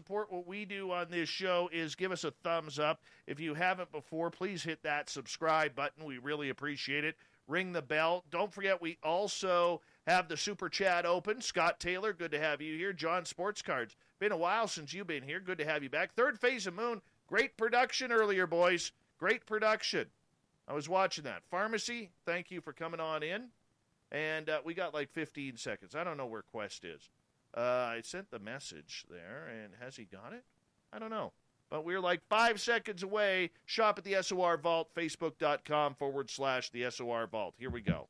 support what we do on this show is give us a thumbs up. If you haven't before, please hit that subscribe button. We really appreciate it. Ring the bell. Don't forget, we also have the Super Chat open. Scott Taylor, good to have you here. John Sports Cards, been a while since you've been here. Good to have you back. Third Phase of Moon, great production earlier, boys. Great production. I was watching that. Pharmacy, thank you for coming on in. And we got like 15 seconds. I don't know where Quest is. I sent the message there, and has he got it? I don't know. But we're like 5 seconds away. Shop at the SOR Vault, facebook.com/the SOR Vault. Here we go.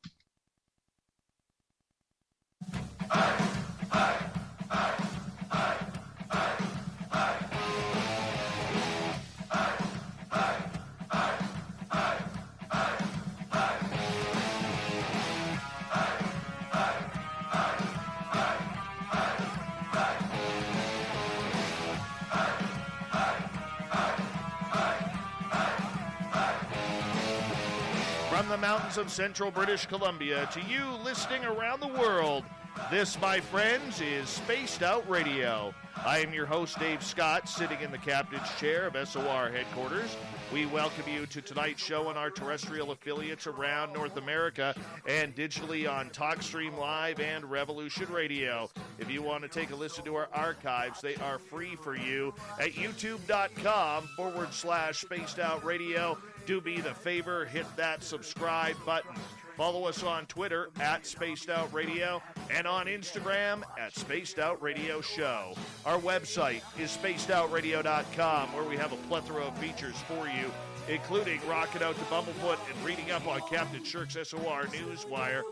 From the mountains of central British Columbia to you listening around the world, this, my friends, is Spaced Out Radio. I am your host, Dave Scott, sitting in the captain's chair of SOR headquarters. We welcome you to tonight's show on our terrestrial affiliates around North America and digitally on TalkStream Live and Revolution Radio. If you want to take a listen to our archives, they are free for you at youtube.com/Spaced Out Radio. Do me the favor, hit that subscribe button. Follow us on Twitter at Spaced Out Radio and on Instagram at Spaced Out Radio Show. Our website is spacedoutradio.com, where we have a plethora of features for you, including rocking out to Bumblefoot and reading up on Captain Shirk's SOR Newswire.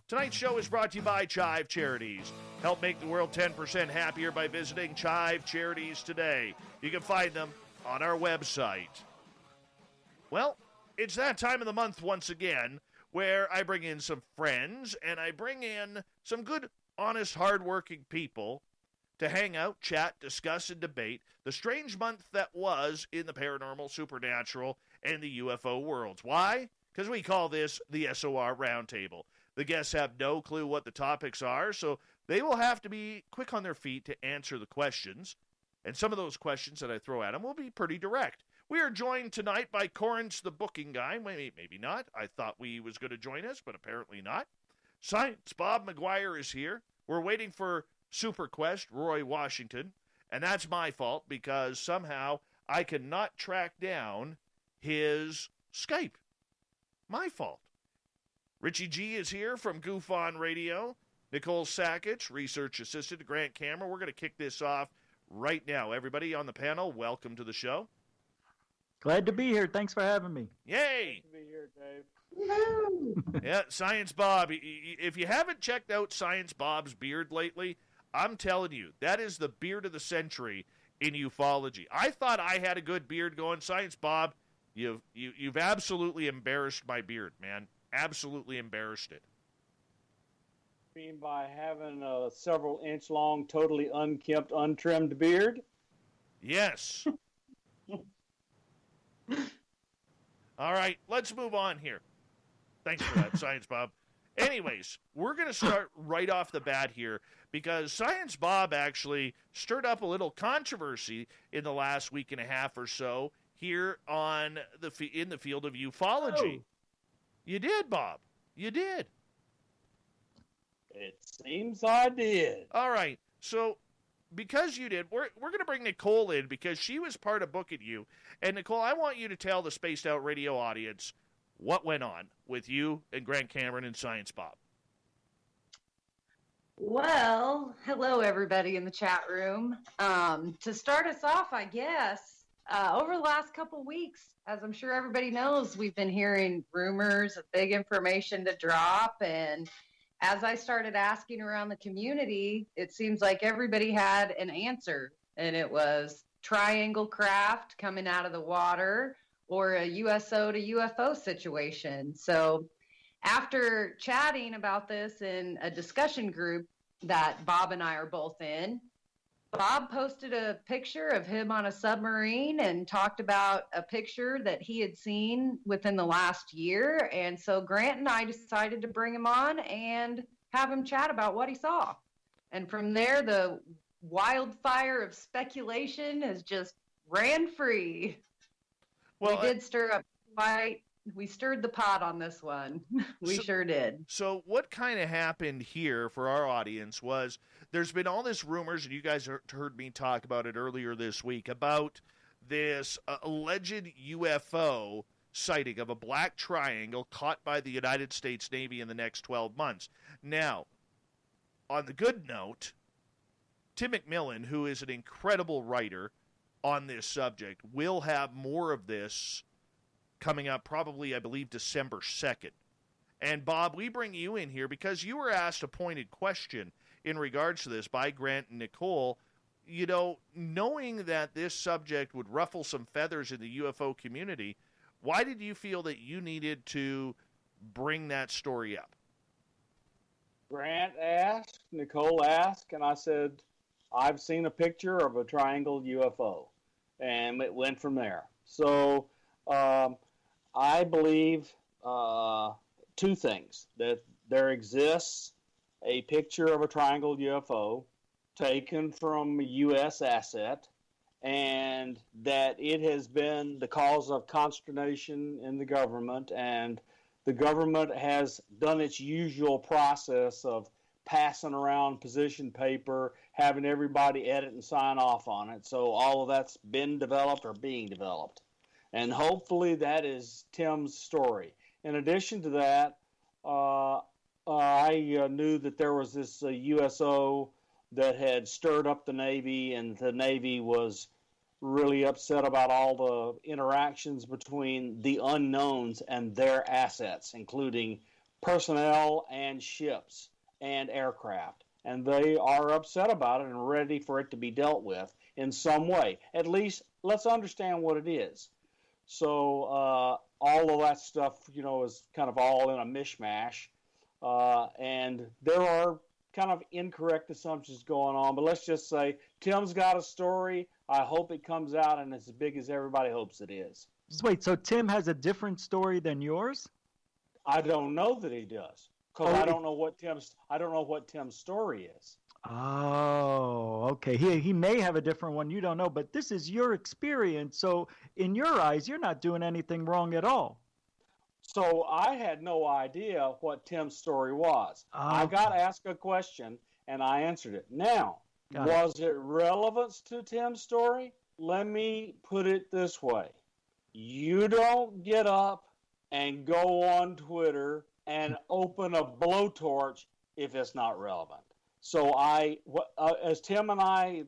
Tonight's show is brought to you by Chive Charities. Help make the world 10% happier by visiting Chive Charities today. You can find them on our website. Well, it's that time of the month once again where I bring in some friends and I bring in some good, honest, hardworking people to hang out, chat, discuss, and debate the strange month that was in the paranormal, supernatural, and the UFO worlds. Why? Because we call this the SOR Roundtable. The guests have no clue what the topics are, so they will have to be quick on their feet to answer the questions. And some of those questions that I throw at them will be pretty direct. We are joined tonight by Corrence, the booking guy. Maybe not. I thought he was going to join us, but apparently not. Science Bob McGwier is here. We're waiting for Super Quest, Roy Washington. And that's my fault because somehow I cannot track down his Skype. My fault. Richie G is here from Goof On Radio. Nicole Sakach, research assistant to Grant Cameron. We're going to kick this off right now. Everybody on the panel, welcome to the show. Glad to be here. Thanks for having me. Yay! Glad to be here, Dave. Yeah, Science Bob. If you haven't checked out Science Bob's beard lately, I'm telling you, that is the beard of the century in ufology. I thought I had a good beard going. Science Bob, you've absolutely embarrassed my beard, man. Absolutely embarrassed it. You mean by having a several inch long, totally unkempt, untrimmed beard? Yes. All right, let's move on here. Thanks for that, Science Bob. Anyways, we're going to start right off the bat here because Science Bob actually stirred up a little controversy in the last week and a half or so here in the field of ufology. Oh. You did, Bob. You did. It seems I did. All right, so because you did, we're going to bring Nicole in because she was part of booking you. And, Nicole, I want you to tell the Spaced Out Radio audience what went on with you and Grant Cameron and Science Bob. Well, hello, everybody in the chat room. To start us off, I guess, over the last couple weeks, as I'm sure everybody knows, we've been hearing rumors of big information to drop, and as I started asking around the community, it seems like everybody had an answer, and it was triangle craft coming out of the water or a USO to UFO situation. So after chatting about this in a discussion group that Bob and I are both in, Bob posted a picture of him on a submarine and talked about a picture that he had seen within the last year. And so Grant and I decided to bring him on and have him chat about what he saw. And from there, the wildfire of speculation has just ran free. Well, we did stir up we stirred the pot on this one. We sure did. So what kind of happened here for our audience was there's been all this rumors, and you guys heard me talk about it earlier this week, about this alleged UFO sighting of a black triangle caught by the United States Navy in the next 12 months. Now, on the good note, Tim McMillan, who is an incredible writer on this subject, will have more of this coming up probably, I believe, December 2nd. And, Bob, we bring you in here because you were asked a pointed question in regards to this by Grant and Nicole. You know, knowing that this subject would ruffle some feathers in the UFO community, why did you feel that you needed to bring that story up? Grant asked, Nicole asked, and I said, I've seen a picture of a triangle UFO. And it went from there. So I believe two things: that there exists a picture of a triangle UFO taken from a U.S. asset, and that it has been the cause of consternation in the government, and the government has done its usual process of passing around position paper, having everybody edit and sign off on it. So all of that's been developed or being developed. And hopefully that is Tim's story. In addition to that, I knew that there was this USO that had stirred up the Navy, and the Navy was really upset about all the interactions between the unknowns and their assets, including personnel and ships and aircraft. And they are upset about it and ready for it to be dealt with in some way. At least let's understand what it is. So all of that stuff, you know, is kind of all in a mishmash. And there are kind of incorrect assumptions going on. But let's just say Tim's got a story. I hope it comes out and it's as big as everybody hopes it is. Wait, so Tim has a different story than yours? I don't know that he does, because I don't know what Tim's story is. Oh, okay. He may have a different one. You don't know, but this is your experience. So in your eyes, you're not doing anything wrong at all. So I had no idea what Tim's story was. I got asked a question, and I answered it. Now, was it relevant to Tim's story? Let me put it this way. You don't get up and go on Twitter and open a blowtorch if it's not relevant. So as Tim and I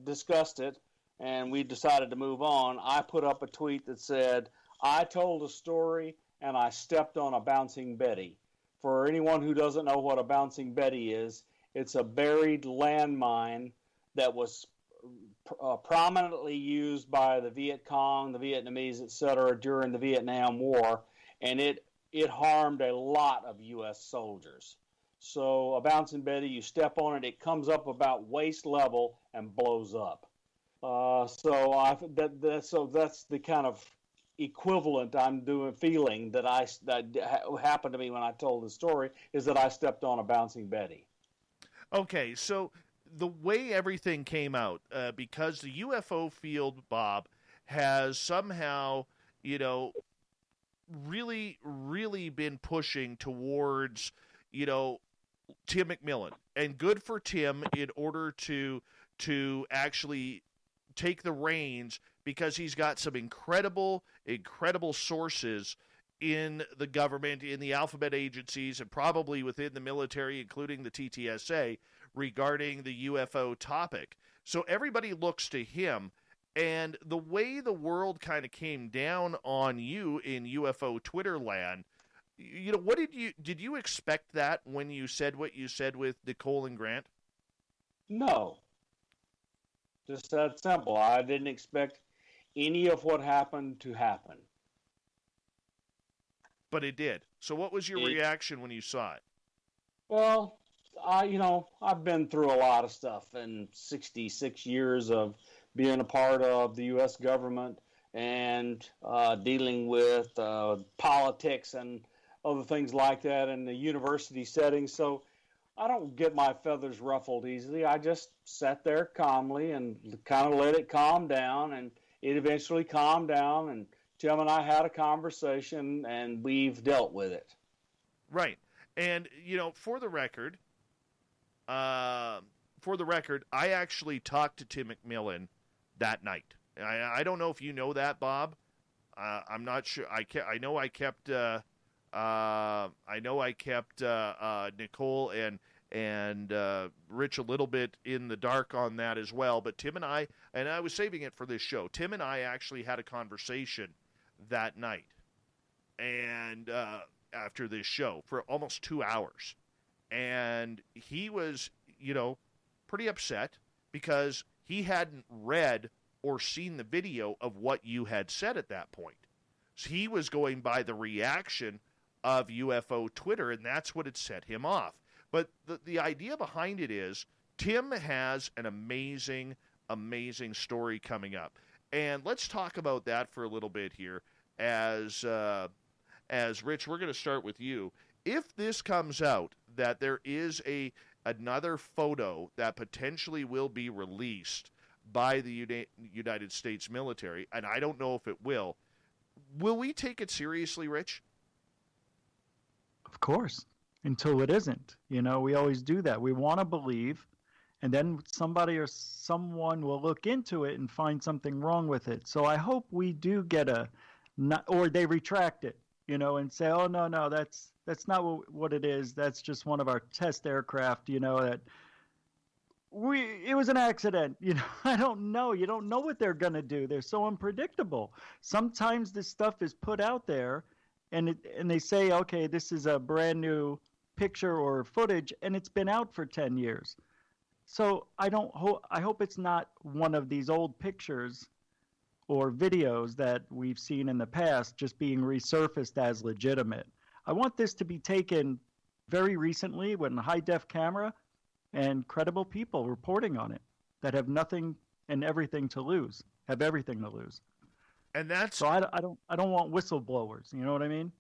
discussed it, and we decided to move on, I put up a tweet that said, I told a story and I stepped on a bouncing Betty. For anyone who doesn't know what a bouncing Betty is, it's a buried landmine that was prominently used by the Viet Cong, the Vietnamese, etc., during the Vietnam War, and it harmed a lot of U.S. soldiers. So a bouncing Betty, you step on it, it comes up about waist level and blows up. So that's the kind of equivalent I'm feeling that happened to me when I told the story, is that I stepped on a bouncing Betty. Okay, so the way everything came out, because the UFO field, Bob, has somehow, really, really been pushing towards, Tim McMillan. And good for Tim in order to actually take the reins, because he's got some incredible sources in the government, in the alphabet agencies, and probably within the military, including the TTSA, regarding the UFO topic. So everybody looks to him. And the way the world kind of came down on you in UFO Twitter land, what did you expect that when you said what you said with Nicole and Grant? No. Just that simple. I didn't expect any of what happened to happen. But it did. So what was your reaction when you saw it? Well, I've been through a lot of stuff in 66 years of being a part of the U.S. government and dealing with politics and other things like that in the university setting. So I don't get my feathers ruffled easily. I just sat there calmly and kind of let it calm down, and it eventually calmed down, and Tim and I had a conversation, and we've dealt with it. Right. And, for the record, I actually talked to Tim McMillan that night. I don't know if you know that, Bob. I'm not sure. I know I kept Nicole and Rich a little bit in the dark on that as well. But Tim and I was saving it for this show. Tim and I actually had a conversation that night, and after this show for almost 2 hours, and he was, pretty upset because he hadn't read or seen the video of what you had said at that point. So he was going by the reaction of UFO Twitter, and that's what had set him off. But the idea behind it is Tim has an amazing, amazing story coming up. And let's talk about that for a little bit here. As Rich, we're going to start with you. If this comes out that there is another photo that potentially will be released by the United States military, and I don't know if it will we take it seriously, Rich? Of course, until it isn't. We always do that. We want to believe, and then somebody or someone will look into it and find something wrong with it. So I hope we do get or they retract it, and say, oh, no, that's not what it is. That's just one of our test aircraft, that it was an accident. I don't know. You don't know what they're going to do. They're so unpredictable. Sometimes this stuff is put out there and they say, okay, this is a brand new picture or footage, and it's been out for 10 years. So I hope it's not one of these old pictures or videos that we've seen in the past just being resurfaced as legitimate. I want this to be taken very recently with a high-def camera and credible people reporting on it that have nothing and everything to lose, have everything to lose. And that's so I don't want whistleblowers. You know what I mean?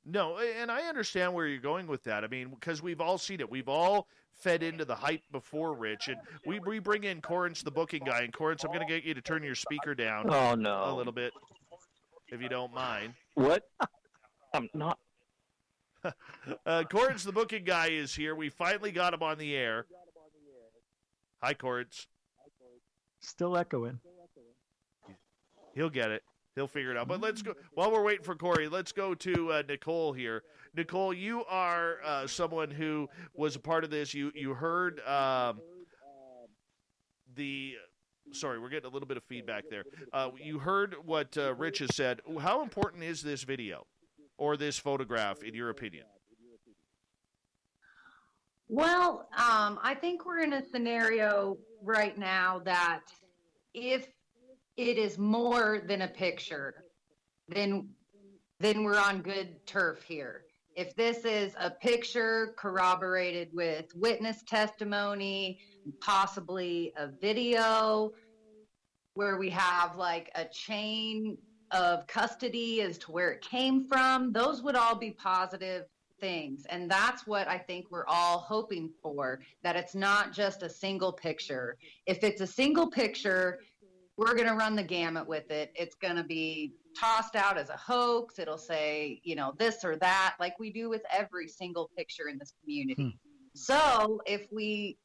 No, and I understand where you're going with that. I mean, because we've all seen it. We've all fed into the hype before, Rich. And we bring in Corrence, the booking guy. And Corrence, I'm going to get you to turn your speaker down a little bit, if you don't mind. What? I'm not. Corrence, the booking guy, is here. We finally got him on the air. Hi, Corrence. Still echoing. He'll get it. He'll figure it out. But let's go. While we're waiting for Corey, let's go to Nicole here. Nicole, you are someone who was a part of this. You heard Sorry, we're getting a little bit of feedback there. You heard what Rich has said. How important is this video or this photograph, in your opinion? Well, I think we're in a scenario right now that if it is more than a picture, then we're on good turf here. If this is a picture corroborated with witness testimony, possibly a video where we have like a chain of custody as to where it came from, those would all be positive things. And that's what I think we're all hoping for, that it's not just a single picture. If it's a single picture, we're going to run the gamut with it. It's going to be tossed out as a hoax. It'll say, this or that, like we do with every single picture in this community. So if we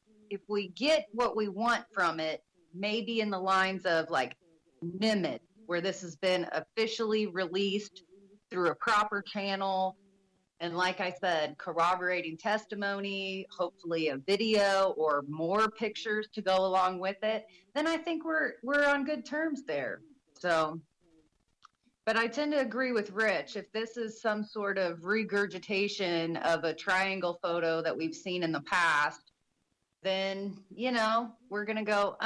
get what we want from it, maybe in the lines of like Nimitz, where this has been officially released through a proper channel, and like I said, corroborating testimony, hopefully a video or more pictures to go along with it, then I think we're on good terms there. So, but I tend to agree with Rich. If this is some sort of regurgitation of a triangle photo that we've seen in the past, then, we're going to go,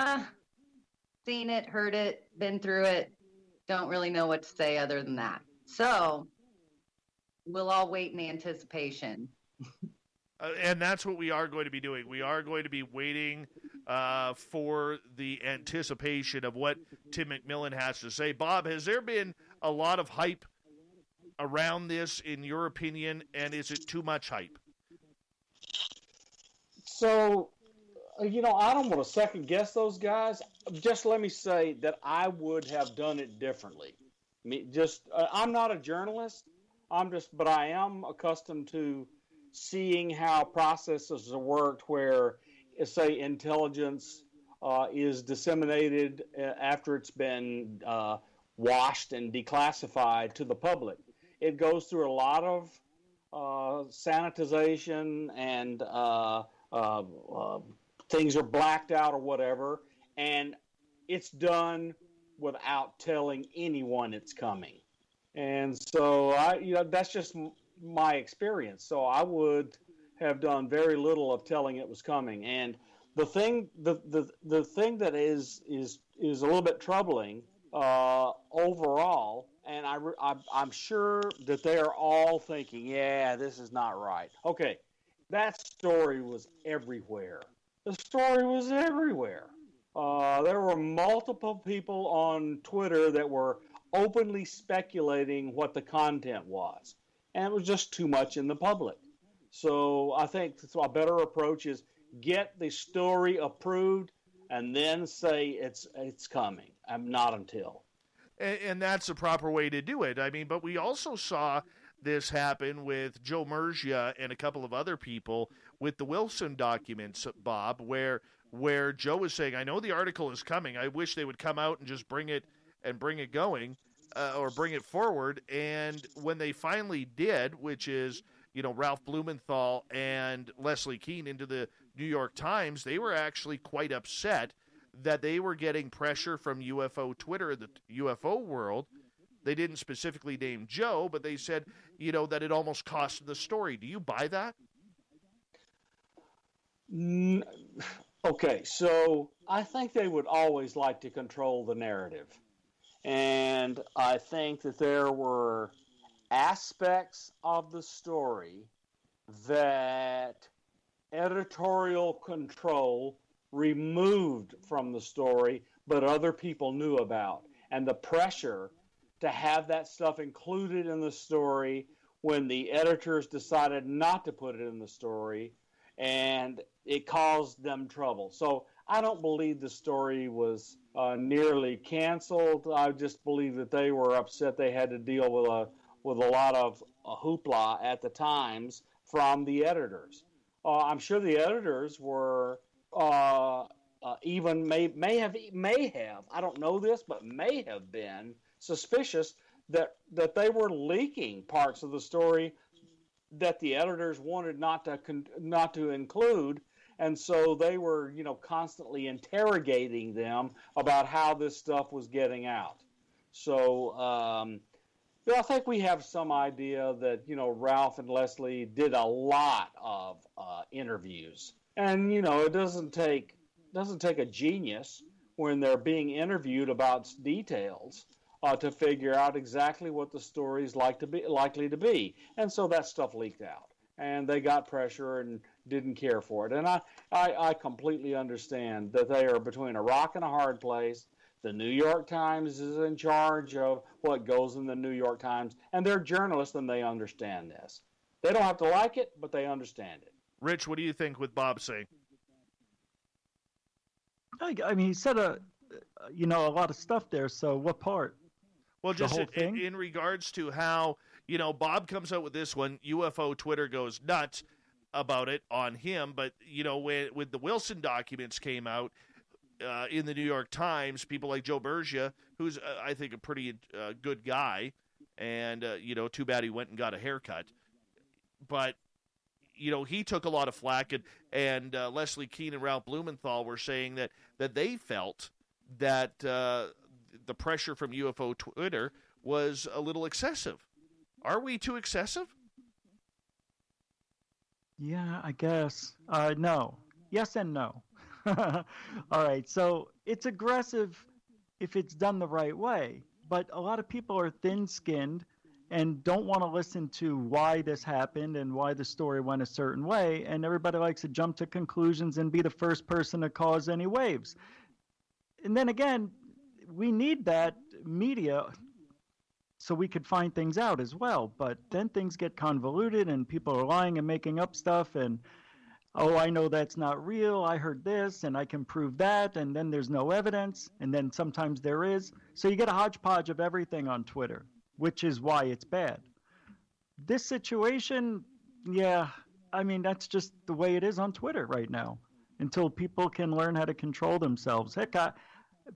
seen it, heard it, been through it, don't really know what to say other than that. So we'll all wait in anticipation. And that's what we are going to be doing. We are going to be waiting for the anticipation of what Tim McMillan has to say. Bob, has there been a lot of hype around this, in your opinion, and is it too much hype? So, I don't want to second guess those guys. Just let me say that I would have done it differently. I'm not a journalist. But I am accustomed to seeing how processes are worked where, say, intelligence is disseminated after it's been washed and declassified to the public. It goes through a lot of sanitization and things are blacked out or whatever, and it's done without telling anyone it's coming. And so that's just my experience. So I would have done very little of telling it was coming. And the thing that is a little bit troubling overall, and I'm sure that they are all thinking, yeah, this is not right. Okay, that story was everywhere. The story was everywhere. There were multiple people on Twitter that were openly speculating what the content was, and it was just too much in the public. So I think a better approach is get the story approved and then say it's coming. Not until. And that's the proper way to do it. I mean, but we also saw this happen with Joe Mergia and a couple of other people with the Wilson documents, Bob, where Joe was saying, I know the article is coming. I wish they would come out and just bring it going, or bring it forward. And when they finally did, which is, Ralph Blumenthal and Leslie Kean into the New York Times, they were actually quite upset that they were getting pressure from UFO Twitter, the UFO world. They didn't specifically name Joe, but they said, that it almost cost the story. Do you buy that? Okay, so I think they would always like to control the narrative. And I think that there were aspects of the story that editorial control removed from the story, but other people knew about. And the pressure to have that stuff included in the story when the editors decided not to put it in the story, and it caused them trouble. So I don't believe the story was nearly canceled. I just believe that they were upset they had to deal with a lot of hoopla at the Times from the editors. I'm sure the editors were even may have I don't know this, but may have been suspicious that they were leaking parts of the story that the editors wanted not to include, and so they were constantly interrogating them about how this stuff was getting out. So I think we have some idea that Ralph and Leslie did a lot of interviews, and it doesn't take a genius when they're being interviewed about details to figure out exactly what the story is likely to be. And so that stuff leaked out, and they got pressure and didn't care for it. And I completely understand that they are between a rock and a hard place. The New York Times is in charge of what goes in the New York Times, and they're journalists and they understand this. They don't have to like it, but they understand it. Rich, what do you think with Bob saying? I mean, he said a lot of stuff there. So what part? Well, just in regards to how, Bob comes out with this one, UFO Twitter goes nuts about it on him. But, when the Wilson documents came out in the New York Times, people like Joe Mergia, who's, I think, a pretty good guy, and, too bad he went and got a haircut. But, he took a lot of flack, and Leslie Kean and Ralph Blumenthal were saying that they felt that the pressure from UFO Twitter was a little excessive. Are we too excessive? Yeah, I guess. No. Yes and no. All right. So it's aggressive if it's done the right way. But a lot of people are thin-skinned and don't want to listen to why this happened and why the story went a certain way. And everybody likes to jump to conclusions and be the first person to cause any waves. And then again, we need that media so we could find things out as well. But then things get convoluted and people are lying and making up stuff. And oh, I know that's not real. I heard this and I can prove that. And then there's no evidence. And then sometimes there is. So you get a hodgepodge of everything on Twitter, which is why it's bad. This situation, yeah, I mean, that's just the way it is on Twitter right now until people can learn how to control themselves. Heck,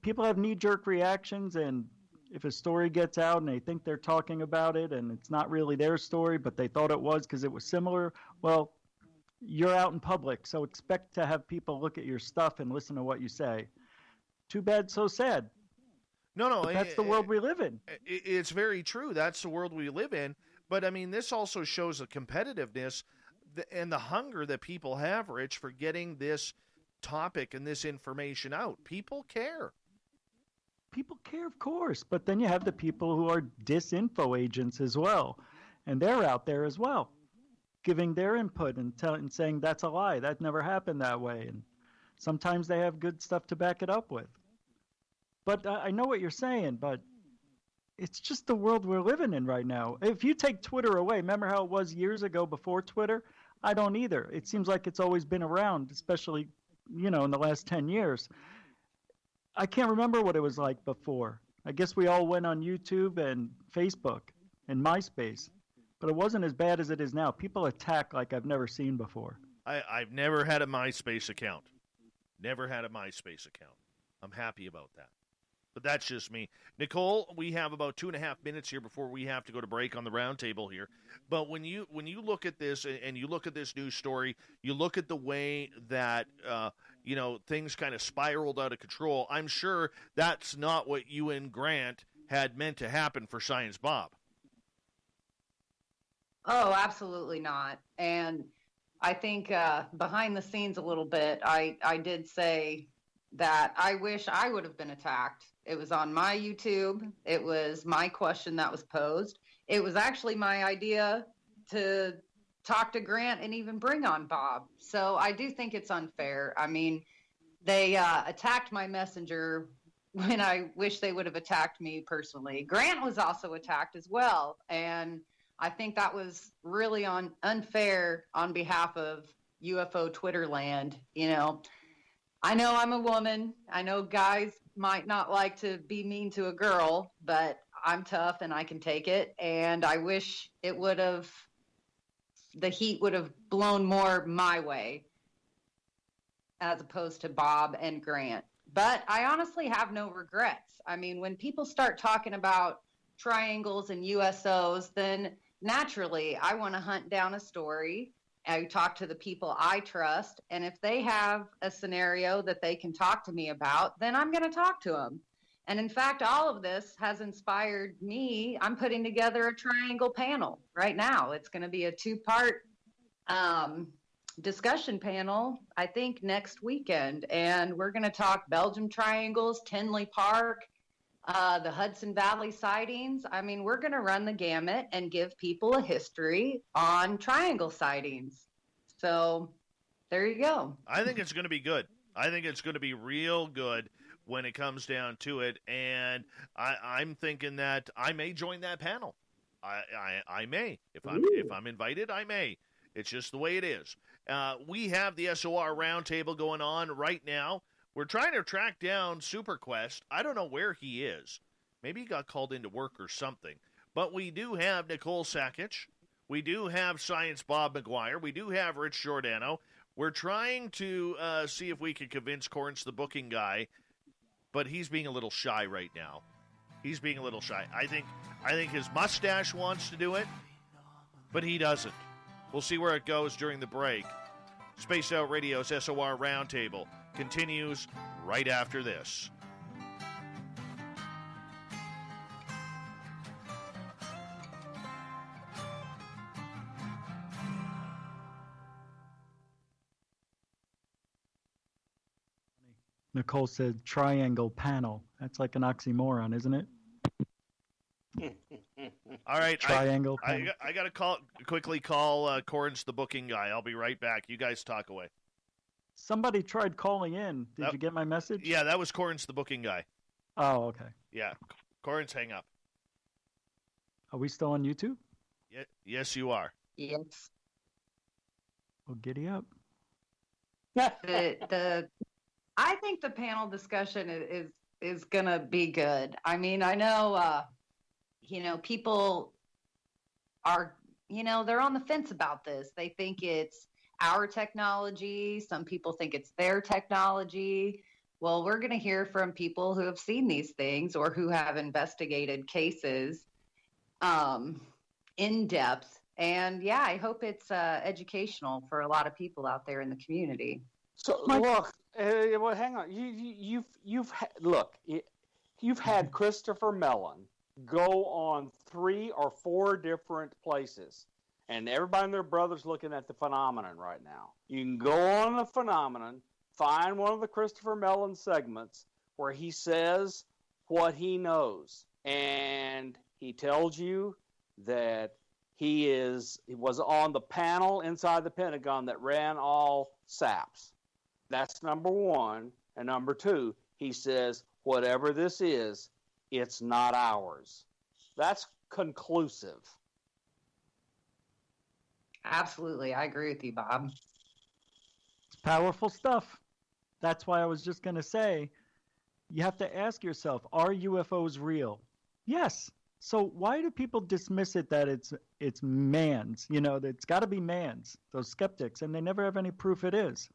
people have knee-jerk reactions, and if a story gets out and they think they're talking about it and it's not really their story, but they thought it was because it was similar, well, you're out in public, so expect to have people look at your stuff and listen to what you say. Too bad, so sad. No, but that's the world we live in. It's very true. That's the world we live in. But, I mean, this also shows the competitiveness and the hunger that people have, Rich, for getting this topic and this information out. People care. People care, of course. But then you have the people who are disinfo agents as well. And they're out there as well, giving their input and saying that's a lie. That never happened that way. And sometimes they have good stuff to back it up with. But I know what you're saying, but it's just the world we're living in right now. If you take Twitter away, remember how it was years ago before Twitter? I don't either. It seems like it's always been around, especially, in the last 10 years. I can't remember what it was like before. I guess we all went on YouTube and Facebook and MySpace, but it wasn't as bad as it is now. People attack like I've never seen before. I've never had a MySpace account. Never had a MySpace account. I'm happy about that. But that's just me. Nicole, we have about 2.5 minutes here before we have to go to break on the roundtable here. But when you look at this and you look at this news story, you look at the way that things kind of spiraled out of control. I'm sure that's not what you and Grant had meant to happen for Science Bob. Oh, absolutely not. And I think behind the scenes a little bit, I did say that I wish I would have been attacked. It was on my YouTube. It was my question that was posed. It was actually my idea to talk to Grant and even bring on Bob. So I do think it's unfair. I mean, they attacked my messenger when I wish they would have attacked me personally. Grant was also attacked as well. And I think that was really unfair on behalf of UFO Twitter land. I know I'm a woman. I know guys might not like to be mean to a girl, but I'm tough and I can take it. And I wish the heat would have blown more my way as opposed to Bob and Grant. But I honestly have no regrets. I mean, when people start talking about triangles and USOs, then naturally I want to hunt down a story. I talk to the people I trust, and if they have a scenario that they can talk to me about, then I'm going to talk to them. And in fact, all of this has inspired me. I'm putting together a triangle panel right now. It's going to be a 2-part discussion panel, I think, next weekend. And we're going to talk Belgium triangles, Tinley Park, the Hudson Valley sightings. I mean, we're going to run the gamut and give people a history on triangle sightings. So there you go. I think it's going to be good. I think it's going to be real good when it comes down to it. And I'm thinking that I may join that panel. I may. If I'm invited, I may. It's just the way it is. We have the SOR roundtable going on right now. We're trying to track down SuperQuest. I don't know where he is. Maybe he got called into work or something. But we do have Nicole Sakach. We do have Science Bob McGwier. We do have Rich Giordano. We're trying to see if we can convince Corrence, the booking guy, but he's being a little shy right now. He's being a little shy. I think his mustache wants to do it, but he doesn't. We'll see where it goes during the break. Spaced Out Radio's SOR Roundtable continues right after this. Nicole said triangle panel. That's like an oxymoron, isn't it? All right. Triangle panel. I got to quickly call Corrence, the booking guy. I'll be right back. You guys talk away. Somebody tried calling in. Did you get my message? Yeah, that was Corrence, the booking guy. Oh, okay. Yeah. Corrence, hang up. Are we still on YouTube? Yes, you are. Yes. Well, giddy up. I think the panel discussion is gonna be good. I mean, I know, people are, they're on the fence about this. They think it's our technology. Some people think it's their technology. Well, we're going to hear from people who have seen these things or who have investigated cases in depth. And yeah, I hope it's educational for a lot of people out there in the community. So look, well, hang on. You've had Christopher Mellon go on 3 or 4 different places, and everybody and their brother's looking at the phenomenon right now. You can go on the phenomenon, find one of the Christopher Mellon segments where he says what he knows, and he tells you that he was on the panel inside the Pentagon that ran all SAPs. That's number one. And number two, he says, whatever this is, it's not ours. That's conclusive. Absolutely. I agree with you, Bob. It's powerful stuff. That's why I was just going to say, you have to ask yourself, are UFOs real? Yes. So why do people dismiss it that it's man's? That it's got to be man's, those skeptics, and they never have any proof it is.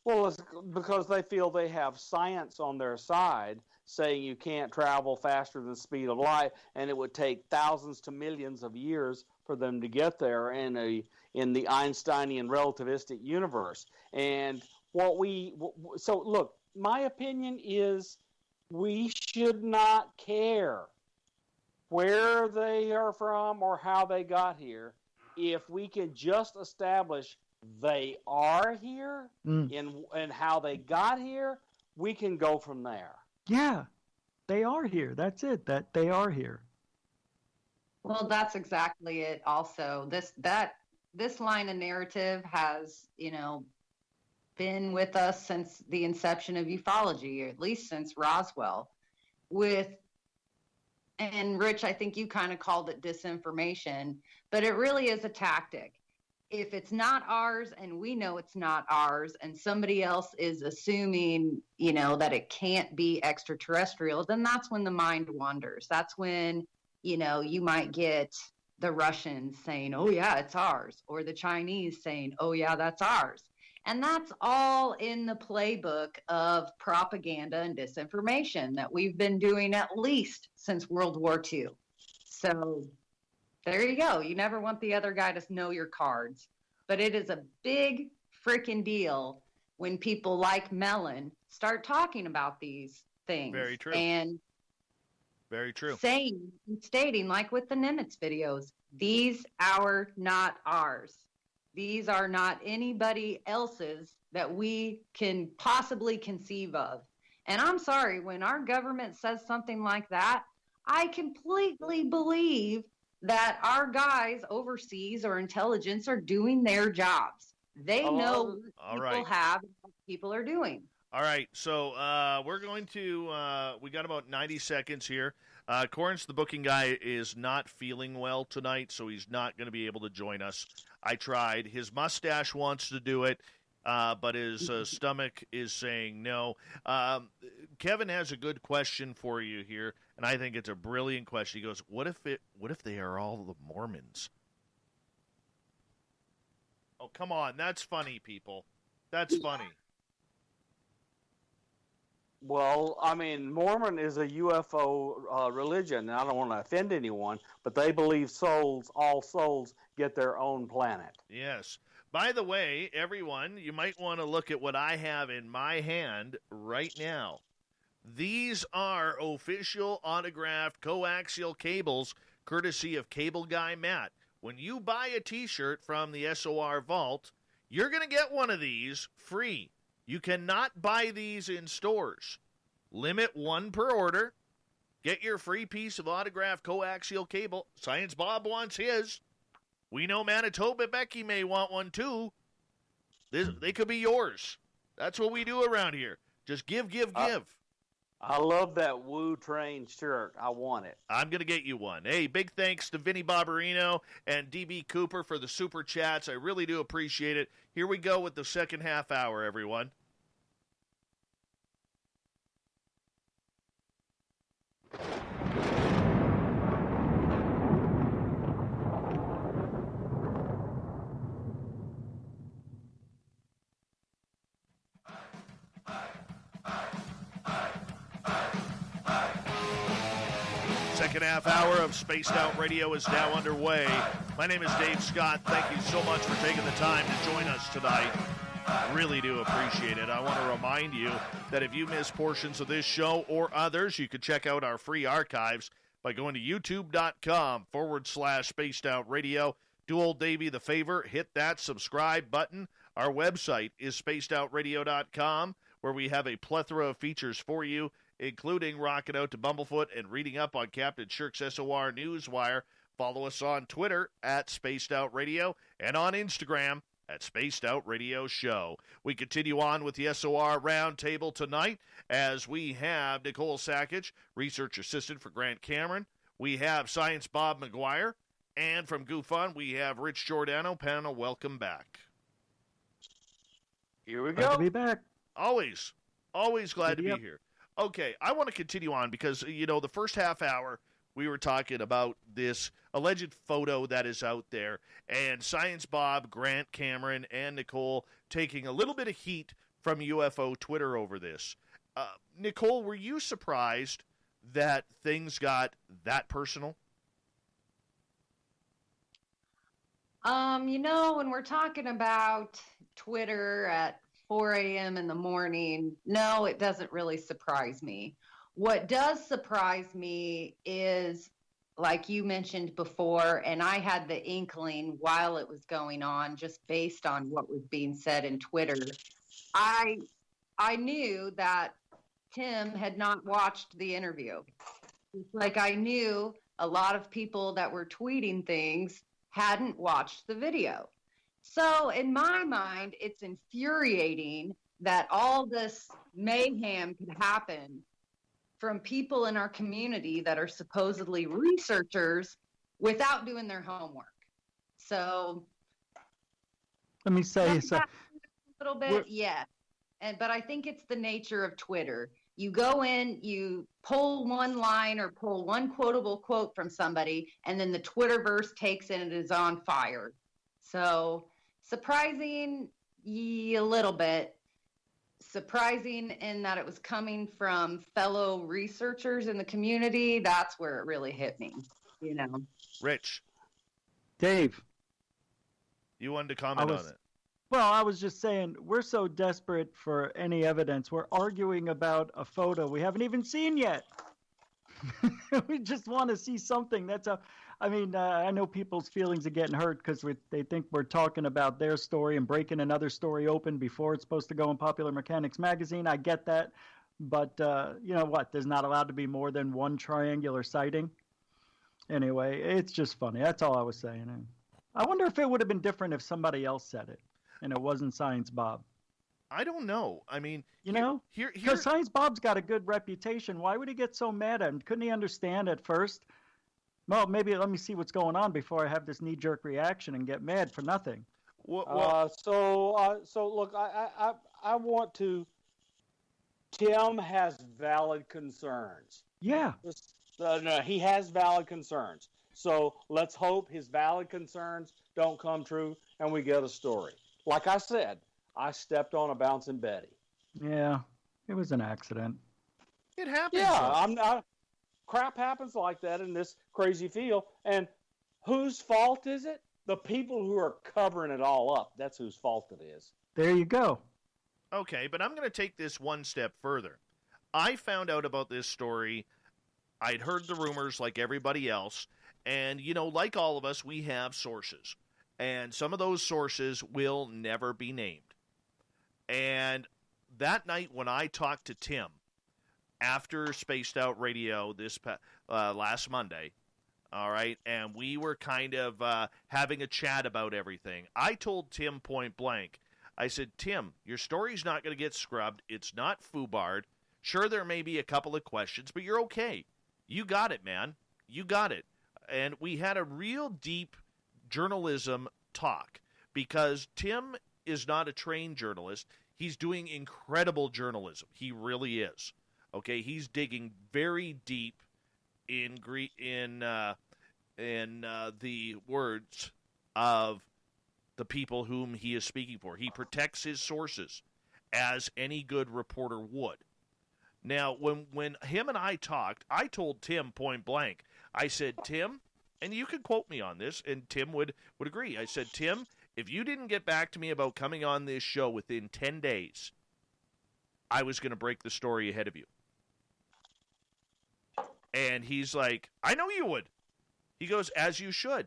Well, it's because they feel they have science on their side, saying you can't travel faster than the speed of light, and it would take thousands to millions of years for them to get there in the Einsteinian relativistic universe. And so look, my opinion is we should not care where they are from or how they got here if we can just establish they are here and how they got here. We can go from there. Yeah, they are here. That's it. That they are here. Well, that's exactly it. Also, this line of narrative has, been with us since the inception of ufology, or at least since Roswell. And Rich, I think you kind of called it disinformation, but it really is a tactic. If it's not ours and we know it's not ours and somebody else is assuming, that it can't be extraterrestrial, then that's when the mind wanders. That's when, you might get the Russians saying, oh, yeah, it's ours, or the Chinese saying, oh, yeah, that's ours. And that's all in the playbook of propaganda and disinformation that we've been doing at least since World War II. So there you go. You never want the other guy to know your cards. But it is a big freaking deal when people like Mellon start talking about these things. Very true. And very true. Stating, like with the Nimitz videos, these are not ours. These are not anybody else's that we can possibly conceive of. And I'm sorry, when our government says something like that, I completely believe that our guys overseas or intelligence are doing their jobs. They know what people have and what people are doing. All right, so we're going to, we got about 90 seconds here. Corrence, the booking guy, is not feeling well tonight, so he's not going to be able to join us. I tried. His mustache wants to do it, but his stomach is saying no. Kevin has a good question for you here, and I think it's a brilliant question. He goes, what if they are all the Mormons? Oh, come on. That's funny, people. That's funny. Well, I mean, Mormon is a UFO religion, and I don't want to offend anyone, but they believe all souls get their own planet. Yes. By the way, everyone, you might want to look at what I have in my hand right now. These are official autographed coaxial cables, courtesy of Cable Guy Matt. When you buy a T-shirt from the SOR Vault, you're going to get one of these free. You cannot buy these in stores. Limit one per order. Get your free piece of autographed coaxial cable. Science Bob wants his. We know Manitoba Becky may want one too. They could be yours. That's what we do around here. Just give. I love that Woo Train shirt. I want it. I'm going to get you one. Hey, big thanks to Vinny Barbarino and DB Cooper for the super chats. I really do appreciate it. Here we go with the second half hour, everyone. Second half hour of Spaced Out Radio is now underway. My name is Dave Scott. Thank you so much for taking the time to join us tonight. Really do appreciate it. I want to remind you that if you miss portions of this show or others, you can check out our free archives by going to youtube.com/Spaced Out Radio. Do old Davey the favor, hit that subscribe button. Our website is spacedoutradio.com, where we have a plethora of features for you, including rocking out to Bumblefoot and reading up on Captain Shirk's SOR Newswire. Follow us on Twitter at Spaced Out Radio and on Instagram at Spaced Out Radio Show. We continue on with the SOR Roundtable tonight as we have Nicole Sakach, Research Assistant for Grant Cameron. We have Science Bob McGwier. And from GoFun, we have Rich Giordano. Panel, welcome back. Here we Glad go. to be back. Always glad to be here. Okay, I want to continue on because, the first half hour, we were talking about this alleged photo that is out there, and Science Bob, Grant Cameron, and Nicole taking a little bit of heat from UFO Twitter over this. Nicole, were you surprised that things got that personal? When we're talking about Twitter at 4 a.m. in the morning, no, it doesn't really surprise me. What does surprise me is, like you mentioned before, and I had the inkling while it was going on, just based on what was being said in Twitter, I knew that Tim had not watched the interview. Like I knew a lot of people that were tweeting things hadn't watched the video. So in my mind, it's infuriating that all this mayhem could happen from people in our community that are supposedly researchers without doing their homework. So let me say so. A little bit, yeah. But I think it's the nature of Twitter. You go in, you pull one line or pull one quotable quote from somebody, and then the Twitterverse takes it and is on fire. So surprising, a little bit. Surprising in that it was coming from fellow researchers in the community. That's where it really hit me, Rich. Dave. You wanted to comment on it. Well, I was just saying, we're so desperate for any evidence. We're arguing about a photo we haven't even seen yet. We just want to see something. I know people's feelings are getting hurt because they think we're talking about their story and breaking another story open before it's supposed to go in Popular Mechanics magazine. I get that. But you know what? There's not allowed to be more than one triangular sighting. Anyway, it's just funny. That's all I was saying. I wonder if it would have been different if somebody else said it and it wasn't Science Bob. I don't know. I mean, because Science Bob's got a good reputation. Why would he get so mad at him? Couldn't he understand at first? Well, maybe let me see what's going on before I have this knee-jerk reaction and get mad for nothing. So look, I want to. Tim has valid concerns. Yeah. No, he has valid concerns. So let's hope his valid concerns don't come true and we get a story. Like I said, I stepped on a bouncing Betty. Yeah, it was an accident. It happens. Yeah, crap happens like that in this crazy field. And whose fault is it? The people who are covering it all up. That's whose fault it is. There you go. Okay, but I'm going to take this one step further. I found out about this story. I'd heard the rumors like everybody else. And, like all of us, we have sources. And some of those sources will never be named. And that night when I talked to Tim after Spaced Out Radio this last Monday, all right, and we were kind of having a chat about everything, I told Tim point blank, I said, Tim, your story's not going to get scrubbed. It's not foobarred. Sure, there may be a couple of questions, but you're okay. You got it, man. You got it. And we had a real deep journalism talk because Tim is not a trained journalist. He's doing incredible journalism. He really is. Okay, he's digging very deep in the words of the people whom he is speaking for. He protects his sources as any good reporter would. Now, when him and I talked, I told Tim point blank, I said, Tim, and you can quote me on this, and Tim would agree. I said, Tim, if you didn't get back to me about coming on this show within 10 days, I was going to break the story ahead of you. And he's like, I know you would. He goes, as you should.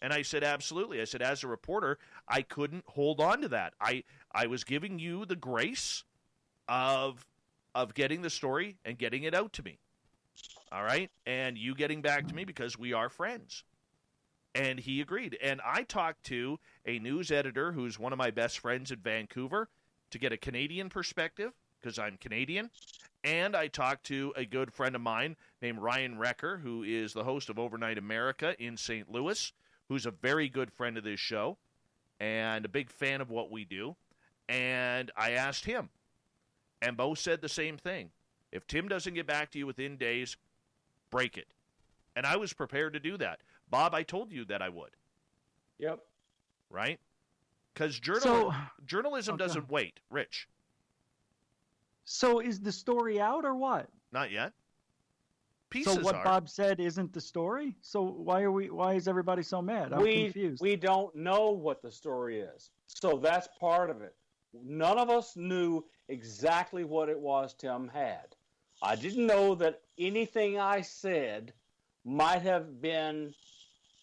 And I said, absolutely. I said, as a reporter, I couldn't hold on to that. I was giving you the grace of getting the story and getting it out to me. All right? And you getting back to me because we are friends. And he agreed. And I talked to a news editor who's one of my best friends in Vancouver to get a Canadian perspective because I'm Canadian. And I talked to a good friend of mine named Ryan Recker, who is the host of Overnight America in St. Louis, who's a very good friend of this show and a big fan of what we do. And I asked him, and both said the same thing. If Tim doesn't get back to you within days, break it. And I was prepared to do that. Bob, I told you that I would. Yep. Right? Because journalism doesn't wait. Rich. So is the story out or what? Not yet. Pieces so what are. Bob said isn't the story? So why is everybody so mad? I'm confused. We don't know what the story is. So that's part of it. None of us knew exactly what it was Tim had. I didn't know that anything I said might have been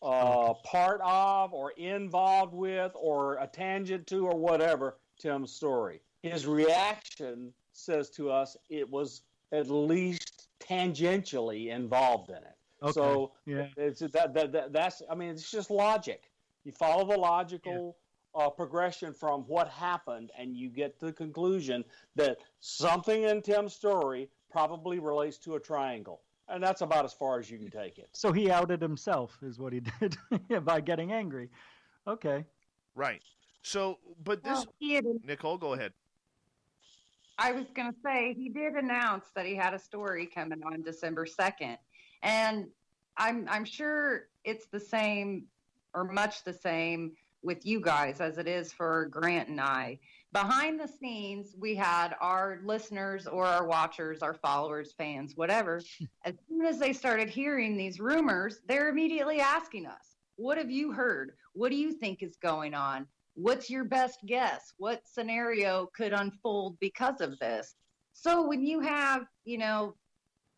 part of or involved with or a tangent to or whatever Tim's story. His reaction says to us it was at least tangentially involved in it. Okay. So yeah. That's I mean, it's just logic. You follow the logical progression from what happened, and you get to the conclusion that something in Tim's story probably relates to a triangle. And that's about as far as you can take it. So he outed himself is what he did by getting angry. Okay. Right. So, but this... Well, Nicole, go ahead. I was going to say, he did announce that he had a story coming on December 2nd. And I'm sure it's the same or much the same with you guys as it is for Grant and I. Behind the scenes, we had our listeners or our watchers, our followers, fans, whatever. As soon as they started hearing these rumors, they're immediately asking us, what have you heard? What do you think is going on? What's your best guess? What scenario could unfold because of this? So when you have,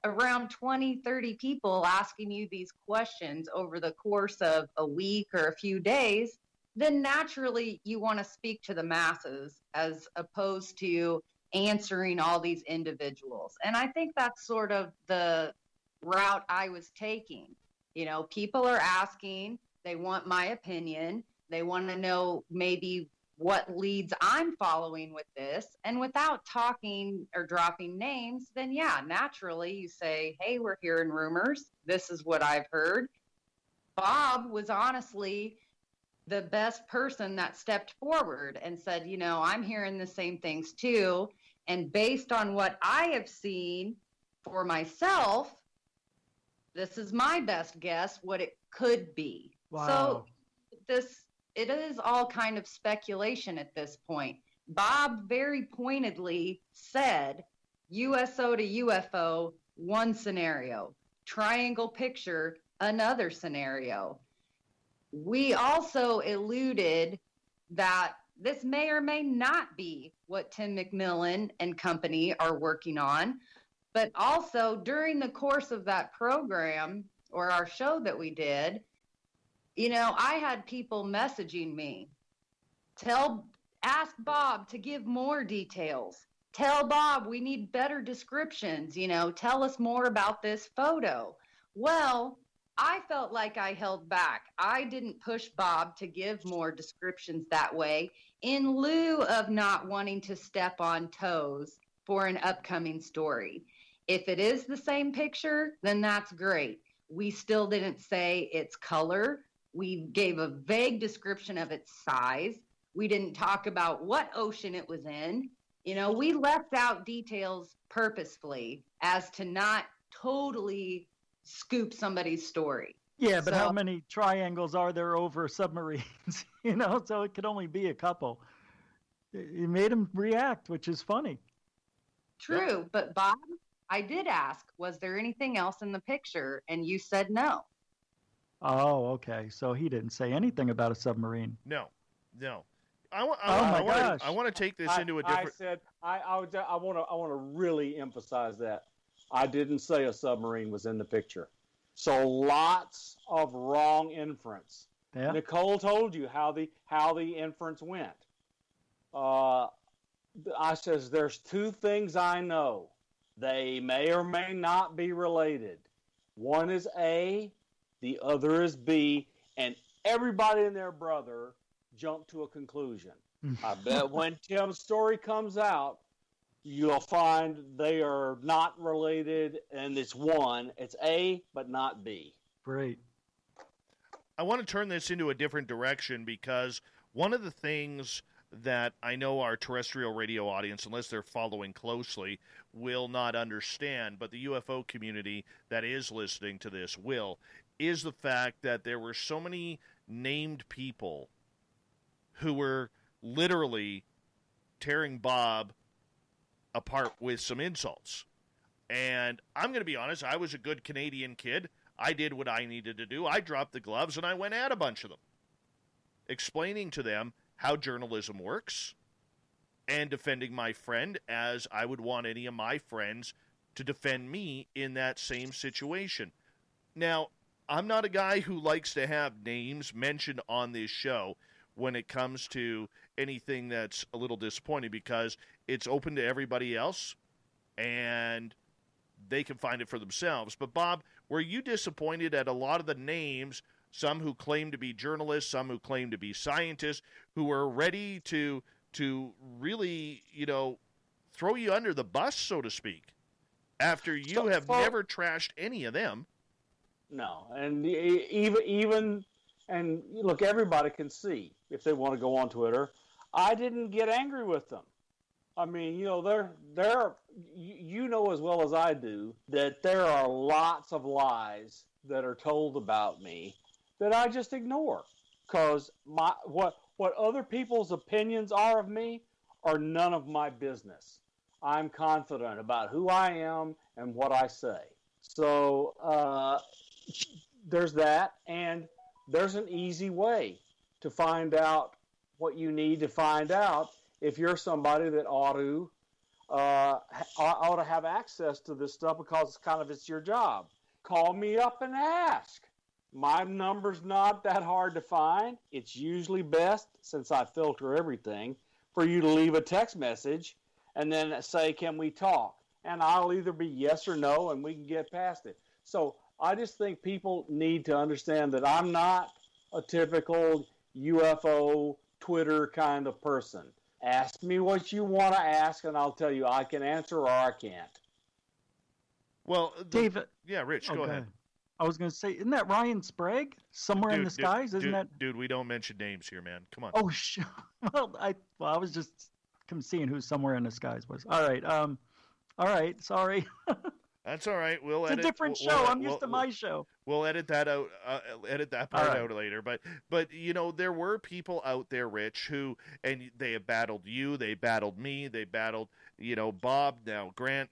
around 20, 30 people asking you these questions over the course of a week or a few days, then naturally you want to speak to the masses as opposed to answering all these individuals. And I think that's sort of the route I was taking. People are asking, they want my opinion. They want to know maybe what leads I'm following with this. And without talking or dropping names, then yeah, naturally you say, hey, we're hearing rumors. This is what I've heard. Bob was honestly the best person that stepped forward and said, I'm hearing the same things too. And based on what I have seen for myself, this is my best guess what it could be. Wow. So it is all kind of speculation at this point. Bob very pointedly said USO to UFO, one scenario, triangle picture, another scenario. We also alluded that this may or may not be what Tim McMillan and company are working on, but also during the course of that program or our show that we did, I had people messaging me, ask Bob to give more details. Tell Bob we need better descriptions, tell us more about this photo. Well, I felt like I held back. I didn't push Bob to give more descriptions that way in lieu of not wanting to step on toes for an upcoming story. If it is the same picture, then that's great. We still didn't say its color. We gave a vague description of its size. We didn't talk about what ocean it was in. You know, we left out details purposefully as to not totally scoop somebody's story. Yeah, but how many triangles are there over submarines? You know, so it could only be a couple. It made him react, which is funny. True, yep. But Bob, I did ask, was there anything else in the picture? And you said no. Oh, okay. So he didn't say anything about a submarine. No. I want to take this into a different. I said I want to really emphasize that I didn't say a submarine was in the picture. So lots of wrong inference. Yeah. Nicole told you how the inference went. I says there's two things I know. They may or may not be related. One is A, the other is B, and everybody and their brother jumped to a conclusion. I bet when Tim's story comes out, you'll find they are not related, and it's A, but not B. Great. I want to turn this into a different direction because one of the things that I know our terrestrial radio audience, unless they're following closely, will not understand, but the UFO community that is listening to this is the fact that there were so many named people who were literally tearing Bob apart with some insults. And I'm going to be honest, I was a good Canadian kid. I did what I needed to do. I dropped the gloves and I went at a bunch of them, explaining to them how journalism works and defending my friend as I would want any of my friends to defend me in that same situation. Now, I'm not a guy who likes to have names mentioned on this show when it comes to anything that's a little disappointing because it's open to everybody else and they can find it for themselves. But Bob, were you disappointed at a lot of the names, some who claim to be journalists, some who claim to be scientists, who were ready to really, throw you under the bus, so to speak, after you have never trashed any of them? No, and even and look, everybody can see if they want to go on Twitter. I didn't get angry with them. I mean, there you know as well as I do that there are lots of lies that are told about me that I just ignore because what other people's opinions are of me are none of my business. I'm confident about who I am and what I say. So there's that, and there's an easy way to find out what you need to find out if you're somebody that ought to have access to this stuff because it's your job. Call me up and ask. My number's not that hard to find. It's usually best, since I filter everything, for you to leave a text message and then say, can we talk? And I'll either be yes or no, and we can get past it. So I just think people need to understand that I'm not a typical UFO Twitter kind of person. Ask me what you want to ask, and I'll tell you I can answer or I can't. Well, David. Yeah, Rich, go ahead. I was going to say, isn't that Ryan Sprague? Somewhere in the skies, isn't that? Dude, we don't mention names here, man. Come on. Oh, sure. Well, I was just seeing who Somewhere in the Skies was. All right. Sorry. That's all right. It's a different show. I'm used to my show. We'll edit that out. Edit that part out later. But there were people out there, Rich, who and they have battled you. They battled me. They battled Bob, now Grant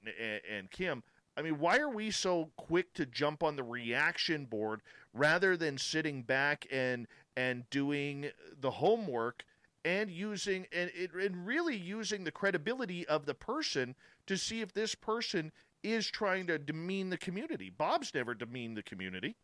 and Kim. I mean, why are we so quick to jump on the reaction board rather than sitting back and doing the homework and really using the credibility of the person to see if this person is trying to demean the community? Bob's never demeaned the community.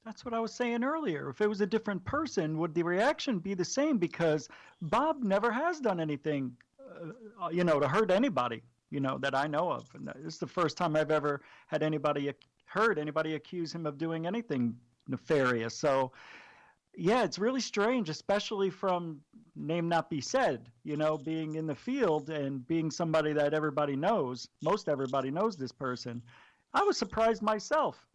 That's what I was saying earlier. If it was a different person, would the reaction be the same? Because Bob never has done anything, to hurt anybody, that I know of. And this is the first time I've ever heard anybody accuse him of doing anything nefarious. So Yeah, it's really strange, especially from name not be said, being in the field and being somebody that everybody knows. Most everybody knows this person. I was surprised myself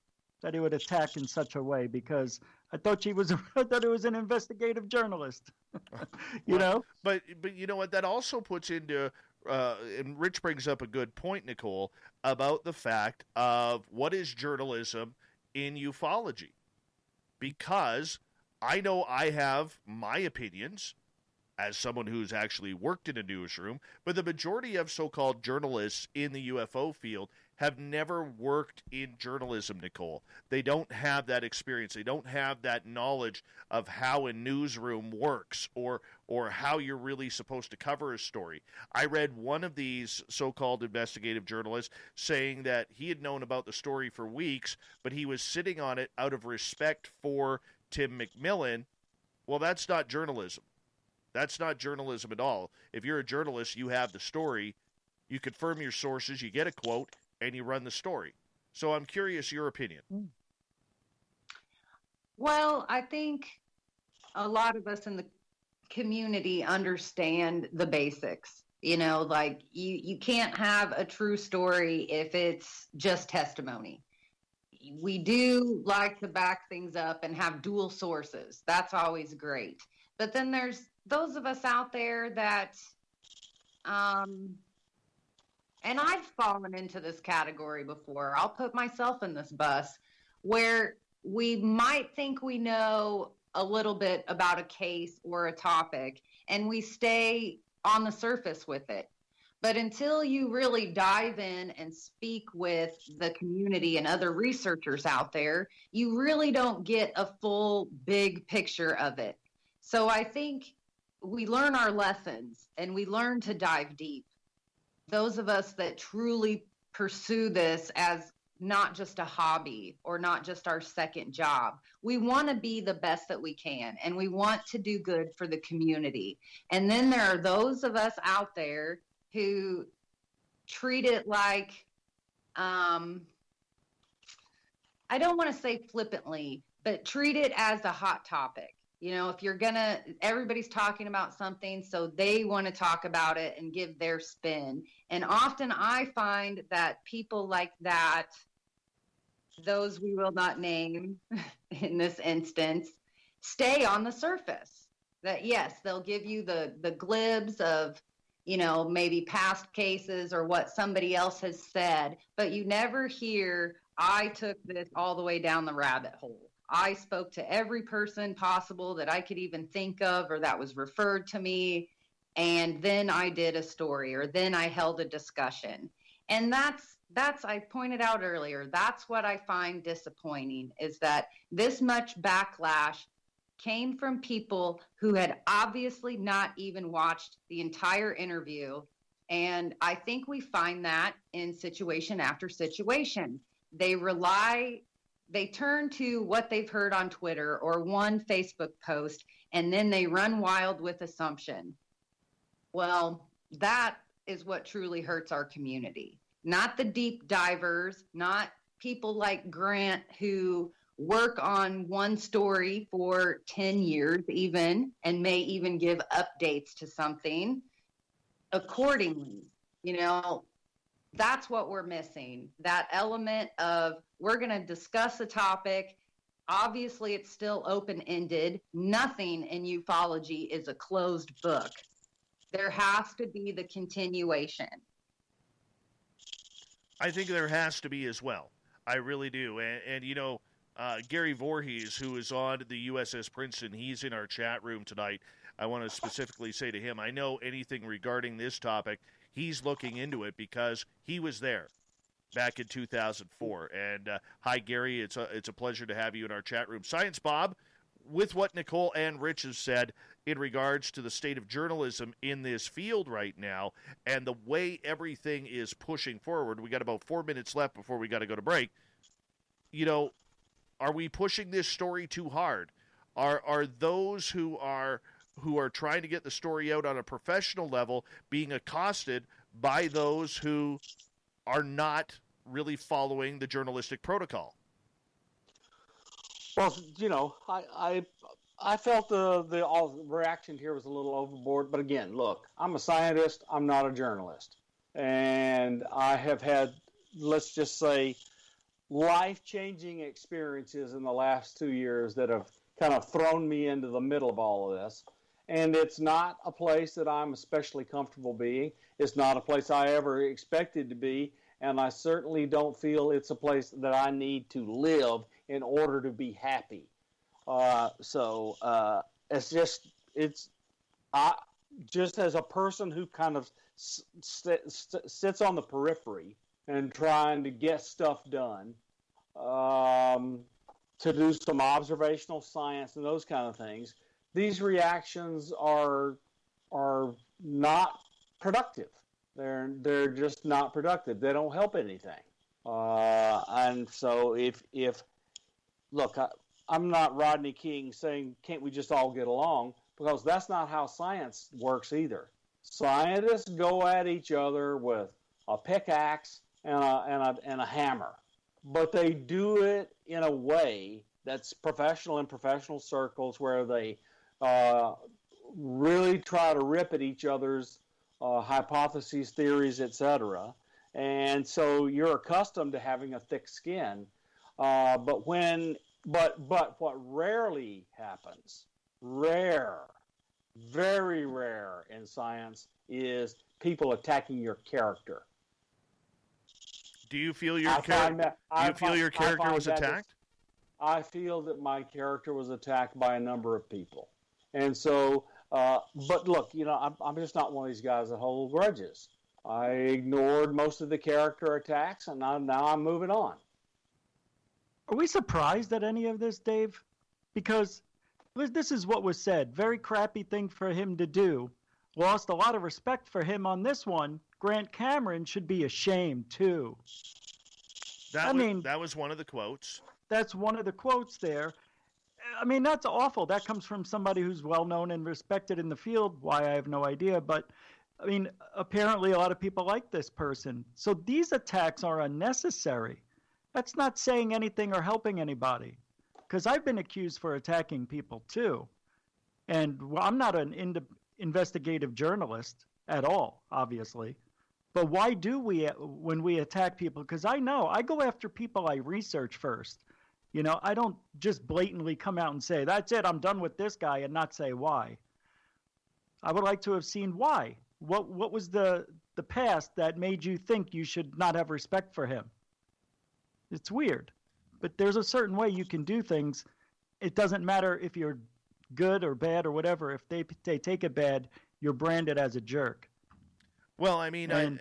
that he would attack in such a way because I thought I thought he was an investigative journalist. But you know what? That also puts into and Rich brings up a good point, Nicole, about the fact of what is journalism in ufology, because I know I have my opinions as someone who's actually worked in a newsroom, but the majority of so-called journalists in the UFO field have never worked in journalism, Nicole. They don't have that experience. They don't have that knowledge of how a newsroom works or how you're really supposed to cover a story. I read one of these so-called investigative journalists saying that he had known about the story for weeks, but he was sitting on it out of respect for Tim McMillan. Well, that's not journalism. That's not journalism at all. If you're a journalist, you have the story, you confirm your sources, you get a quote, and you run the story. So I'm curious your opinion. Well, I think a lot of us in the community understand the basics. Like you can't have a true story if it's just testimony. We do like to back things up and have dual sources. That's always great. But then there's those of us out there that, and I've fallen into this category before. I'll put myself in this bus where we might think we know a little bit about a case or a topic, and we stay on the surface with it. But until you really dive in and speak with the community and other researchers out there, you really don't get a full big picture of it. So I think we learn our lessons and we learn to dive deep. Those of us that truly pursue this as not just a hobby or not just our second job, we want to be the best that we can and we want to do good for the community. And then there are those of us out there who treat it like, I don't want to say flippantly, but treat it as a hot topic. If you're everybody's talking about something, so they want to talk about it and give their spin. And often I find that people like that, those we will not name in this instance, stay on the surface. That yes, they'll give you the glibs of, maybe past cases or what somebody else has said, but you never hear, I took this all the way down the rabbit hole. I spoke to every person possible that I could even think of or that was referred to me, and then I did a story or then I held a discussion. And that's I pointed out earlier, that's what I find disappointing, is that this much backlash came from people who had obviously not even watched the entire interview. And I think we find that in situation after situation. They turn to what they've heard on Twitter or one Facebook post, and then they run wild with assumption. Well, that is what truly hurts our community. Not the deep divers, not people like Grant who work on one story for 10 years even, and may even give updates to something accordingly. That's what we're missing. That element of, we're going to discuss a topic. Obviously, it's still open-ended. Nothing in ufology is a closed book. There has to be the continuation. I think there has to be as well. I really do. And Gary Voorhees, who is on the USS Princeton, he's in our chat room tonight. I want to specifically say to him, I know anything regarding this topic, he's looking into it because he was there back in 2004. And hi, Gary. It's a pleasure to have you in our chat room. Science Bob, with what Nicole and Rich have said in regards to the state of journalism in this field right now and the way everything is pushing forward, we got about 4 minutes left before we got to go to break. Are we pushing this story too hard? Are those who are trying to get the story out on a professional level being accosted by those who are not really following the journalistic protocol? Well, I felt the reaction here was a little overboard. But again, look, I'm a scientist. I'm not a journalist. And I have had, let's just say, life-changing experiences in the last 2 years that have kind of thrown me into the middle of all of this. And it's not a place that I'm especially comfortable being. It's not a place I ever expected to be. And I certainly don't feel it's a place that I need to live in order to be happy. It's just as a person who kind of sits on the periphery and trying to get stuff done, to do some observational science and those kind of things, these reactions are not productive. They're just not productive. They don't help anything. And so look, I'm not Rodney King saying, can't we just all get along? Because that's not how science works either. Scientists go at each other with a pickaxe and a hammer. But they do it in a way that's professional in professional circles where they really try to rip at each other's hypotheses, theories, etc. And so you're accustomed to having a thick skin. But what rarely happens, very rare in science, is people attacking your character. Do you feel your character was attacked? I feel that my character was attacked by a number of people. And so, but look, I'm just not one of these guys that hold grudges. I ignored most of the character attacks, and now I'm moving on. Are we surprised at any of this, Dave? Because this is what was said. Very crappy thing for him to do. Lost a lot of respect for him on this one. Grant Cameron should be ashamed, too. That was one of the quotes. That's one of the quotes there. I mean, that's awful. That comes from somebody who's well-known and respected in the field. Why, I have no idea. But, I mean, apparently a lot of people like this person. So these attacks are unnecessary. That's not saying anything or helping anybody. Because I've been accused for attacking people, too. And I'm not an investigative journalist at all, obviously. But why do we, when we attack people? Because I know, I go after people I research first. I don't just blatantly come out and say, that's it, I'm done with this guy, and not say why. I would like to have seen why. What was the past that made you think you should not have respect for him? It's weird. But there's a certain way you can do things. It doesn't matter if you're good or bad or whatever. If they take it bad, you're branded as a jerk. Well, I mean, and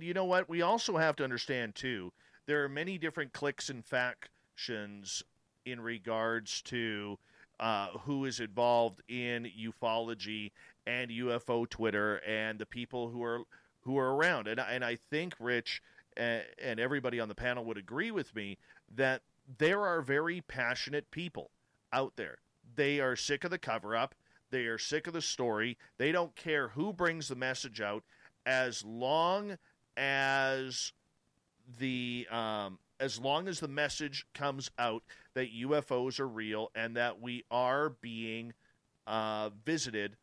you know what? We also have to understand, too, there are many different cliques and factions in regards to who is involved in ufology and UFO Twitter and the people who are around. And I think, Rich, and everybody on the panel would agree with me, that there are very passionate people out there. They are sick of the cover-up. They are sick of the story. They don't care who brings the message out, as long as the message comes out that UFOs are real and that we are being visited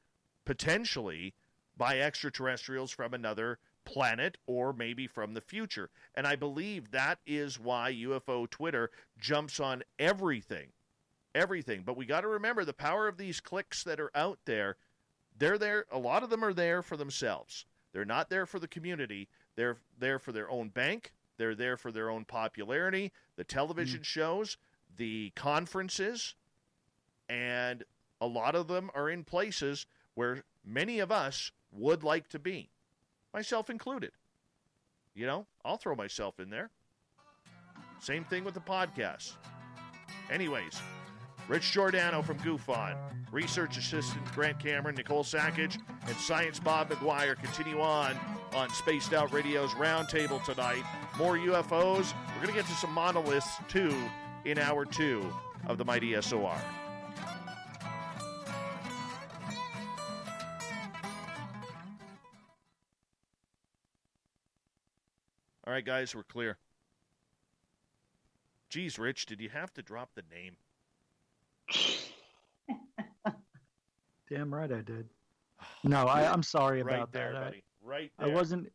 potentially by extraterrestrials from another planet or maybe from the future. And I believe that is why UFO Twitter jumps on everything. But we got to remember the power of these cliques that are out there. They're there. A lot of them are there for themselves. They're not there for the community. They're there for their own bank. They're there for their own popularity, the television shows, the conferences, and a lot of them are in places where many of us would like to be, myself included. I'll throw myself in there. Same thing with the podcast. Anyways, Rich Giordano from Goof On, research assistant Grant Cameron, Nicole Sakach, and Science Bob McGwier continue on Spaced Out Radio's Roundtable tonight. More UFOs. We're going to get to some Monoliths, too, in Hour 2 of the Mighty SOR. All right, guys, we're clear. Geez, Rich, did you have to drop the name? Damn right I did. No, I'm sorry about right there, that. buddy. Right there. I wasn't.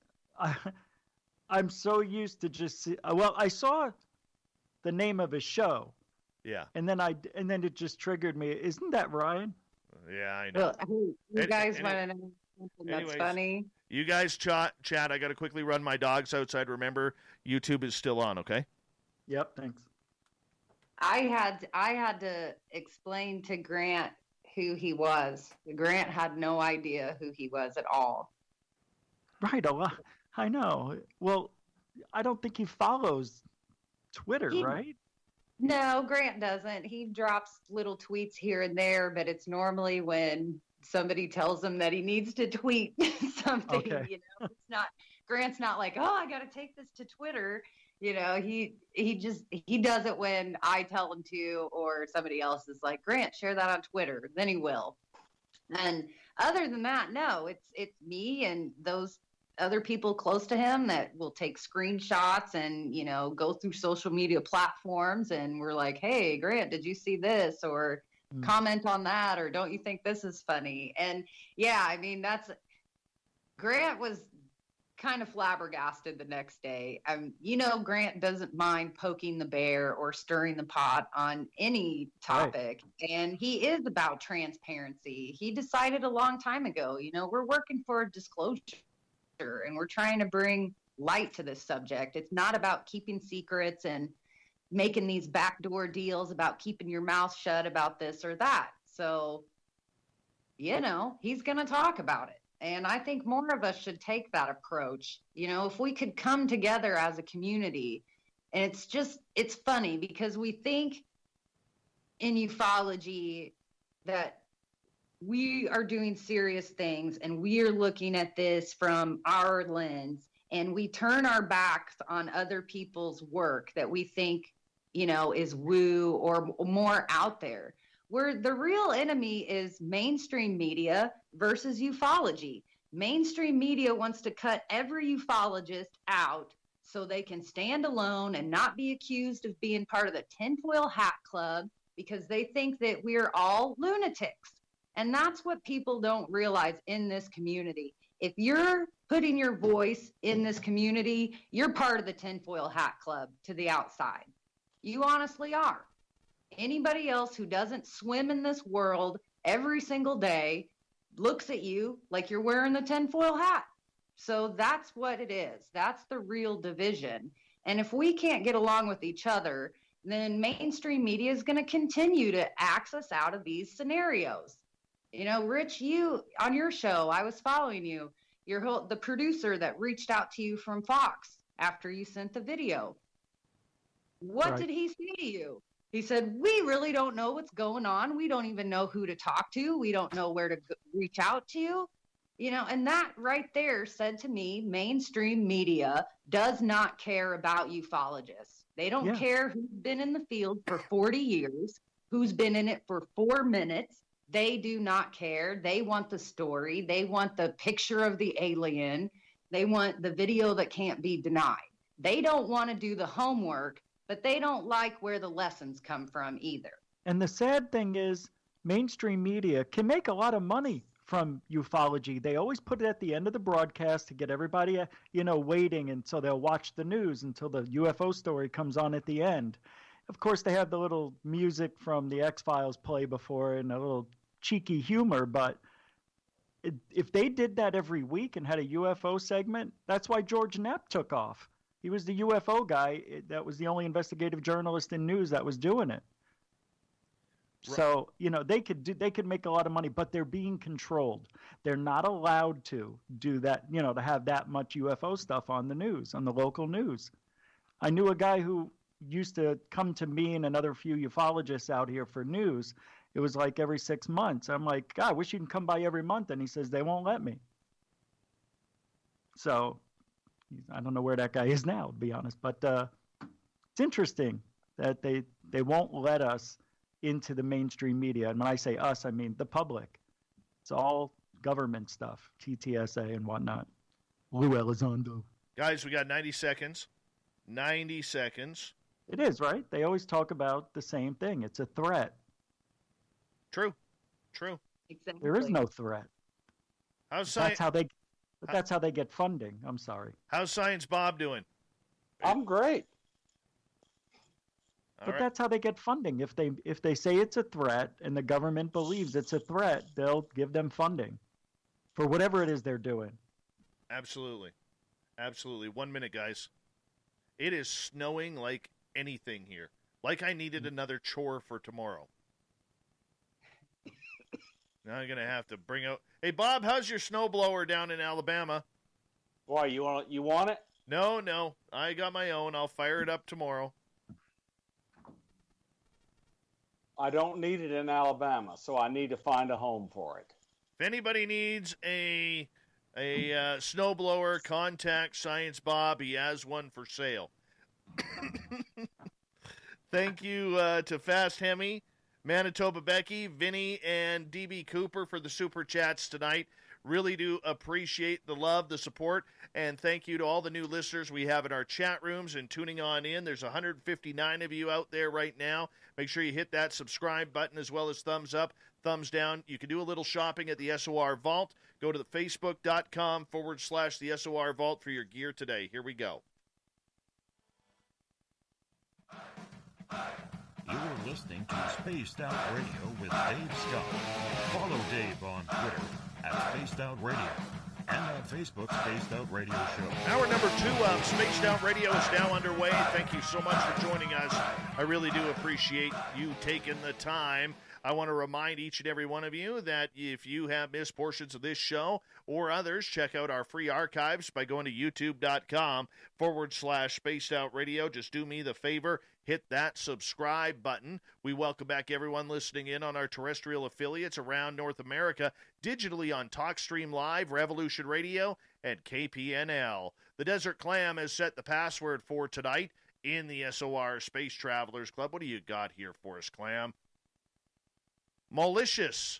I'm so used to just see. Well, I saw the name of his show. Yeah. And then it just triggered me. Isn't that Ryan? Yeah, I know. Well, you guys want to know something that's funny? You guys chat. I got to quickly run my dogs outside. Remember, YouTube is still on, okay? Yep, thanks. I had to explain to Grant who he was. Grant had no idea who he was at all. Right, a lot. I know. Well, I don't think he follows Twitter, right? No, Grant doesn't. He drops little tweets here and there, but it's normally when somebody tells him that he needs to tweet something. Okay. You know, it's not. Grant's not like, oh, I got to take this to Twitter. You know, he does it when I tell him to, or somebody else is like, Grant, share that on Twitter. Then he will. And other than that, no, it's me and those other people close to him that will take screenshots and, you know, go through social media platforms. And we're like, hey, Grant, did you see this? Or comment on that? Or don't you think this is funny? And yeah, I mean, Grant was kind of flabbergasted the next day. You know, Grant doesn't mind poking the bear or stirring the pot on any topic. Right. And he is about transparency. He decided a long time ago, you know, we're working for disclosure and we're trying to bring light to this subject. It's not about keeping secrets and making these backdoor deals about keeping your mouth shut about this or that. So, you know, he's going to talk about it. And I think more of us should take that approach. You know, if we could come together as a community, and it's funny because we think in ufology that we are doing serious things and we are looking at this from our lens, and we turn our backs on other people's work that we think, you know, is woo or more out there. Where the real enemy is mainstream media versus ufology. Mainstream media wants to cut every ufologist out so they can stand alone and not be accused of being part of the tinfoil hat club because they think that we're all lunatics. And that's what people don't realize in this community. If you're putting your voice in this community, you're part of the tinfoil hat club to the outside. You honestly are. Anybody else who doesn't swim in this world every single day looks at you like you're wearing the tinfoil hat. So that's what it is. That's the real division. And if we can't get along with each other, then mainstream media is going to continue to axe us out of these scenarios. You know, Rich, you on your show, I was following you. The producer that reached out to you from Fox after you sent the video. What did he say to you? He said, we really don't know what's going on. We don't even know who to talk to. We don't know where to reach out to. You know, and that right there said to me, mainstream media does not care about ufologists. They don't care who's been in the field for 40 years, who's been in it for 4 minutes. They do not care. They want the story. They want the picture of the alien. They want the video that can't be denied. They don't want to do the homework, but they don't like where the lessons come from either. And the sad thing is, mainstream media can make a lot of money from ufology. They always put it at the end of the broadcast to get everybody, you know, waiting, and so they'll watch the news until the UFO story comes on at the end. Of course, they have the little music from the X-Files play before and a little cheeky humor, but if they did that every week and had a UFO segment, that's why George Knapp took off. He was the UFO guy. That was the only investigative journalist in news that was doing it. Right. So, you know, they could make a lot of money, but they're being controlled. They're not allowed to do that, you know, to have that much UFO stuff on the news, on the local news. I knew a guy who used to come to me and another few ufologists out here for news. It was like every 6 months. I'm like, God, I wish you can come by every month. And he says, they won't let me. So I don't know where that guy is now, to be honest. But it's interesting that they won't let us into the mainstream media. And when I say us, I mean the public. It's all government stuff, TTSA and whatnot. Lou Elizondo. Guys, we got 90 seconds. 90 seconds. It is, right? They always talk about the same thing. It's a threat. True. True. Exactly. There is no threat. How's That's how they get funding. I'm sorry. How's Science Bob doing? I'm great. But that's how they get funding. If they say it's a threat and the government believes it's a threat, they'll give them funding for whatever it is they're doing. Absolutely. 1 minute, guys. It is snowing like anything here. Like I needed another chore for tomorrow. Now I'm going to have to bring out... Hey, Bob, how's your snowblower down in Alabama? Why, you want it? No. I got my own. I'll fire it up tomorrow. I don't need it in Alabama, so I need to find a home for it. If anybody needs a snowblower, contact Science Bob. He has one for sale. Thank you to Fast Hemi, Manitoba Becky, Vinny, and DB Cooper for the super chats tonight. Really do appreciate the love, the support, and thank you to all the new listeners we have in our chat rooms and tuning on in. There's 159 of you out there right now. Make sure you hit that subscribe button as well as thumbs up, thumbs down. You can do a little shopping at the SOR Vault. Go to the facebook.com/the SOR Vault for your gear today. Here we go. You're listening to Spaced Out Radio with Dave Scott. Follow Dave on Twitter at Spaced Out Radio and on Facebook, Spaced Out Radio Show. Hour number 2 of Spaced Out Radio is now underway. Thank you so much for joining us. I really do appreciate you taking the time. I want to remind each and every one of you that if you have missed portions of this show or others, check out our free archives by going to youtube.com/Spaced Out Radio. Just do me the favor, hit that subscribe button. We welcome back everyone listening in on our terrestrial affiliates around North America, digitally on TalkStream Live, Revolution Radio, and KPNL. The Desert Clam has set the password for tonight in the SOR Space Travelers Club. What do you got here for us, Clam? Malicious.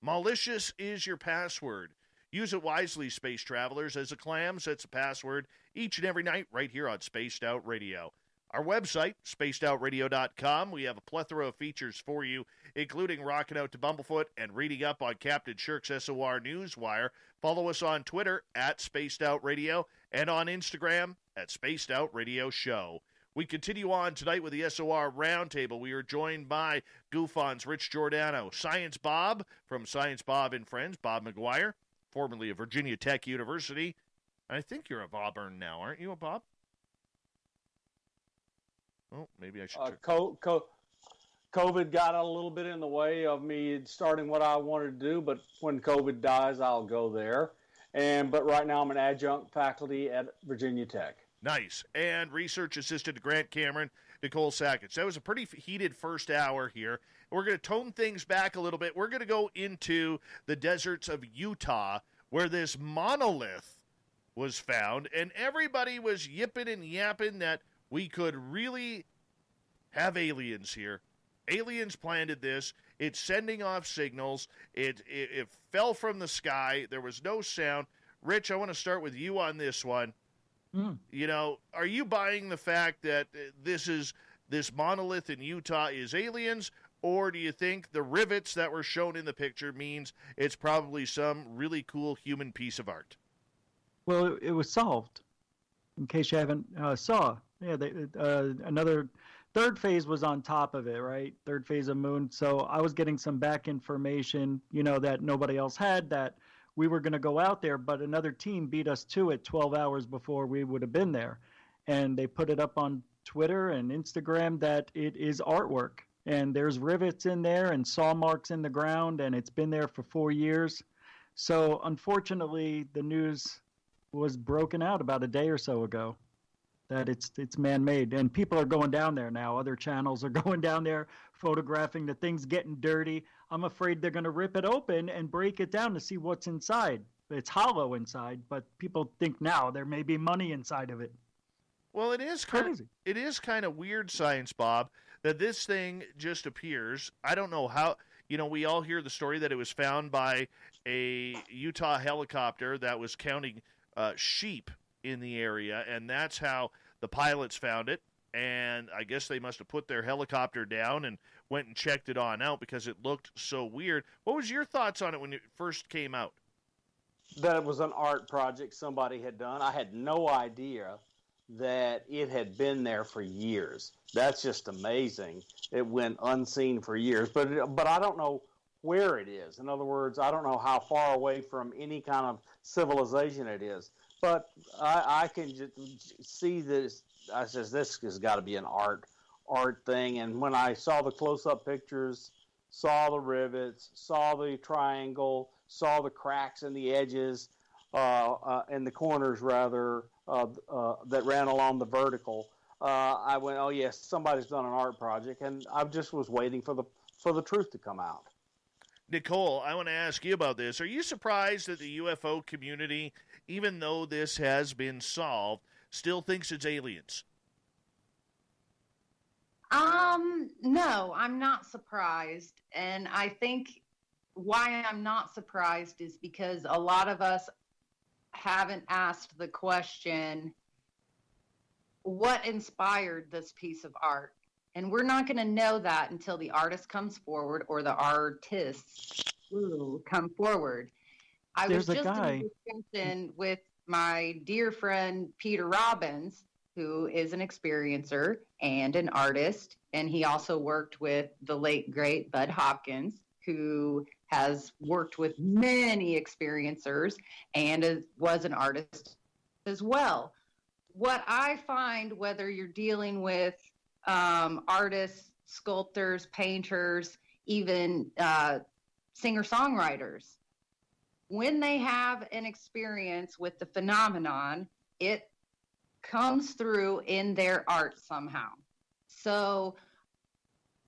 Malicious is your password. Use it wisely, Space Travelers, as a Clam sets a password each and every night right here on Spaced Out Radio. Our website, spacedoutradio.com, we have a plethora of features for you, including rocking out to Bumblefoot and reading up on Captain Shirk's SOR Newswire. Follow us on Twitter at Spaced Out Radio and on Instagram at Spaced Out Radio Show. We continue on tonight with the SOR Roundtable. We are joined by Goofon's Rich Giordano, Science Bob from Science Bob and Friends, Bob McGwier, formerly of Virginia Tech University. I think you're of Auburn now, aren't you, Bob? Oh, maybe I should check. COVID got a little bit in the way of me starting what I wanted to do, but when COVID dies, I'll go there. But right now I'm an adjunct faculty at Virginia Tech. Nice. And research assistant to Grant Cameron, Nicole Sakach. That was a pretty heated first hour here. We're going to tone things back a little bit. We're going to go into the deserts of Utah, where this monolith was found, and everybody was yipping and yapping that we could really have aliens here. Aliens planted this. It's sending off signals. It fell from the sky. There was no sound. Rich, I want to start with you on this one. You know, are you buying the fact that this monolith in Utah is aliens, or do you think the rivets that were shown in the picture means it's probably some really cool human piece of art? Well, it was solved. In case you haven't saw, another third phase was on top of it, right? Third phase of Moon. So I was getting some back information, that nobody else had, that we were going to go out there, but another team beat us to it 12 hours before we would have been there. And they put it up on Twitter and Instagram that it is artwork. And there's rivets in there and saw marks in the ground, and it's been there for 4 years. So unfortunately, the news was broken out about a day or so ago that it's man-made. And people are going down there now. Other channels are going down there, photographing the things getting dirty. I'm afraid they're going to rip it open and break it down to see what's inside. It's hollow inside, but people think now there may be money inside of it. Well, it is crazy. It is kind of weird, Science Bob, that this thing just appears. I don't know how. We all hear the story that it was found by a Utah helicopter that was counting sheep in the area, and that's how the pilots found it. and I guess they must have put their helicopter down and went and checked it on out because it looked so weird. What was your thoughts on it when it first came out? That it was an art project somebody had done. I had no idea that it had been there for years. That's just amazing. It went unseen for years, but I don't know where it is. In other words, I don't know how far away from any kind of civilization it is. But I can just see this. I says this has got to be an art thing. And when I saw the close-up pictures, saw the rivets, saw the triangle, saw the cracks in the edges, in the corners rather, that ran along the vertical, I went, oh yes, somebody's done an art project, and I just was waiting for the truth to come out. Nicole, I want to ask you about this. Are you surprised that the UFO community, even though this has been solved, still thinks it's aliens? No, I'm not surprised. And I think why I'm not surprised is because a lot of us haven't asked the question, what inspired this piece of art? And we're not going to know that until the artist comes forward or the artists come forward. I was just in a discussion with my dear friend Peter Robbins, who is an experiencer and an artist, and he also worked with the late, great Bud Hopkins, who has worked with many experiencers and was an artist as well. What I find, whether you're dealing with artists, sculptors, painters, even singer-songwriters, when they have an experience with the phenomenon, it comes through in their art somehow. So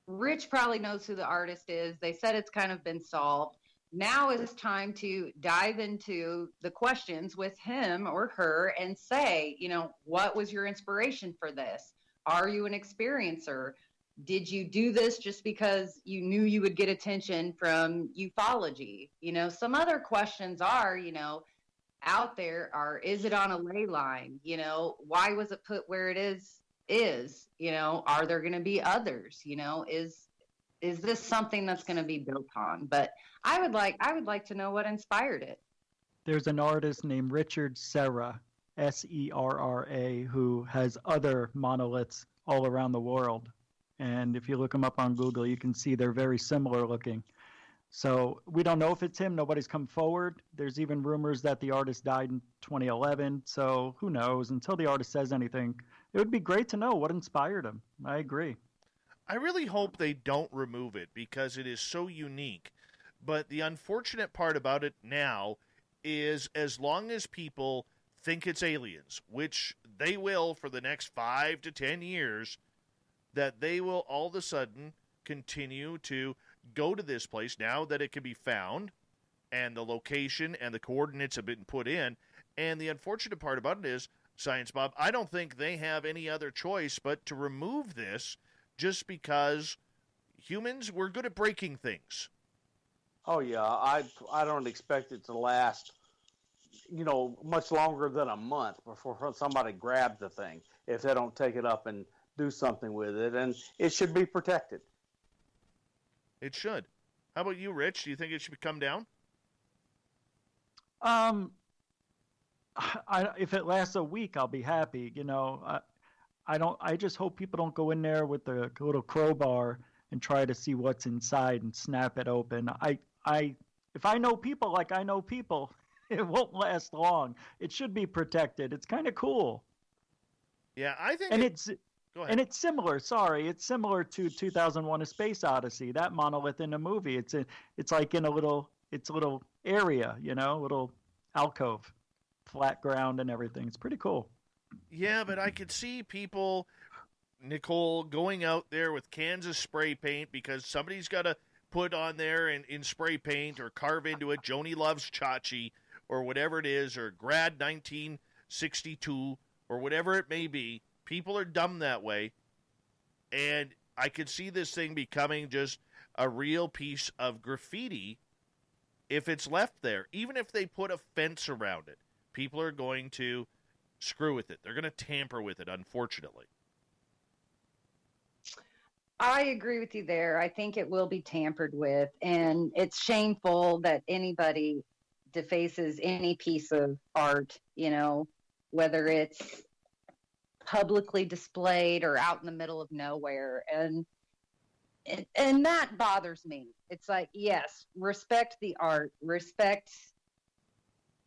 Rich probably knows who the artist is. They said it's kind of been solved. Now it's time to dive into the questions with him or her and say, what was your inspiration for this? Are you an experiencer? Did you do this just because you knew you would get attention from ufology? Some other questions are, out there are, is it on a ley line? Why was it put where it is, are there going to be others? Is this something that's going to be built on? But I would like to know what inspired it. There's an artist named Richard Serra, Serra, who has other monoliths all around the world. And if you look them up on Google, you can see they're very similar looking. So we don't know if it's him. Nobody's come forward. There's even rumors that the artist died in 2011. So who knows? Until the artist says anything, it would be great to know what inspired him. I agree. I really hope they don't remove it because it is so unique. But the unfortunate part about it now is as long as people think it's aliens, which they will for the next 5 to 10 years, that they will all of a sudden continue to go to this place now that it can be found and the location and the coordinates have been put in. And the unfortunate part about it is, Science Bob, I don't think they have any other choice but to remove this just because humans, we're good at breaking things. Oh, yeah. I don't expect it to last, much longer than a month before somebody grabs the thing if they don't take it up and do something with it. And it should be protected. It should. How about you, Rich? Do you think it should come down? If it lasts a week, I'll be happy. I just hope people don't go in there with the little crowbar and try to see what's inside and snap it open. If I know people like I know people, it won't last long. It should be protected. It's kind of cool. Yeah, I think. And Go ahead. And it's similar. It's similar to 2001: A Space Odyssey. That monolith in the movie. It's like in a little area, little alcove, flat ground and everything. It's pretty cool. Yeah, but I could see people, Nicole, going out there with cans of spray paint because somebody's got to put on there in spray paint or carve into it Joni Loves Chachi or whatever it is, or Grad 1962 or whatever it may be. People are dumb that way, and I could see this thing becoming just a real piece of graffiti if it's left there. Even if they put a fence around it, people are going to screw with it. They're going to tamper with it, unfortunately. I agree with you there. I think it will be tampered with, and it's shameful that anybody defaces any piece of art, whether it's publicly displayed or out in the middle of nowhere. And that bothers me. It's like, yes, respect the art, respect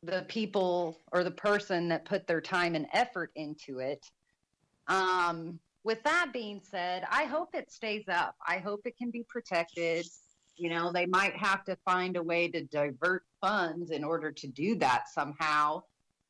the people or the person that put their time and effort into it. With that being said, I hope it stays up. I hope it can be protected. They might have to find a way to divert funds in order to do that somehow.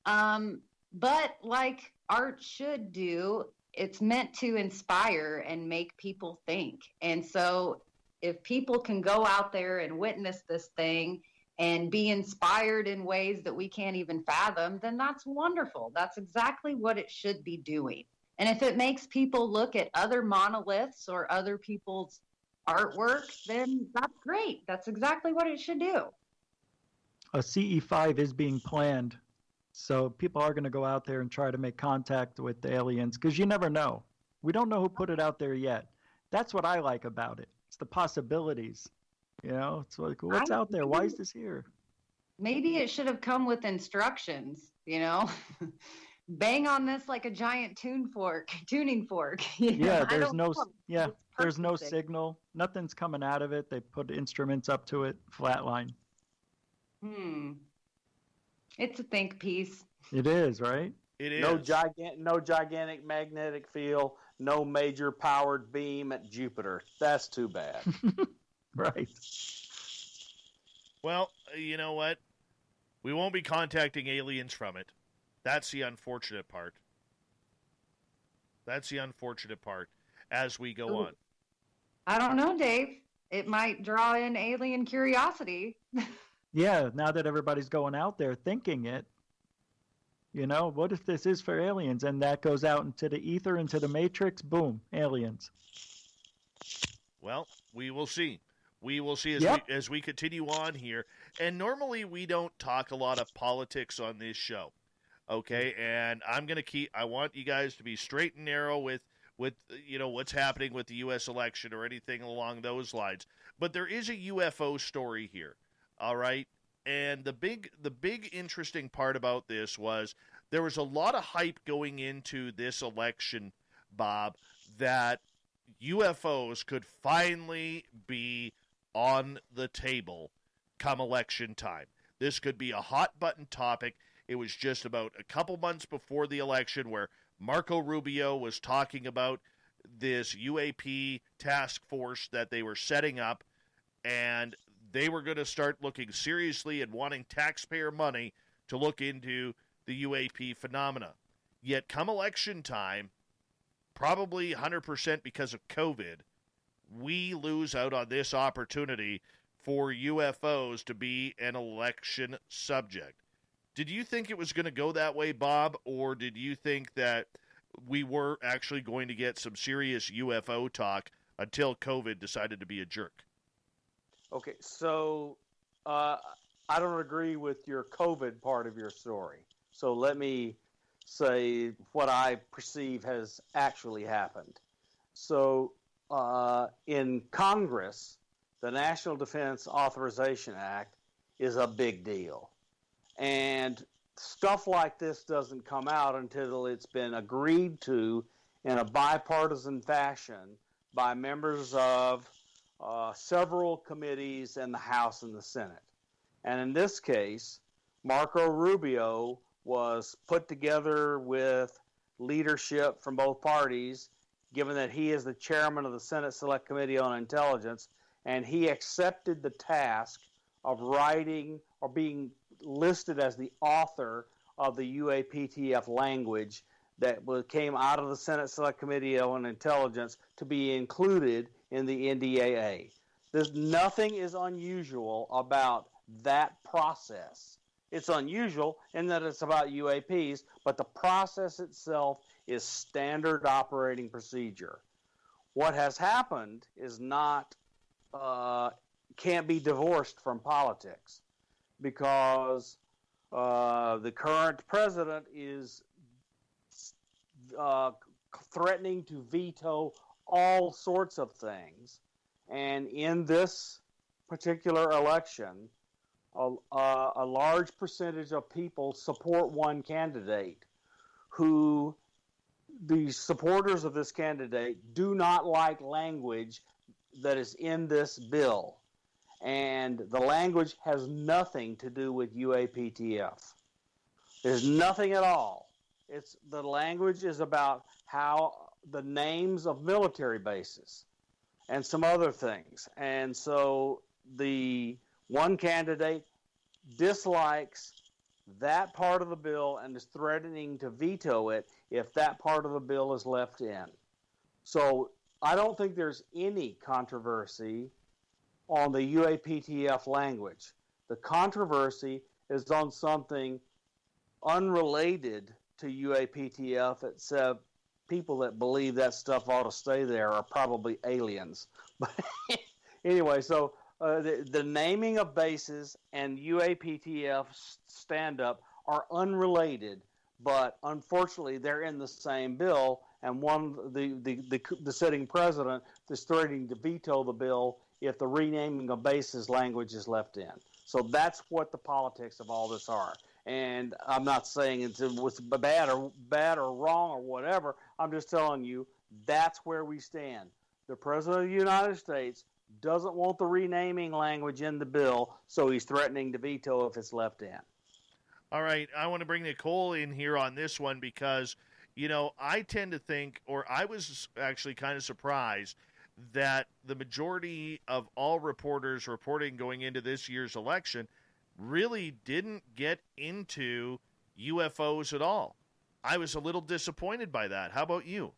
But like art should do, it's meant to inspire and make people think. And so if people can go out there and witness this thing and be inspired in ways that we can't even fathom, then that's wonderful. That's exactly what it should be doing. And if it makes people look at other monoliths or other people's artwork, then that's great. That's exactly what it should do. A CE5 is being planned, so people are going to go out there and try to make contact with the aliens, because you never know. We don't know who put it out there yet. That's what I like about it. It's the possibilities. It's like, what's out there? Why is this here? Maybe it should have come with instructions, Bang on this like a giant tuning fork. Yeah, there's no signal. Nothing's coming out of it. They put instruments up to it, flatline. It's a think piece. It is, right? It is. No gigantic magnetic field, no major powered beam at Jupiter. That's too bad. Right. Well, you know what? We won't be contacting aliens from it. That's the unfortunate part. As we go on. I don't know, Dave. It might draw in alien curiosity. Yeah, now that everybody's going out there thinking it, what if this is for aliens? And that goes out into the ether, into the matrix, boom, aliens. Well, we will see. We will see as we continue on here. And normally we don't talk a lot of politics on this show. Okay, and I want you guys to be straight and narrow with what's happening with the U.S. election or anything along those lines. But there is a UFO story here, all right? And the big interesting part about this was there was a lot of hype going into this election, Bob, that UFOs could finally be on the table come election time. This could be a hot button topic. It was just about a couple months before the election where Marco Rubio was talking about this UAP task force that they were setting up, and they were going to start looking seriously and wanting taxpayer money to look into the UAP phenomena. Yet come election time, probably 100% because of COVID, we lose out on this opportunity for UFOs to be an election subject. Did you think it was going to go that way, Bob, or did you think that we were actually going to get some serious UFO talk until COVID decided to be a jerk? Okay, so I don't agree with your COVID part of your story. So let me say what I perceive has actually happened. So in Congress, the National Defense Authorization Act is a big deal. And stuff like this doesn't come out until it's been agreed to in a bipartisan fashion by members of several committees in the House and the Senate. And in this case, Marco Rubio was put together with leadership from both parties, given that he is the chairman of the Senate Select Committee on Intelligence, and he accepted the task of writing or being listed as the author of the UAPTF language that came out of the Senate Select Committee on Intelligence to be included in the NDAA. Nothing is unusual about that process. It's unusual in that it's about UAPs, but the process itself is standard operating procedure. What has happened is can't be divorced from politics, because the current president is threatening to veto all sorts of things. And in this particular election, a large percentage of people support one candidate who the supporters of this candidate do not like language that is in this bill. And the language has nothing to do with UAPTF. There's nothing at all. The language is about how the names of military bases and some other things. And so the one candidate dislikes that part of the bill and is threatening to veto it if that part of the bill is left in. So I don't think there's any controversy on the UAPTF language. The controversy is on something unrelated to UAPTF, except people that believe that stuff ought to stay there are probably aliens. But anyway, so the naming of bases and UAPTF stand-up are unrelated, but unfortunately they're in the same bill, and the sitting president is threatening to veto the bill if the renaming of bases language is left in. So that's what the politics of all this are. And I'm not saying it was bad or wrong or whatever. I'm just telling you that's where we stand. The President of the United States doesn't want the renaming language in the bill, so he's threatening to veto if it's left in. All right, I want to bring Nicole in here on this one because, I tend to think, or I was actually kind of surprised that the majority of all reporters reporting going into this year's election really didn't get into UFOs at all. I was a little disappointed by that. How about you?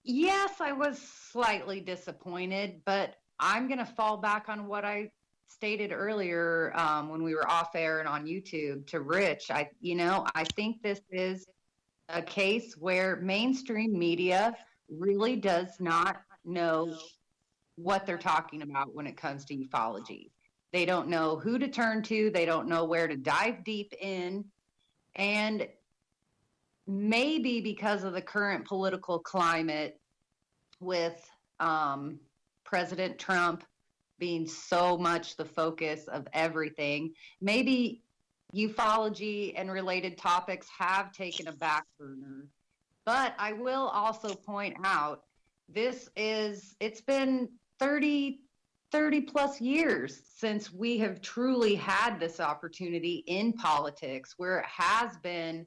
Yes, I was slightly disappointed, but I'm going to fall back on what I stated earlier when we were off air and on YouTube to Rich. I think this is a case where mainstream media really does not know what they're talking about when it comes to ufology. They don't know who to turn to. They don't know where to dive deep in. And maybe because of the current political climate with President Trump being so much the focus of everything, maybe ufology and related topics have taken a back burner. But I will also point out, it's been 30 plus years since we have truly had this opportunity in politics where it has been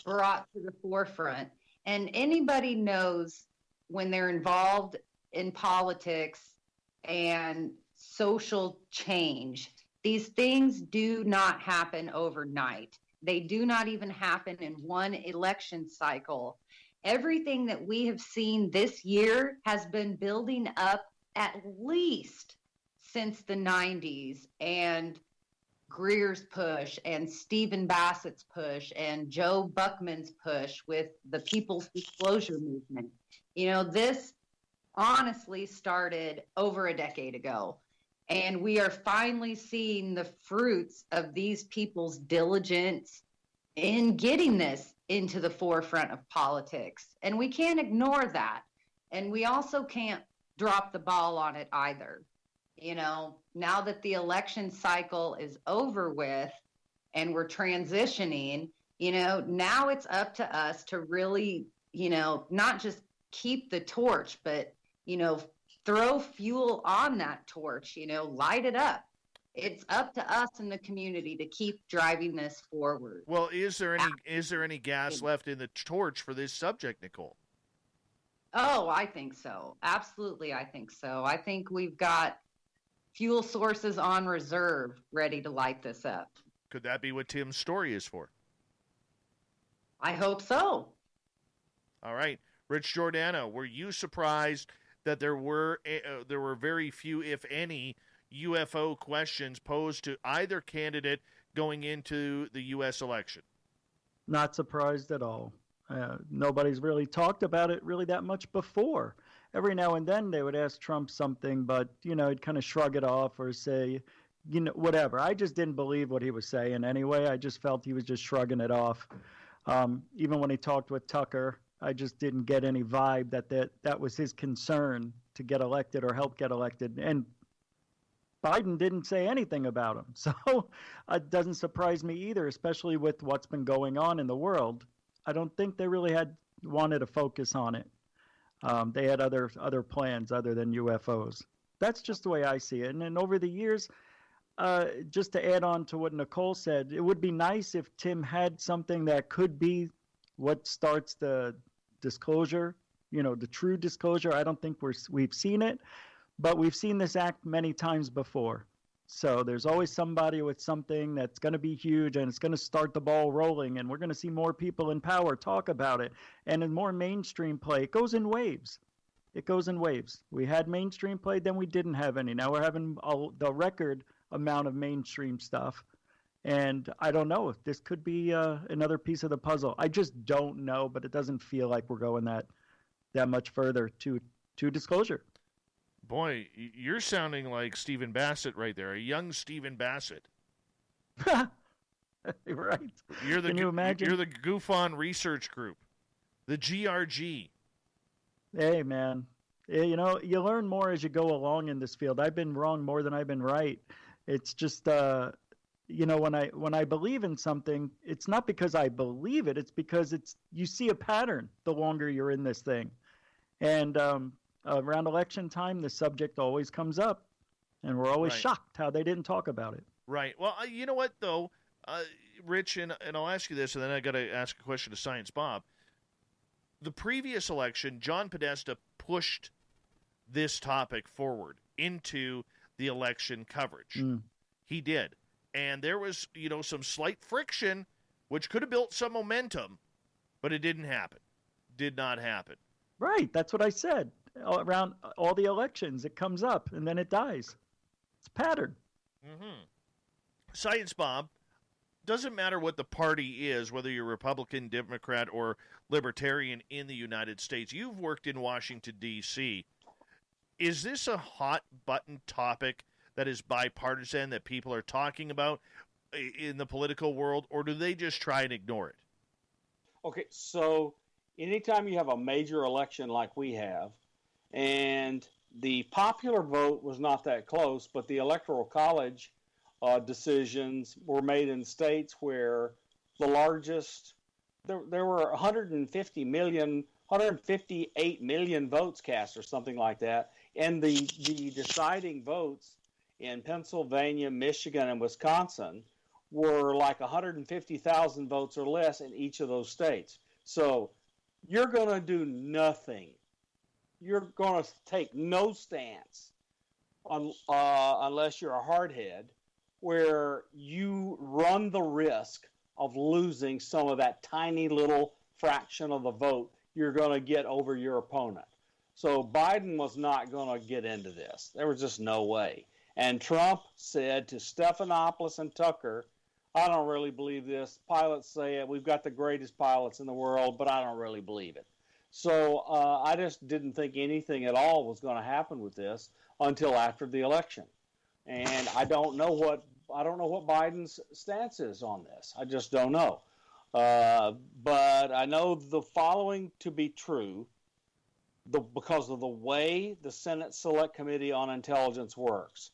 brought to the forefront. And anybody knows when they're involved in politics and social change, these things do not happen overnight. They do not even happen in one election cycle. Everything that we have seen this year has been building up at least since the 90s, and Greer's push and Stephen Bassett's push and Joe Buckman's push with the People's Disclosure Movement. This honestly started over a decade ago. And we are finally seeing the fruits of these people's diligence in getting this into the forefront of politics. And we can't ignore that. And we also can't drop the ball on it either. Now that the election cycle is over with and we're transitioning, now it's up to us to really, not just keep the torch, but, throw fuel on that torch, light it up. It's up to us in the community to keep driving this forward. Well, is there any gas left in the torch for this subject, Nicole? Oh, I think so. Absolutely, I think so. I think we've got fuel sources on reserve ready to light this up. Could that be what Tim's story is for? I hope so. All right. Rich Giordano, were you surprised that there were very few, if any, UFO questions posed to either candidate going into the U.S. election? Not surprised at all. Nobody's really talked about it really that much before. Every now and then they would ask Trump something, but, he'd kind of shrug it off or say, whatever. I just didn't believe what he was saying anyway. I just felt he was just shrugging it off. Even when he talked with Tucker, I just didn't get any vibe that was his concern to get elected or help get elected. And Biden didn't say anything about him. So it doesn't surprise me either, especially with what's been going on in the world. I don't think they really wanted to focus on it. They had other plans other than UFOs. That's just the way I see it. And then over the years, just to add on to what Nicole said, it would be nice if Tim had something that could be what starts the disclosure, the true disclosure. I don't think we've seen it, but we've seen this act many times before. So there's always somebody with something that's going to be huge, and it's going to start the ball rolling, and we're going to see more people in power talk about it. And in more mainstream play, it goes in waves. We had mainstream play, then we didn't have any. Now we're having the record amount of mainstream stuff. And I don't know if this could be another piece of the puzzle. I just don't know, but it doesn't feel like we're going that much further to disclosure. Boy, you're sounding like Stephen Bassett right there, a young Stephen Bassett. Right. Can you imagine? You're the Goof On Research Group, the GRG. Hey, man. You learn more as you go along in this field. I've been wrong more than I've been right. It's just, when I believe in something, it's not because I believe it. It's because you see a pattern the longer you're in this thing. And around election time, the subject always comes up, and we're always shocked how they didn't talk about it. Right. Well, you know what, though, Rich, and I'll ask you this, and then I got to ask a question to Science Bob. The previous election, John Podesta pushed this topic forward into the election coverage. He did. And there was, some slight friction, which could have built some momentum, but it didn't happen. Did not happen. Right. That's what I said. Around all the elections, it comes up, and then it dies. It's a pattern. Mm-hmm. Science Bob, doesn't matter what the party is, whether you're Republican, Democrat, or Libertarian in the United States. You've worked in Washington, D.C. Is this a hot-button topic that is bipartisan that people are talking about in the political world, or do they just try and ignore it? Okay, so anytime you have a major election like we have, and the popular vote was not that close, but the Electoral College decisions were made in states where the largest, there were 158 million votes cast or something like that, and the deciding votes in Pennsylvania, Michigan, and Wisconsin were like 150,000 votes or less in each of those states. So you're going to do nothing. You're going to take no stance unless you're a hardhead, where you run the risk of losing some of that tiny little fraction of the vote you're going to get over your opponent. So Biden was not going to get into this. There was just no way. And Trump said to Stephanopoulos and Tucker, I don't really believe this. Pilots say it. We've got the greatest pilots in the world, but I don't really believe it. So I just didn't think anything at all was going to happen with this until after the election. And I don't know what Biden's stance is on this. I just don't know. But I know the following to be true, because of the way the Senate Select Committee on Intelligence works.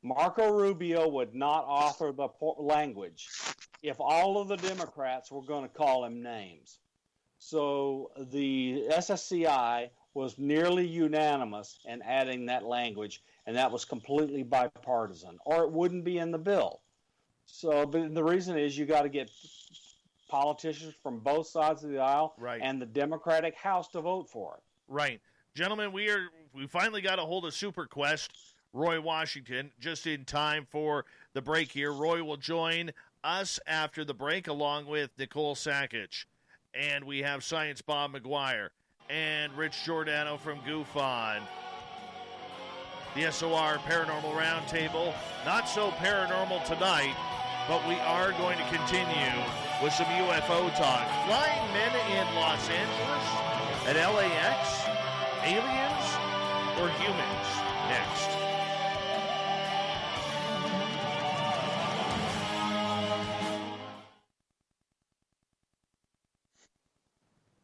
Marco Rubio would not author the language if all of the Democrats were going to call him names. So the SSCI was nearly unanimous in adding that language, and that was completely bipartisan, or it wouldn't be in the bill. So, but the reason is you got to get politicians from both sides of the aisle and the Democratic House to vote for it. Right. Gentlemen, we finally got a hold of Super Quest, Roy Washington, just in time for the break here. Roy will join us after the break along with Nicole Sakach. And we have Science Bob McGwier and Rich Giordano from Goof On. The SOR Paranormal Roundtable, not so paranormal tonight, but we are going to continue with some UFO talk. Flying men in Los Angeles, at LAX, aliens, or humans? Next.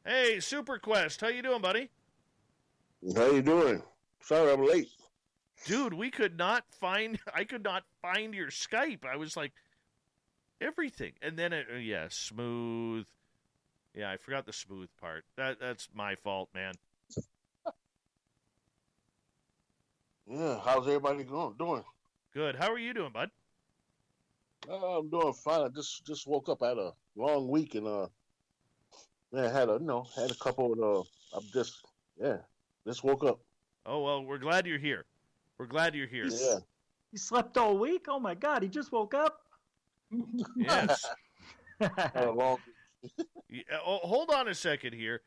Hey, Roy, SuperQuest. How you doing, buddy? How you doing? Sorry I'm late. Dude, I could not find your Skype. I was like, everything. And then, smooth. Yeah, I forgot the smooth part. That's my fault, man. Yeah, how's everybody doing? Good. How are you doing, bud? I'm doing fine. I just woke up. I had a long week and had a couple of just woke up. Oh well, we're glad you're here. Yeah. He slept all week? Oh my God, he just woke up? Yes. Had a long Hold on a second here.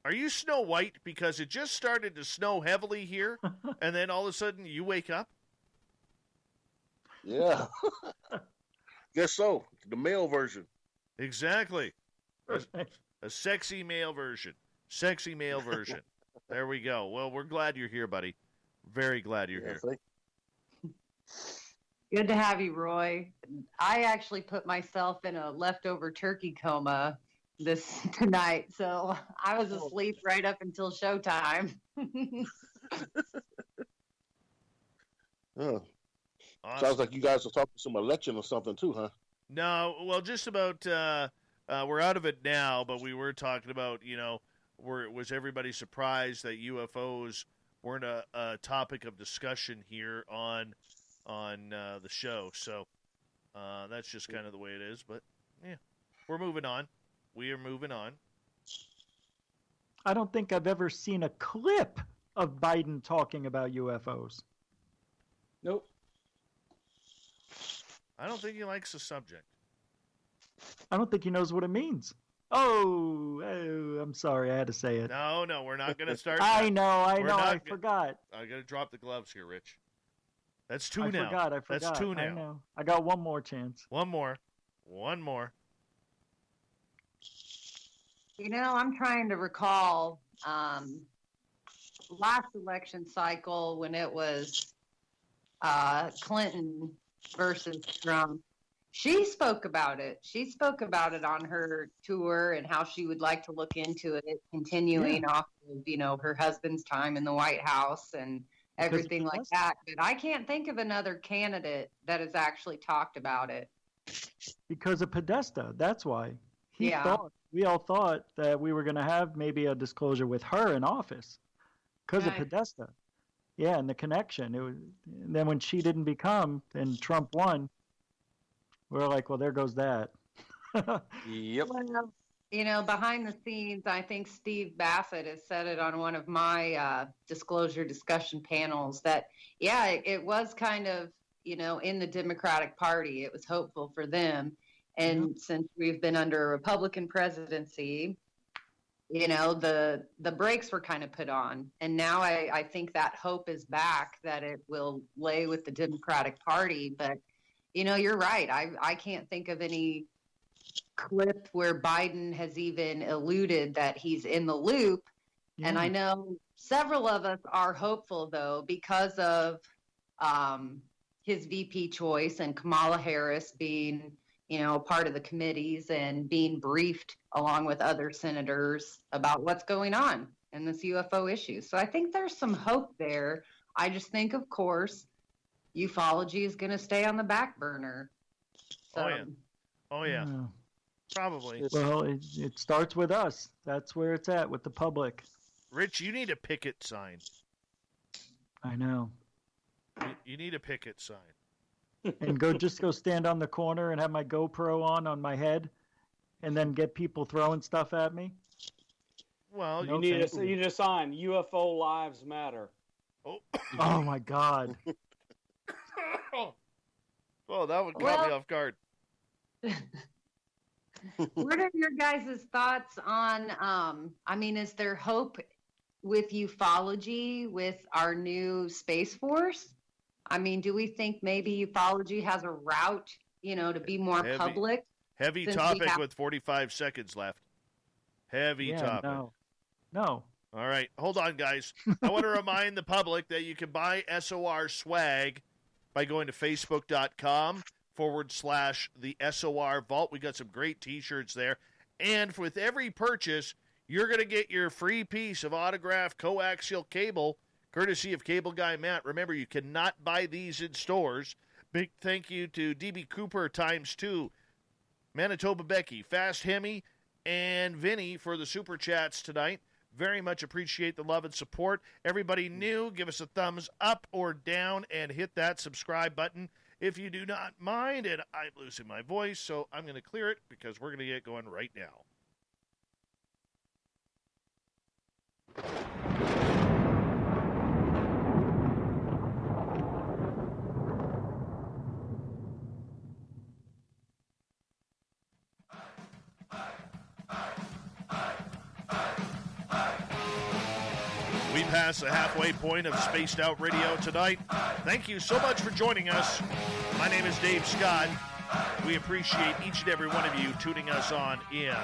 Are you Snow White? Because it just started to snow heavily here, and then all of a sudden you wake up? Yeah. Guess so. The male version. Exactly. A sexy male version. There we go. Well, we're glad you're here, buddy. Very glad you're here. Good to have you, Roy. I actually put myself in a leftover turkey coma tonight, so I was asleep right up until showtime. Yeah. Awesome. Sounds like you guys are talking some election or something too, huh? No, well, just about. We're out of it now, but we were talking about. Was everybody surprised that UFOs weren't a topic of discussion here on the show? So that's just kind of the way it is. But yeah, we're moving on. We are moving on. I don't think I've ever seen a clip of Biden talking about UFOs. Nope. I don't think he likes the subject. I don't think he knows what it means. Oh, I'm sorry. I had to say it. No, we're not going to start. I know. I forgot. I got to drop the gloves here, Rich. That's two I now. forgot. That's two now. I know. I got one more chance. One more. I'm trying to recall last election cycle when it was Clinton versus Trump. She spoke about it. She spoke about it on her tour and how she would like to look into it, continuing off of, her husband's time in the White House and everything like that. But I can't think of another candidate that has actually talked about it. Because of Podesta. That's why. We all thought that we were going to have maybe a disclosure with her in office because of Podesta. Yeah, and the connection. And then when she didn't become and Trump won, we were like, well, there goes that. Yep. Well, behind the scenes, I think Steve Bassett has said it on one of my disclosure discussion panels that, it was kind of, in the Democratic Party. It was hopeful for them. And since we've been under a Republican presidency, the brakes were kind of put on. And now I think that hope is back that it will lay with the Democratic Party. But, you're right. I can't think of any clip where Biden has even alluded that he's in the loop. Yeah. And I know several of us are hopeful, though, because of his VP choice and Kamala Harris being part of the committees and being briefed along with other senators about what's going on in this UFO issue. So I think there's some hope there. I just think, of course, ufology is going to stay on the back burner. So, Oh, yeah. Probably. Well, it starts with us. That's where it's at with the public. Rich, you need a picket sign. I know. You need a picket sign. And go stand on the corner and have my GoPro on my head and then get people throwing stuff at me. Well, you need a sign. UFO lives matter. Oh my God. Oh, that would caught me off guard. What are your guys' thoughts on, is there hope with ufology with our new Space Force? Do we think maybe ufology has a route, to be more public? Heavy topic with 45 seconds left. Heavy topic. No. All right. Hold on, guys. I want to remind the public that you can buy SOR swag by going to facebook.com/the SOR Vault. We got some great T-shirts there. And with every purchase, you're going to get your free piece of autographed coaxial cable, courtesy of Cable Guy Matt. Remember, you cannot buy these in stores. Big thank you to DB Cooper ×2, Manitoba Becky, Fast Hemi, and Vinny for the Super Chats tonight. Very much appreciate the love and support. Everybody new, give us a thumbs up or down and hit that subscribe button if you do not mind. And I'm losing my voice, so I'm going to clear it because we're going to get going right now. We pass the halfway point of Spaced Out Radio tonight. Thank you so much for joining us. My name is Dave Scott. We appreciate each and every one of you tuning us on in.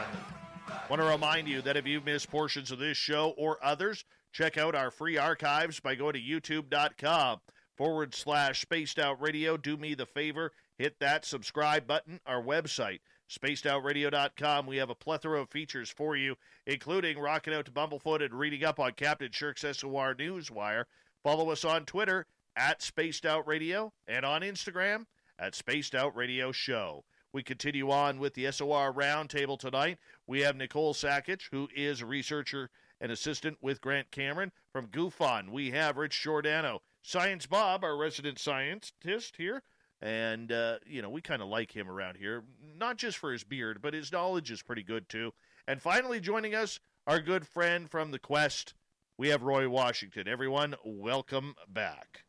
Want to remind you that if you've missed portions of this show or others, check out our free archives by going to youtube.com/Spaced Out Radio. Do me the favor, hit that subscribe button. Our website, spacedoutradio.com. We have a plethora of features for you, including rocking out to Bumblefoot and reading up on Captain Shirk's SOR Newswire. Follow us on Twitter @SpacedOutRadio and on Instagram @SpacedOutRadioShow. We continue on with the SOR Roundtable tonight. We have Nicole Sakach, who is a researcher and assistant with Grant Cameron from GoofOn. We have Rich Giordano, Science Bob, our resident scientist here. And, we kind of like him around here, not just for his beard, but his knowledge is pretty good, too. And finally joining us, our good friend from the Quest, we have Roy Washington. Everyone, welcome back.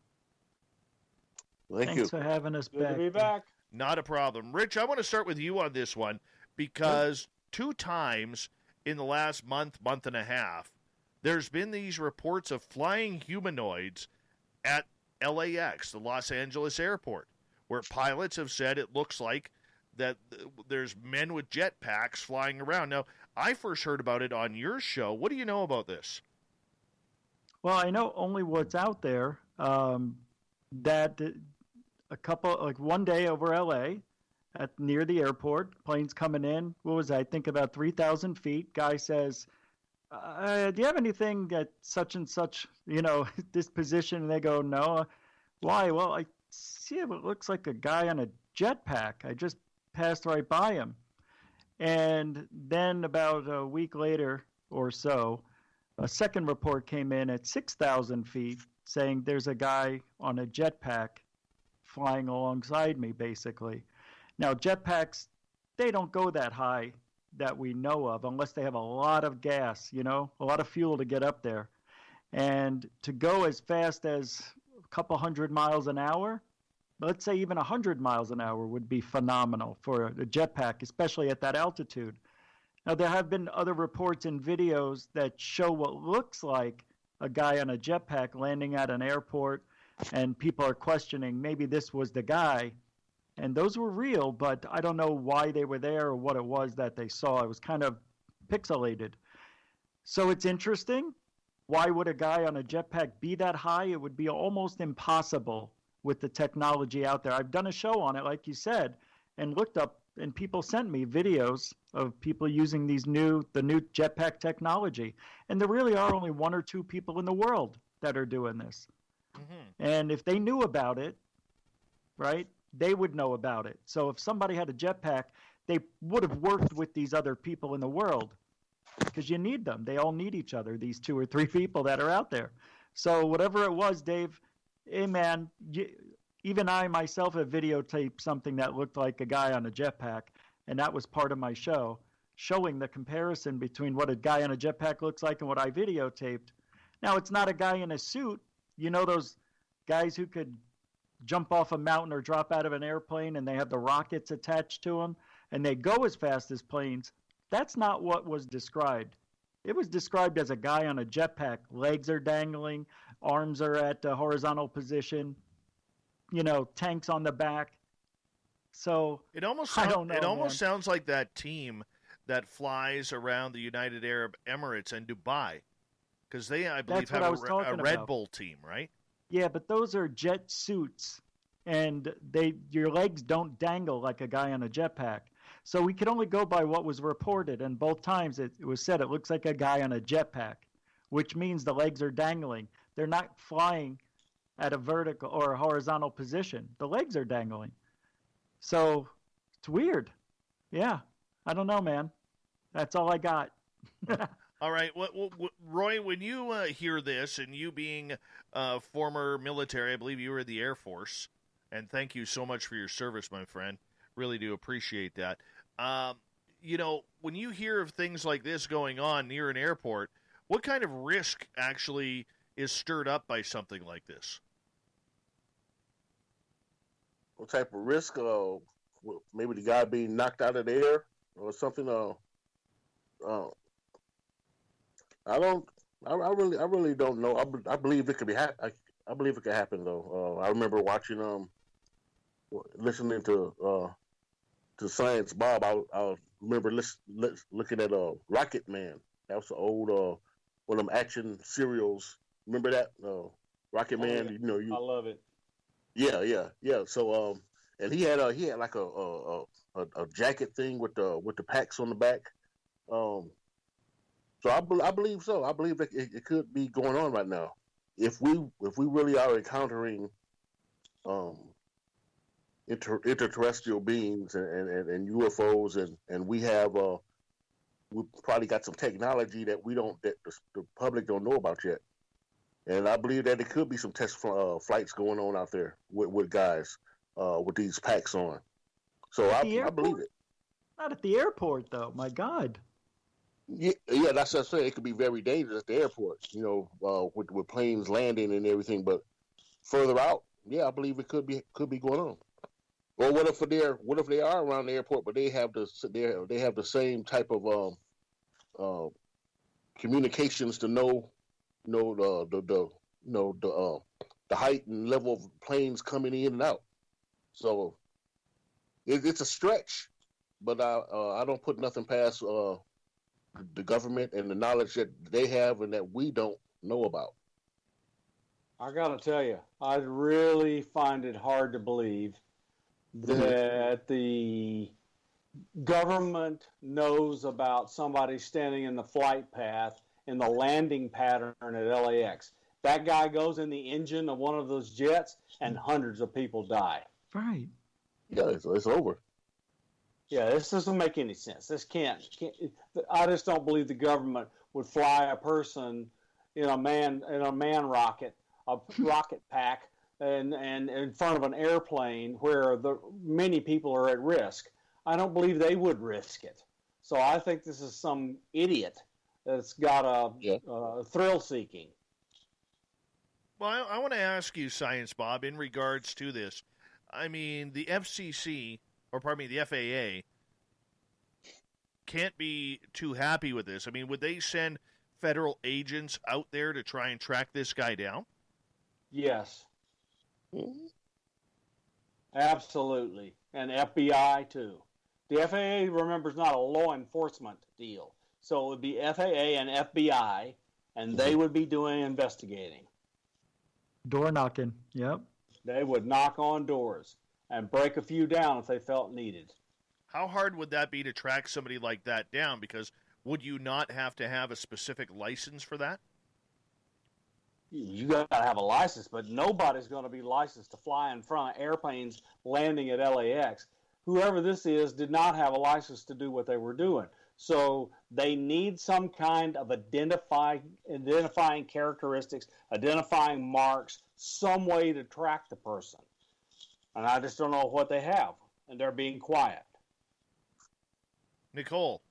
Thanks for having us back. Good to be back. Not a problem. Rich, I want to start with you on this one because 2 times in the last month and a half, there's been these reports of flying humanoids at LAX, the Los Angeles airport, where pilots have said it looks like that there's men with jetpacks flying around. Now, I first heard about it on your show. What do you know about this? Well, I know only what's out there. That one day over LA near the airport, planes coming in. What was that? I think about 3,000 feet. Guy says, do you have anything at such and such, this position? And they go, no. Why? Well, I see it looks like a guy on a jetpack. I just passed right by him. And then about a week later or so, a second report came in at 6,000 feet saying there's a guy on a jetpack flying alongside me, basically. Now, jetpacks, they don't go that high that we know of unless they have a lot of gas, a lot of fuel to get up there. And to go as fast as a couple hundred miles an hour, let's say even 100 miles an hour would be phenomenal for a jetpack, especially at that altitude. Now, there have been other reports and videos that show what looks like a guy on a jetpack landing at an airport, and people are questioning maybe this was the guy. And those were real, but I don't know why they were there or what it was that they saw. It was kind of pixelated. So it's interesting. Why would a guy on a jetpack be that high? It would be almost impossible with the technology out there. I've done a show on it, like you said, and looked up, and people sent me videos of people using the new jetpack technology. And there really are only 1 or 2 people in the world that are doing this. Mm-hmm. And if they knew about it, right, they would know about it. So if somebody had a jetpack, they would have worked with these other people in the world because you need them. They all need each other, these 2 or 3 people that are out there. So whatever it was, Dave, hey, man, even I myself have videotaped something that looked like a guy on a jetpack, and that was part of my show, showing the comparison between what a guy on a jetpack looks like and what I videotaped. Now, it's not a guy in a suit. Those guys who could jump off a mountain or drop out of an airplane and they have the rockets attached to them and they go as fast as planes. That's not what was described. It was described as a guy on a jetpack. Legs are dangling, arms are at a horizontal position, tanks on the back. So it almost sounds like that team that flies around the United Arab Emirates and Dubai, because they, I believe, have a Red Bull team, right? Yeah, but those are jet suits, and your legs don't dangle like a guy on a jetpack. So we could only go by what was reported, and both times it was said it looks like a guy on a jetpack, which means the legs are dangling. They're not flying at a vertical or a horizontal position. The legs are dangling. So it's weird. Yeah. I don't know, man. That's all I got. All right. Roy, when you hear this, and you being former military, I believe you were in the Air Force, and thank you so much for your service, my friend. Really do appreciate that. When you hear of things like this going on near an airport, what kind of risk actually is stirred up by something like this? What type of risk? Maybe the guy being knocked out of the air or something. I really don't know. I believe it could be. I believe it could happen though. I remember watching, listening to Science Bob. I remember looking at Rocket Man. That was the old one of them action serials. Remember that Rocket Man? Yeah. I love it. Yeah. So and he had like a jacket thing with the packs on the back. So I believe so. I believe that it could be going on right now. If we really are encountering interterrestrial beings and UFOs and we probably got some technology that the public don't know about yet. And I believe that it could be some test flights going on out there with guys with these packs on. So I believe it. Not at the airport, though. My God. Yeah, that's what I'm saying. It could be very dangerous at the airport, with planes landing and everything. But further out, yeah, I believe it could be going on. Or what if they are around the airport, but they have the same type of communications to know the height and level of planes coming in and out. So it's a stretch, but I don't put nothing past the government and the knowledge that they have and that we don't know about. I got to tell you, I really find it hard to believe that the government knows about somebody standing in the flight path in the landing pattern at LAX. That guy goes in the engine of one of those jets and hundreds of people die. Right. Yeah, it's over. Yeah, this doesn't make any sense. This can't. I just don't believe the government would fly a person in a man rocket, a rocket pack, and in front of an airplane where many people are at risk. I don't believe they would risk it. So I think this is some idiot that's got a thrill seeking. Well, I want to ask you, Science Bob, in regards to this. I mean, the the FAA can't be too happy with this. I mean, would they send federal agents out there to try and track this guy down? Yes. Mm-hmm. Absolutely. And FBI, too. The FAA, remember, is not a law enforcement deal. So it would be FAA and FBI, and they would be doing investigating. Door knocking. Yep. They would knock on doors and break a few down if they felt needed. How hard would that be to track somebody like that down? Because would you not have to have a specific license for that? You got to have a license, but nobody's going to be licensed to fly in front of airplanes landing at LAX. Whoever this is did not have a license to do what they were doing. So they need some kind of identifying characteristics, identifying marks, some way to track the person. And I just don't know what they have, and they're being quiet. Nicole.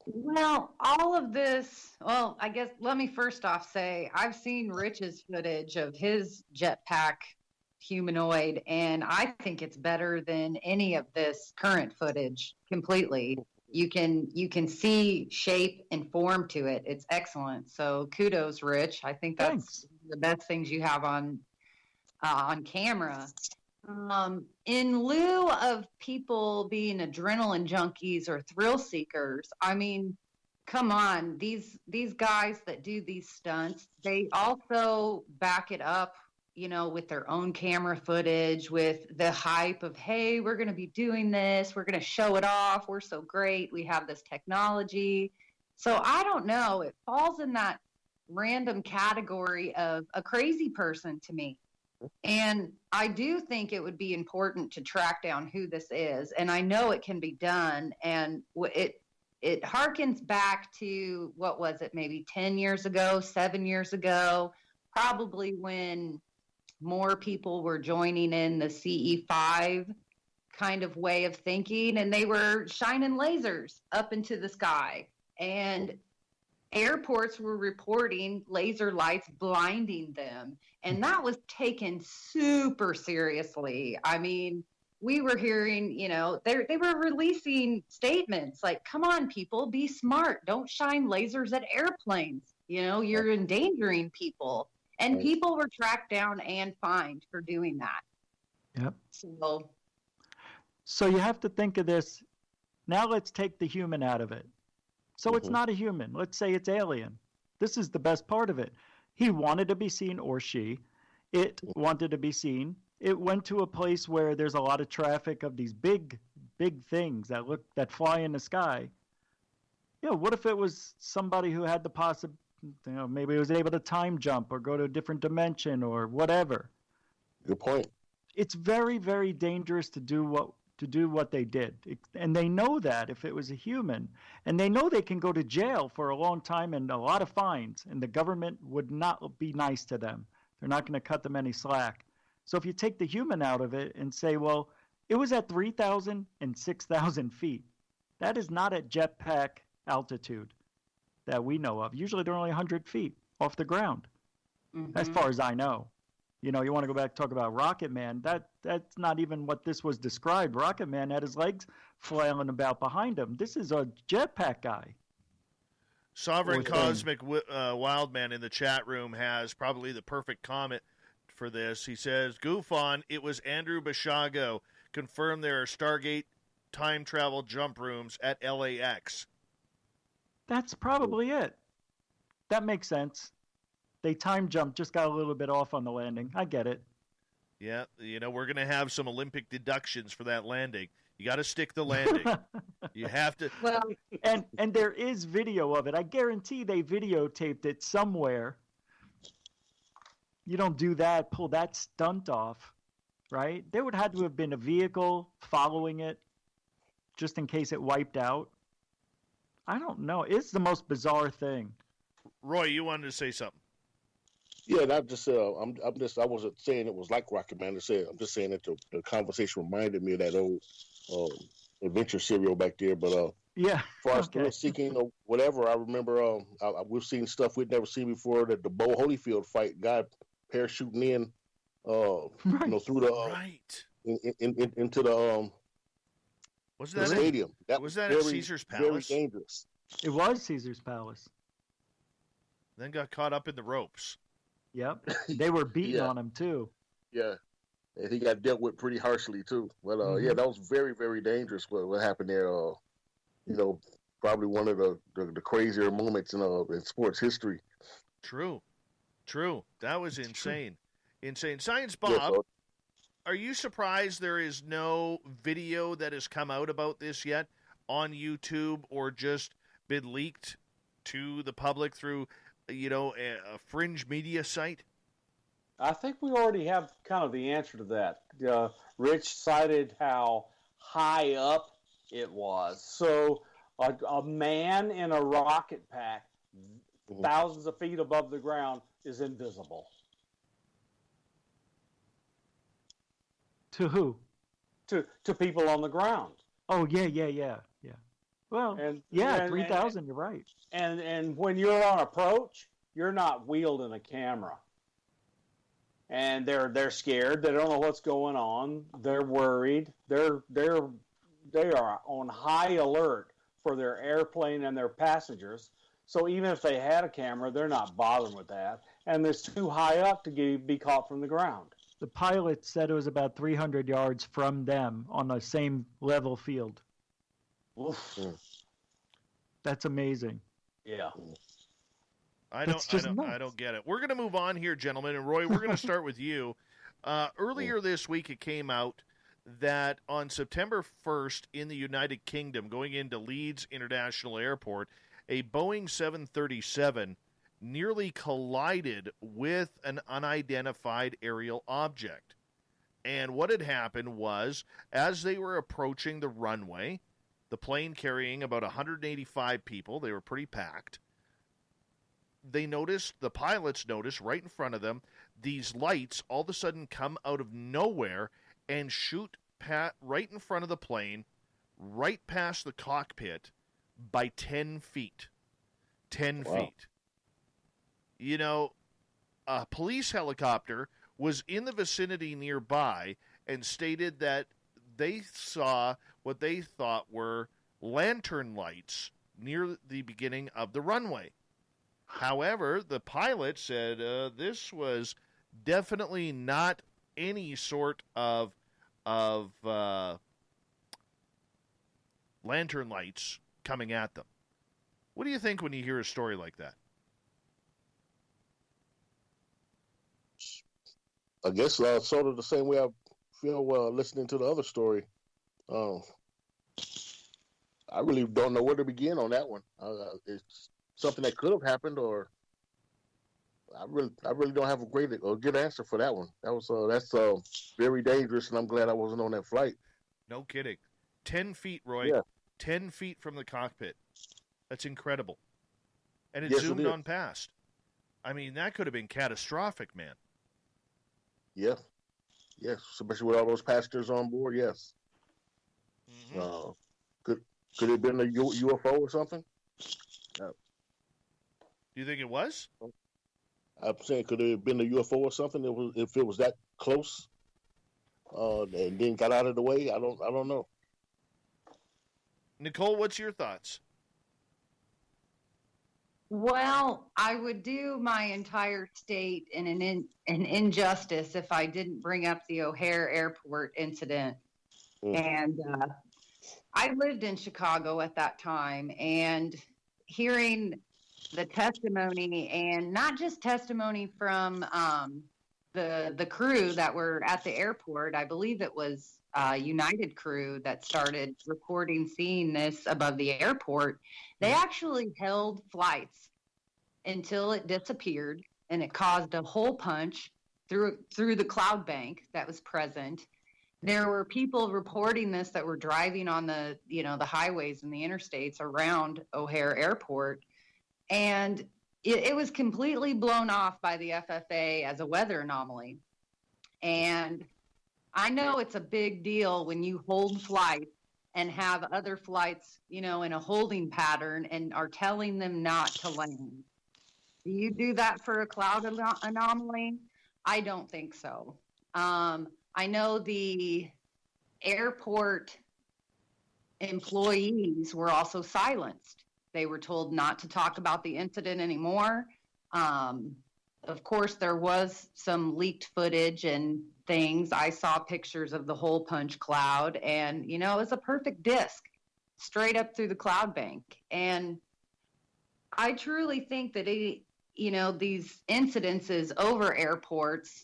Well, all of this, I guess let me first off say I've seen Rich's footage of his jetpack humanoid, and I think it's better than any of this current footage completely. You can see shape and form to it. It's excellent. So kudos, Rich. I think that's the best things you have on camera. In lieu of people being adrenaline junkies or thrill seekers, I mean, come on, these guys that do these stunts, they also back it up with their own camera footage, with the hype of, hey, we're going to be doing this. We're going to show it off. We're so great. We have this technology. So I don't know. It falls in that random category of a crazy person to me. And I do think it would be important to track down who this is. And I know it can be done. And it harkens back to, what was it, maybe 10 years ago, 7 years ago, probably when more people were joining in the CE5 kind of way of thinking, and they were shining lasers up into the sky. And airports were reporting laser lights blinding them. And that was taken super seriously. I mean, we were hearing, they were releasing statements like, come on, people, be smart. Don't shine lasers at airplanes. You're endangering people. And people were tracked down and fined for doing that. Yep. So you have to think of this. Now let's take the human out of it. So it's not a human. Let's say it's alien. This is the best part of it. He wanted to be seen, or she. It wanted to be seen. It went to a place where there's a lot of traffic of these big things that fly in the sky. What if it was somebody who had the possibility, maybe was able to time jump or go to a different dimension or whatever. Good point. It's very, very dangerous to do what they did. And they know that if it was a human, and they know they can go to jail for a long time and a lot of fines, and the government would not be nice to them. They're not going to cut them any slack. So if you take the human out of it and say, well, it was at 3,000 and 6,000 feet. That is not at jetpack altitude that we know of. Usually they're only 100 feet off the ground, as far as I know. You want to go back and talk about Rocket Man. That's not even what this was described. Rocket Man had his legs flailing about behind him. This is a jetpack guy. Sovereign Cosmic Wildman in the chat room has probably the perfect comment for this. He says, goof on, it was Andrew Bashago. Confirmed there are Stargate time travel jump rooms at LAX. That's probably it. That makes sense. They time jumped, just got a little bit off on the landing. I get it. Yeah, we're going to have some Olympic deductions for that landing. You got to stick the landing. You have to. Well, and there is video of it. I guarantee they videotaped it somewhere. You don't do that, pull that stunt off, right? There would have to have been a vehicle following it just in case it wiped out. I don't know. It's the most bizarre thing. Roy, you wanted to say something. Yeah, and I wasn't saying it was like Rocket Man. I'm just saying that the conversation reminded me of that old adventure serial back there. But yeah, as far as thrill seeking or whatever, I remember we've seen stuff we'd never seen before. That the Bo Holyfield fight, guy parachuting in, through the into the was that stadium. Was that at Caesar's Palace? Very dangerous. It was Caesar's Palace. Then got caught up in the ropes. Yep. They were beating on him, too. Yeah. And he got dealt with pretty harshly, too. But, yeah, that was very, very dangerous what happened there. Probably one of the crazier moments in sports history. True. That was insane. Insane. Science Bob, are you surprised there is no video that has come out about this yet on YouTube or just been leaked to the public through, a fringe media site? I think we already have kind of the answer to that. Rich cited how high up it was. So a man in a rocket pack, thousands of feet above the ground, is invisible. To who? To people on the ground. Oh, yeah. Well, 3,000, you're right. And when you're on approach, you're not wielding a camera. And they're scared. They don't know what's going on. They're worried. They are on high alert for their airplane and their passengers. So even if they had a camera, they're not bothering with that. And it's too high up to be caught from the ground. The pilot said it was about 300 yards from them on the same level field. Oof. That's amazing. Yeah. I That's just don't nuts. get it. We're going to move on here, gentlemen, and Roy, we're going to start with you. Earlier this week, it came out that on September 1st in the United Kingdom, going into Leeds International Airport, a Boeing 737 nearly collided with an unidentified aerial object. And what had happened was, as they were approaching the runway, the plane carrying about 185 people, they were pretty packed, the pilots noticed right in front of them, these lights all of a sudden come out of nowhere and shoot right in front of the plane, right past the cockpit by 10 feet. 10 feet. You know, a police helicopter was in the vicinity nearby and stated that they saw what they thought were lantern lights near the beginning of the runway. However, the pilot said this was definitely not any sort of lantern lights coming at them. What do you think when you hear a story like that? I guess sort of the same way I feel listening to the other story. I really don't know where to begin on that one. It's something that could have happened, or I really don't have a good answer for that one. That's very dangerous, and I'm glad I wasn't on that flight. No kidding. 10 feet, Roy. Yeah. 10 feet from the cockpit. That's incredible. And it Yes, zoomed it is. on past. I mean, that could have been catastrophic, man. Yeah. Yes, especially with all those passengers on board, yes. Mm-hmm. Could it have been a UFO or something? Do you think it was? I'm saying, could it have been a UFO or something if it was that close and then got out of the way? I don't know. Nicole, what's your thoughts? Well, I would do my entire state in an injustice if I didn't bring up the O'Hare Airport incident. And I lived in Chicago at that time, and hearing the testimony, and not just testimony from the crew that were at the airport. I believe it was United crew that started reporting seeing this above the airport. They actually held flights until it disappeared, and it caused a hole punch through the cloud bank that was present. There were people reporting this that were driving on the highways and the interstates around O'Hare Airport, and it was completely blown off by the FFA as a weather anomaly. And I know it's a big deal when you hold flights and have other flights, in a holding pattern and are telling them not to land. Do you do that for a cloud anomaly? I don't think so. I know the airport employees were also silenced. They were told not to talk about the incident anymore. Of course, there was some leaked footage and things. I saw pictures of the hole punch cloud, and, it was a perfect disc straight up through the cloud bank. And I truly think that, these incidences over airports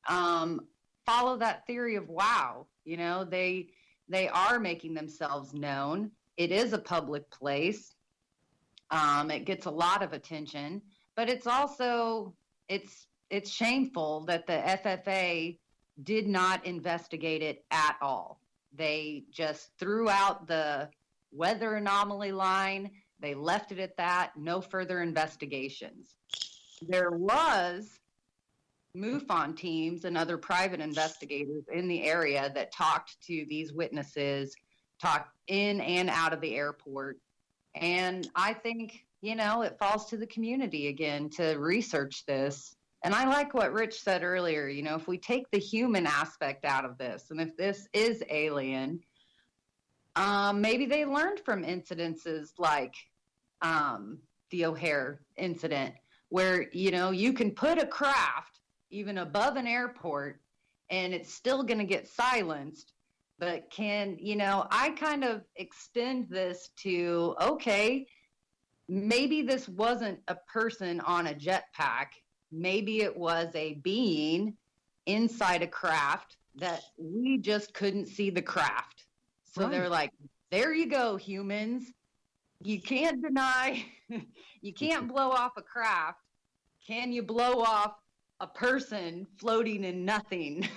follow that theory of wow. They are making themselves known. It is a public place. It gets a lot of attention, but it's also it's shameful that the FFA did not investigate it at all. They just threw out the weather anomaly line. They left it at that. No further investigations. There was MUFON teams and other private investigators in the area that talked to these witnesses, talked in and out of the airport. And I think, it falls to the community again to research this. And I like what Rich said earlier, if we take the human aspect out of this, and if this is alien, maybe they learned from incidences like the O'Hare incident, where, you can put a craft even above an airport and it's still going to get silenced. But I kind of extend this to, okay, maybe this wasn't a person on a jetpack. Maybe it was a being inside a craft that we just couldn't see the craft. So Right. they're like, there you go, humans. You can't deny, you can't blow off a craft. Can you blow off a person floating in nothing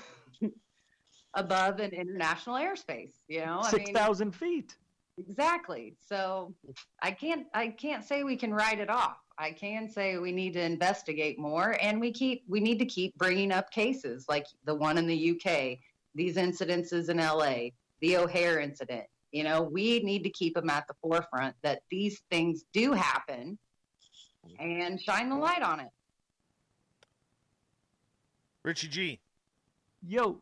above an international airspace? 6,000 feet. Exactly. So I can't say we can write it off. I can say we need to investigate more, and we need to keep bringing up cases like the one in the UK, these incidences in LA, the O'Hare incident. We need to keep them at the forefront that these things do happen and shine the light on it. Richie G. Yo.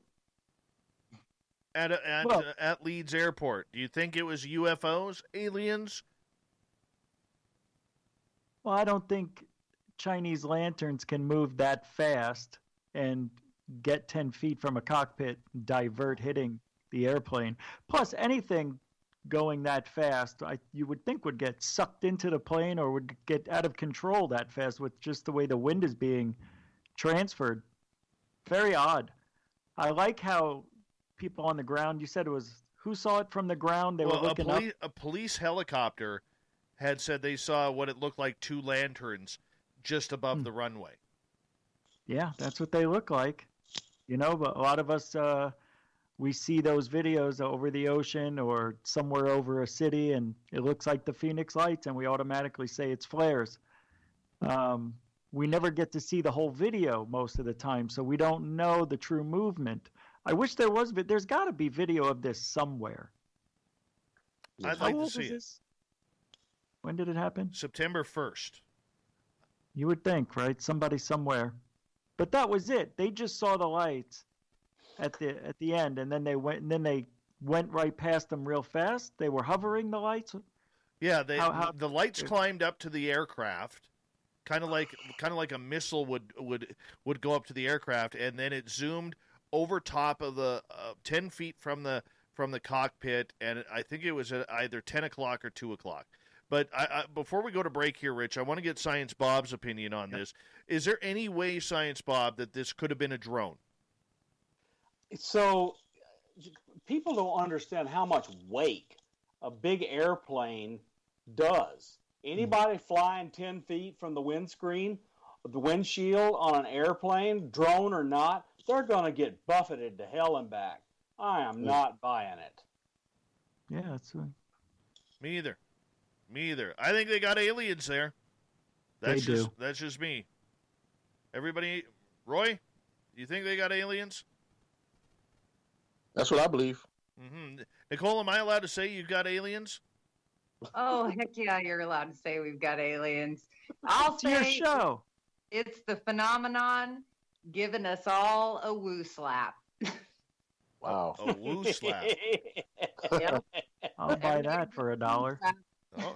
At Leeds Airport, do you think it was UFOs, aliens? Well, I don't think Chinese lanterns can move that fast and get 10 feet from a cockpit, divert hitting the airplane. Plus, anything going that fast, you would think would get sucked into the plane or would get out of control that fast with just the way the wind is being transferred. Very odd. I like how people on the ground, you said it was, who saw it from the ground? They were looking up. A police helicopter had said they saw what it looked like 2 lanterns just above the runway. Yeah, that's what they look like. But a lot of us, we see those videos over the ocean or somewhere over a city, and it looks like the Phoenix Lights, and we automatically say it's flares. We never get to see the whole video most of the time, so we don't know the true movement. I wish there was, but there's got to be video of this somewhere. I'd like to see it. When did it happen? September 1st. You would think, right? Somebody somewhere. But that was it. They just saw the lights at the end, and then they went right past them real fast. They were hovering the lights. Yeah, the lights climbed up to the aircraft, kind of like a missile would go up to the aircraft, and then it zoomed over top of the 10 feet from the cockpit, and I think it was at either 10 o'clock or 2 o'clock. But before we go to break here, Rich, I want to get Science Bob's opinion on this. Is there any way, Science Bob, that this could have been a drone? So people don't understand how much weight a big airplane does. Anybody flying 10 feet from the windshield on an airplane, drone or not, they're going to get buffeted to hell and back. I am not buying it. Yeah, that's right. Me either. I think they got aliens there. That's just me. Everybody, Roy, do you think they got aliens? That's what I believe. Mm-hmm. Nicole, am I allowed to say you've got aliens? Oh, heck yeah, you're allowed to say we've got aliens. I'll say your show. It's the phenomenon giving us all a woo slap. Wow. A woo slap. Yep. I'll buy that for $1. Oh,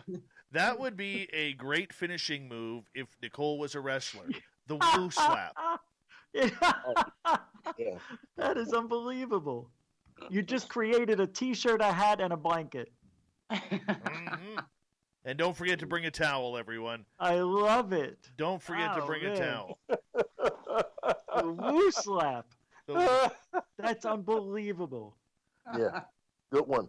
that would be a great finishing move if Nicole was a wrestler. The woo slap. Yeah. Yeah. That is unbelievable. You just created a T-shirt, a hat, and a blanket. Mm-hmm. And don't forget to bring a towel, everyone. I love it. Don't forget to bring a towel. The woo slap. That's unbelievable. Yeah. Good one.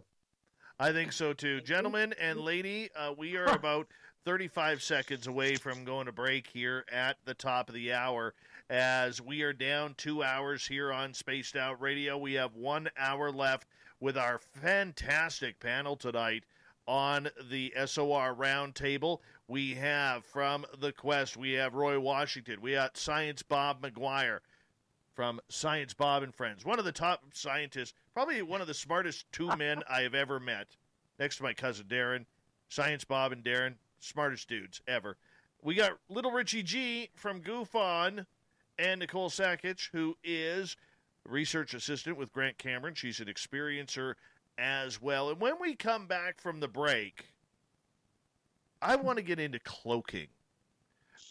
I think so, too. Gentlemen and lady, we are about 35 seconds away from going to break here at the top of the hour. As we are down 2 hours here on Spaced Out Radio, we have 1 hour left with our fantastic panel tonight on the SOR Roundtable. We have from the Quest, we have Roy Washington. We got Science Bob McGwier from Science Bob and Friends. One of the top scientists, probably one of the smartest 2 men I have ever met, next to my cousin Darren. Science Bob and Darren, smartest dudes ever. We got little Richie G from Goof On, and Nicole Sakach, who is research assistant with Grant Cameron. She's an experiencer as well. And when we come back from the break, I want to get into cloaking,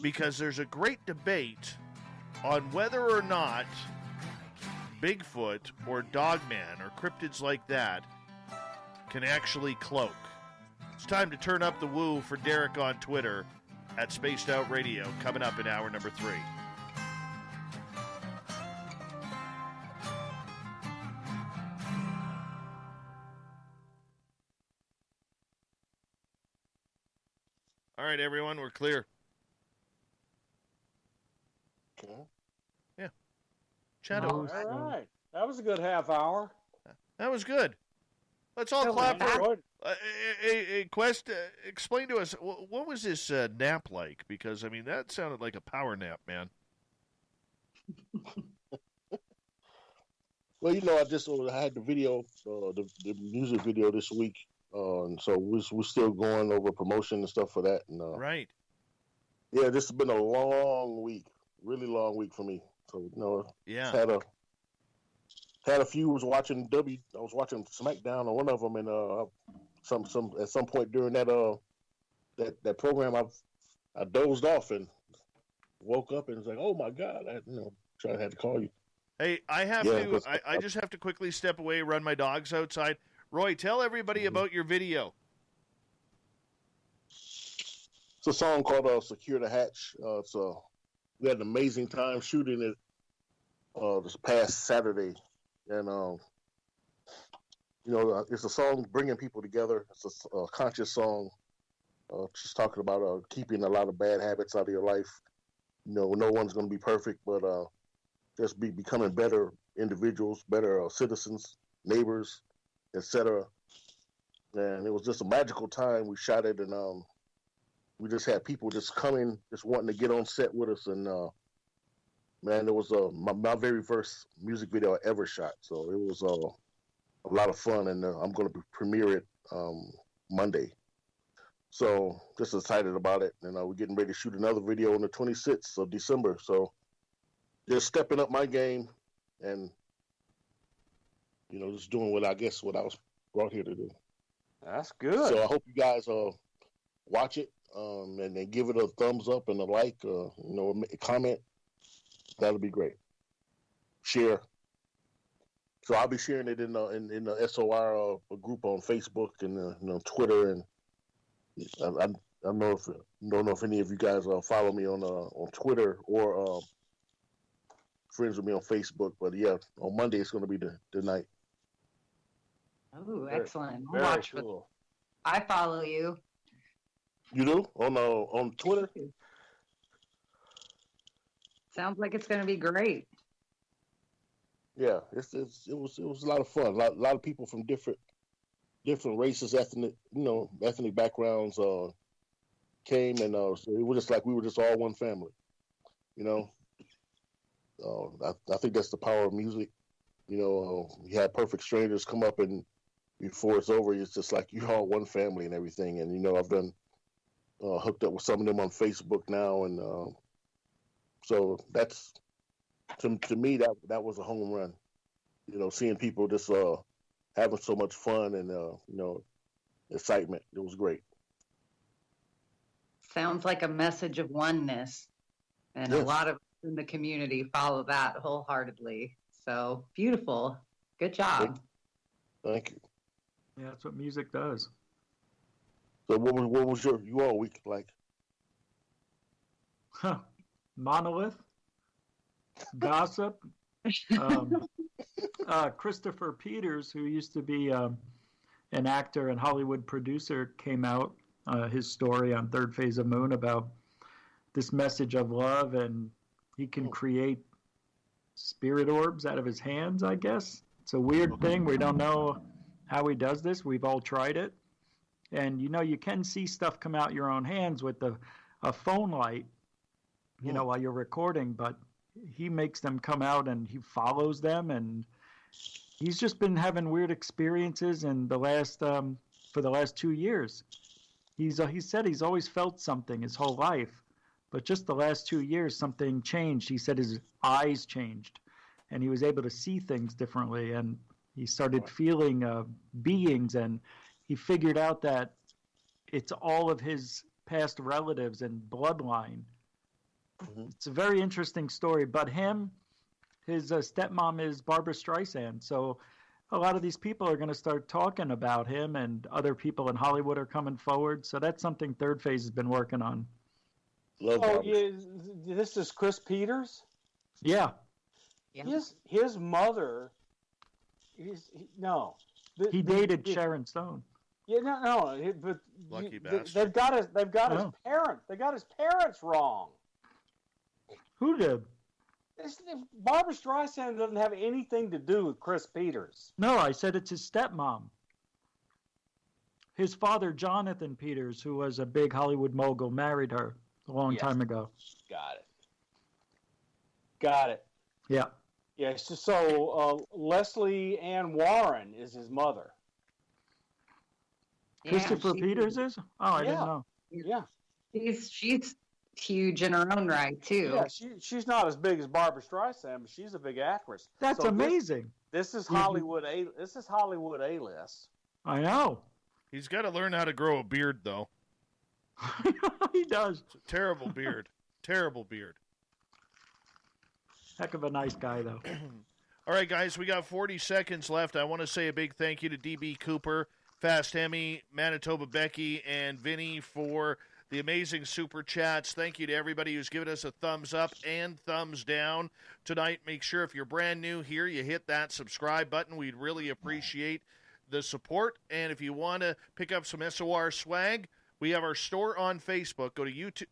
because there's a great debate on whether or not Bigfoot or Dogman or cryptids like that can actually cloak. It's time to turn up the woo for Derek on Twitter at Spaced Out Radio, coming up in hour number 3. All right, everyone, we're clear. Okay. Yeah. Chat All right. That was a good half hour. That was good. Let's all clap for Quest. Explain to us, what was this nap like? Because, I mean, that sounded like a power nap, man. Well, I had the video, the music video this week, and so we're still going over promotion and stuff for that. And, right. Yeah, this has been a long week, really long week for me. So yeah, had a few. I was watching SmackDown on one of them, and at some point during that program, I dozed off and woke up and was like, oh my God, I had to call you. Hey, I just have to quickly step away, run my dogs outside. Roy, tell everybody about your video. It's a song called "Secure the Hatch." We had an amazing time shooting it this past Saturday, and it's a song bringing people together. It's a conscious song, just talking about keeping a lot of bad habits out of your life. No one's going to be perfect, but just becoming better individuals, better citizens, neighbors, etc. And it was just a magical time. We shot it, and we just had people just coming, just wanting to get on set with us. And man, it was my very first music video I ever shot. So it was a lot of fun, and I'm going to premiere it Monday. So just excited about it. And we're getting ready to shoot another video on the 26th of December. So just stepping up my game and, just doing what I was brought here to do. That's good. So I hope you guys watch it and then give it a thumbs up and a like, a comment. That'll be great. Share. So I'll be sharing it in the SOR group on Facebook and Twitter, and I don't know if any of you guys follow me on Twitter or friends with me on Facebook, but yeah, on Monday it's going to be the night. Oh, excellent! Very watch cool. I follow you. You do on Twitter? Sounds like it's going to be great. Yeah, it was a lot of fun. A lot of people from different races, ethnic backgrounds came, and so it was just like we were just all one family. I think that's the power of music. You have perfect strangers come up, and before it's over, it's just like you're all one family and everything. And I've done hooked up with some of them on Facebook now, and so that's to me that was a home run. Seeing people just having so much fun and excitement. It was great. Sounds like a message of oneness, and yes. A lot of in the community follow that wholeheartedly. So beautiful. Good job. Thank you. Yeah, that's what music does. So what was your all week like? Monolith, gossip. Christopher Peters, who used to be an actor and Hollywood producer, came out his story on Third Phase of Moon about this message of love, and he can create spirit orbs out of his hands, I guess. It's a weird thing. We don't know how he does this. We've all tried it. And, you can see stuff come out your own hands with a phone light, while you're recording, but he makes them come out and he follows them. And he's just been having weird experiences in for the last 2 years. He said he's always felt something his whole life, but just the last 2 years, something changed. He said his eyes changed and he was able to see things differently. And he started feeling beings, and he figured out that it's all of his past relatives and bloodline. Mm-hmm. It's a very interesting story. But his stepmom is Barbra Streisand. So a lot of these people are going to start talking about him, and other people in Hollywood are coming forward. So that's something Third Phase has been working on. This is Chris Peters? Yeah. His mother, he dated Sharon Stone. Yeah, no, but Lucky bastard. they've got his parents. They got his parents wrong. Who did? Barbara Streisand doesn't have anything to do with Chris Peters. No, I said it's his stepmom. His father, Jonathan Peters, who was a big Hollywood mogul, married her a long time ago. Got it. Yeah. Yeah, so Leslie Ann Warren is his mother. Christopher Peters is? Oh, I didn't know. Yeah. She's huge in her own right, too. Yeah, she's not as big as Barbara Streisand, but she's a big actress. That's amazing. This is Hollywood A-list. I know. He's got to learn how to grow a beard, though. He does. It's a terrible beard. Terrible beard. Heck of a nice guy, though. All right, guys, we got 40 seconds left. I want to say a big thank you to DB Cooper, Fast Hemi, Manitoba Becky, and Vinny for the amazing super chats. Thank you to everybody who's given us a thumbs up and thumbs down tonight. Make sure if you're brand new here, you hit that subscribe button. We'd really appreciate the support. And if you want to pick up some SOR swag, we have our store on Facebook. Go to YouTube,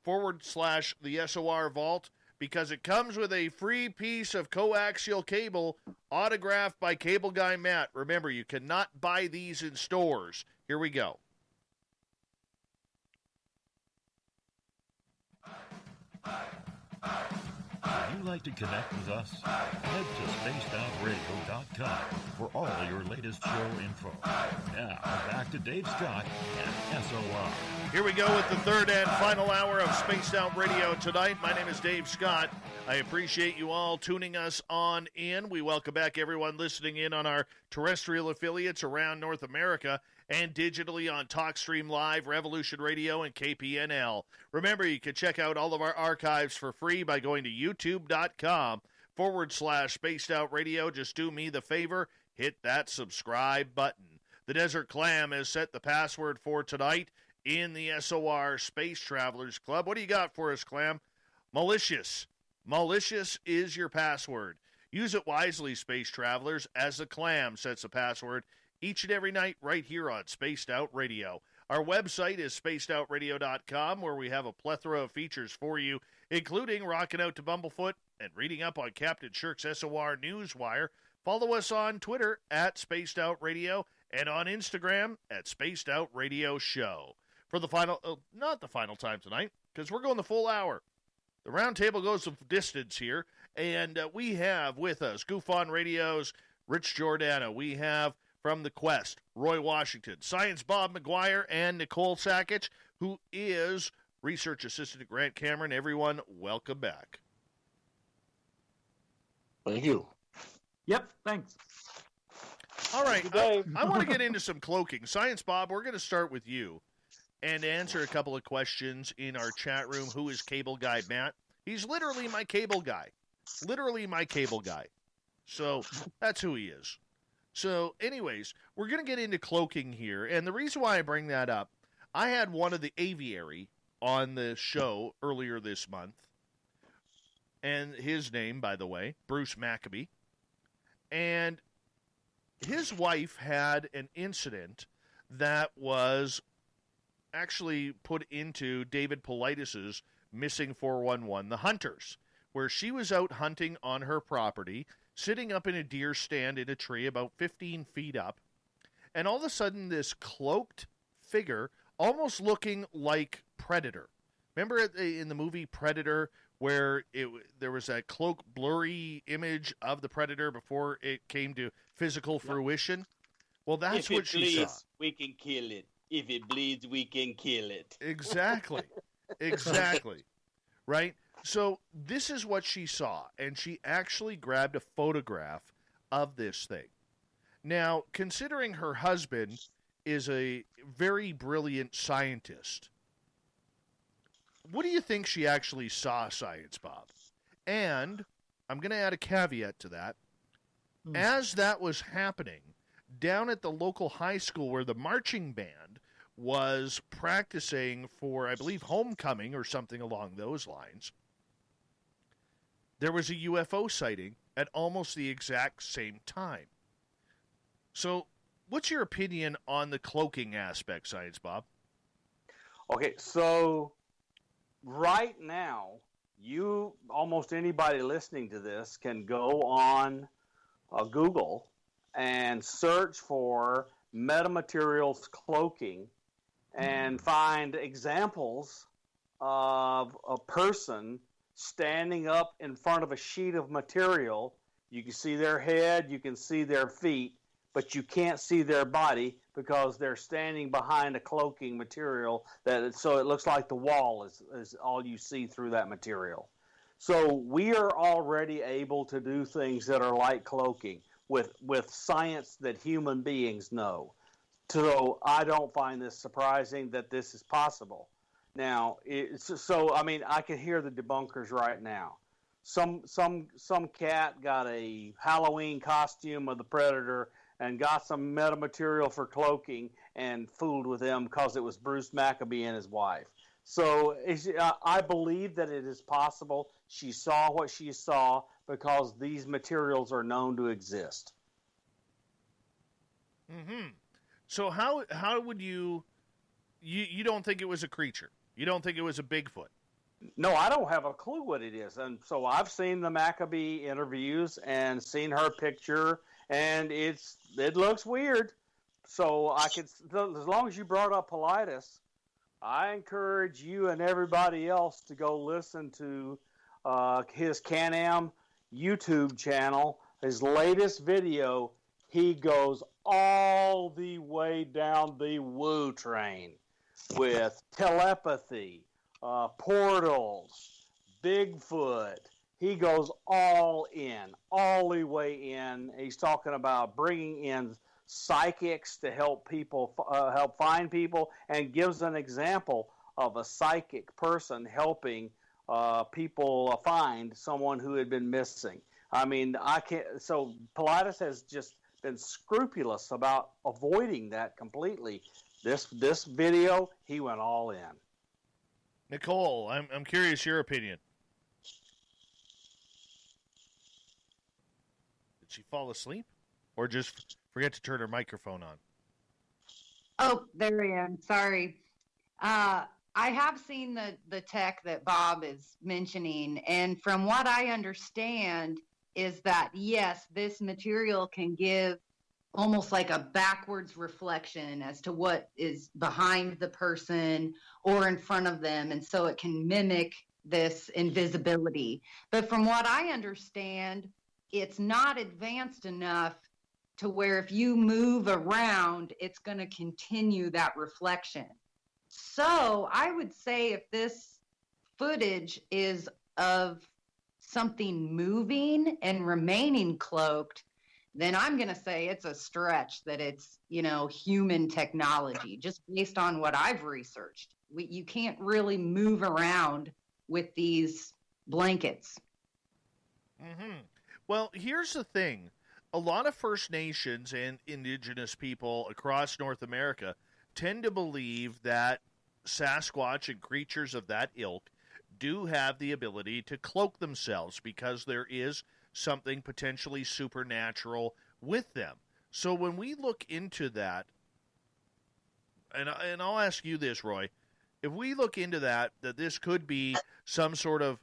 facebook.com/the SOR Vault, because it comes with a free piece of coaxial cable autographed by Cable Guy Matt. Remember, you cannot buy these in stores. Here we go. Would you like to connect with us? Head to spacedoutradio.com for all your latest show info. Now, back to Dave Scott and SOR. Here we go with the third and final hour of Spaced Out Radio tonight. My name is Dave Scott. I appreciate you all tuning us on in. We welcome back everyone listening in on our terrestrial affiliates around North America and digitally on TalkStream Live, Revolution Radio, and KPNL. Remember, you can check out all of our archives for free by going to youtube.com/Spaced Out Radio. Just do me the favor, hit that subscribe button. The Desert Clam has set the password for tonight in the SOR Space Travelers Club. What do you got for us, Clam? Malicious. Malicious is your password. Use it wisely, Space Travelers, as the Clam sets the password each and every night right here on Spaced Out Radio. Our website is spacedoutradio.com, where we have a plethora of features for you, including rocking out to Bumblefoot and reading up on Captain Shirk's SOR Newswire. Follow us on Twitter at Spaced Out Radio and on Instagram at Spaced Out Radio Show. For the final, not the final time tonight, because we're going the full hour. The Roundtable goes the distance here, and we have with us Goof on Radio's Rich Giordano. We have from the Quest, Roy Washington, Science Bob McGwier, and Nicole Sakach, who is Research Assistant at Grant Cameron. Everyone, welcome back. Thank you. Yep, thanks. All right, I want to get into some cloaking. Science Bob, we're going to start with you and answer a couple of questions in our chat room. Who is Cable Guy Matt? He's literally my cable guy. Literally my cable guy. So that's who he is. So anyways, we're going to get into cloaking here. And the reason why I bring that up, I had one of the aviary on the show earlier this month. And his name, by the way, Bruce Maccabee. And his wife had an incident that was actually put into David Politis's Missing 411, The Hunters, where she was out hunting on her property, sitting up in a deer stand in a tree about 15 feet up, and all of a sudden this cloaked figure, almost looking like Predator. Remember in the movie Predator, where there was that cloak, blurry image of the Predator before it came to physical fruition? Well, that's what she saw. If it bleeds, we can kill it. If it bleeds, we can kill it. Exactly. Exactly. Right? So this is what she saw, and she actually grabbed a photograph of this thing. Now, considering her husband is a very brilliant scientist, what do you think she actually saw, Science Bob? And I'm going to add a caveat to that. as that was happening, down at the local high school where the marching band was practicing for, I believe, homecoming or something along those lines, there was a UFO sighting at almost the exact same time. So, what's your opinion on the cloaking aspect, Science Bob? Okay, so right now, almost anybody listening to this can go on Google and search for metamaterials cloaking and find examples of a person standing up in front of a sheet of material. You can see their head, you can see their feet, but you can't see their body because they're standing behind a cloaking material so it looks like the wall is all you see through that material. So we are already able to do things that are like cloaking with science that human beings know. So I don't find this surprising that this is possible. Now, I can hear the debunkers right now. Some cat got a Halloween costume of the Predator and got some metamaterial for cloaking and fooled with them because it was Bruce Maccabee and his wife. So I believe that it is possible she saw what she saw because these materials are known to exist. Mm-hmm. So how would you don't think it was a creature? You don't think it was a Bigfoot? No, I don't have a clue what it is. And so I've seen the Maccabee interviews and seen her picture, and it looks weird. So as long as you brought up Politis, I encourage you and everybody else to go listen to his Can-Am YouTube channel. His latest video, he goes all the way down the woo train with telepathy, portals, Bigfoot. He goes all the way in. He's talking about bringing in psychics to help people, help find people, and gives an example of a psychic person helping people find someone who had been missing. I mean, so Politis has just been scrupulous about avoiding that completely. This video, he went all in. Nicole, I'm curious your opinion. Did she fall asleep, or just forget to turn her microphone on? Oh, there I am. Sorry. I have seen the tech that Bob is mentioning, and from what I understand is that, yes, this material can give almost like a backwards reflection as to what is behind the person or in front of them, and so it can mimic this invisibility. But from what I understand, it's not advanced enough to where if you move around, it's going to continue that reflection. So I would say if this footage is of something moving and remaining cloaked, then I'm going to say it's a stretch that it's, human technology, just based on what I've researched. You can't really move around with these blankets. Mm-hmm. Well, here's the thing. A lot of First Nations and indigenous people across North America tend to believe that Sasquatch and creatures of that ilk do have the ability to cloak themselves because there is something potentially supernatural with them. So when we look into that, and I'll ask you this, Roy, if we look into that this could be some sort of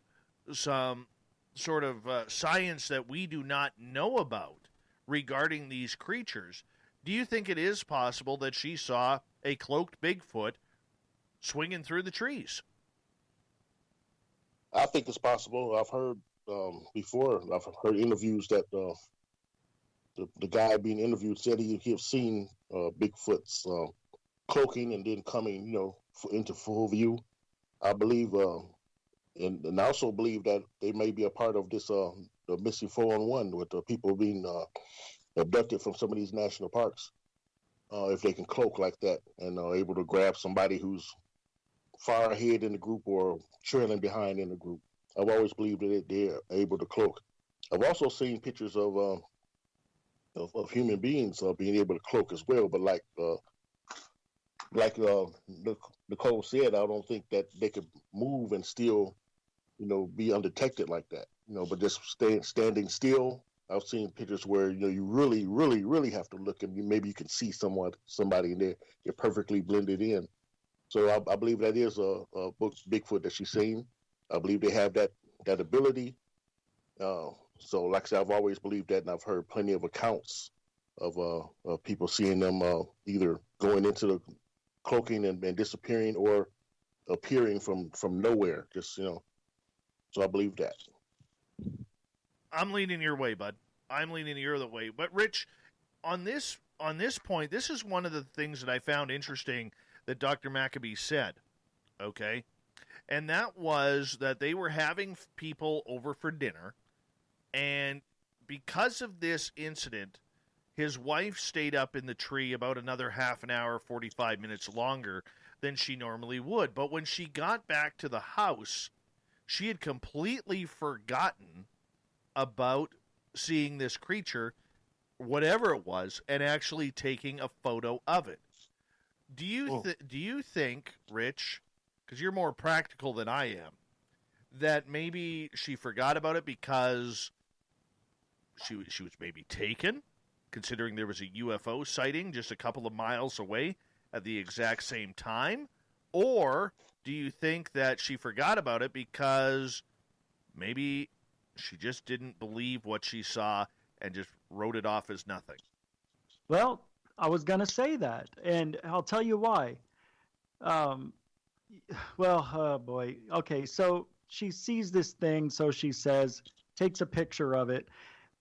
science that we do not know about regarding these creatures, do you think it is possible that she saw a cloaked Bigfoot swinging through the trees? I think it's possible. I've heard before. I've heard interviews that the guy being interviewed said he have seen Bigfoot's cloaking and then coming, into full view. I believe, and I also believe that they may be a part of this the missing 411 with the people being abducted from some of these national parks. If they can cloak like that and are able to grab somebody who's far ahead in the group or trailing behind in the group. I've always believed that they're able to cloak. I've also seen pictures of of human beings being able to cloak as well. But like Nicole said, I don't think that they could move and still, be undetected like that. But just standing still. I've seen pictures where you really, really, really have to look, and maybe you can see somebody in there. You're perfectly blended in. So I believe that is a Bigfoot that she's seen. I believe they have that ability. So, like I said, I've always believed that, and I've heard plenty of accounts of people seeing them either going into the cloaking and disappearing, or appearing from nowhere. Just so I believe that. I'm leaning your way, bud. I'm leaning your way. But Rich, on this point, this is one of the things that I found interesting that Dr. Maccabee said. Okay, and that was that they were having people over for dinner, and because of this incident, his wife stayed up in the tree about another half an hour, 45 minutes longer than she normally would. But when she got back to the house, she had completely forgotten about seeing this creature, whatever it was, and actually taking a photo of it. Do you think, Rich, because you're more practical than I am, that maybe she forgot about it because she was maybe taken, considering there was a UFO sighting just a couple of miles away at the exact same time? Or do you think that she forgot about it because maybe she just didn't believe what she saw and just wrote it off as nothing? Well, I was going to say that, and I'll tell you why. Oh boy. Okay, so she sees this thing, so she says, takes a picture of it.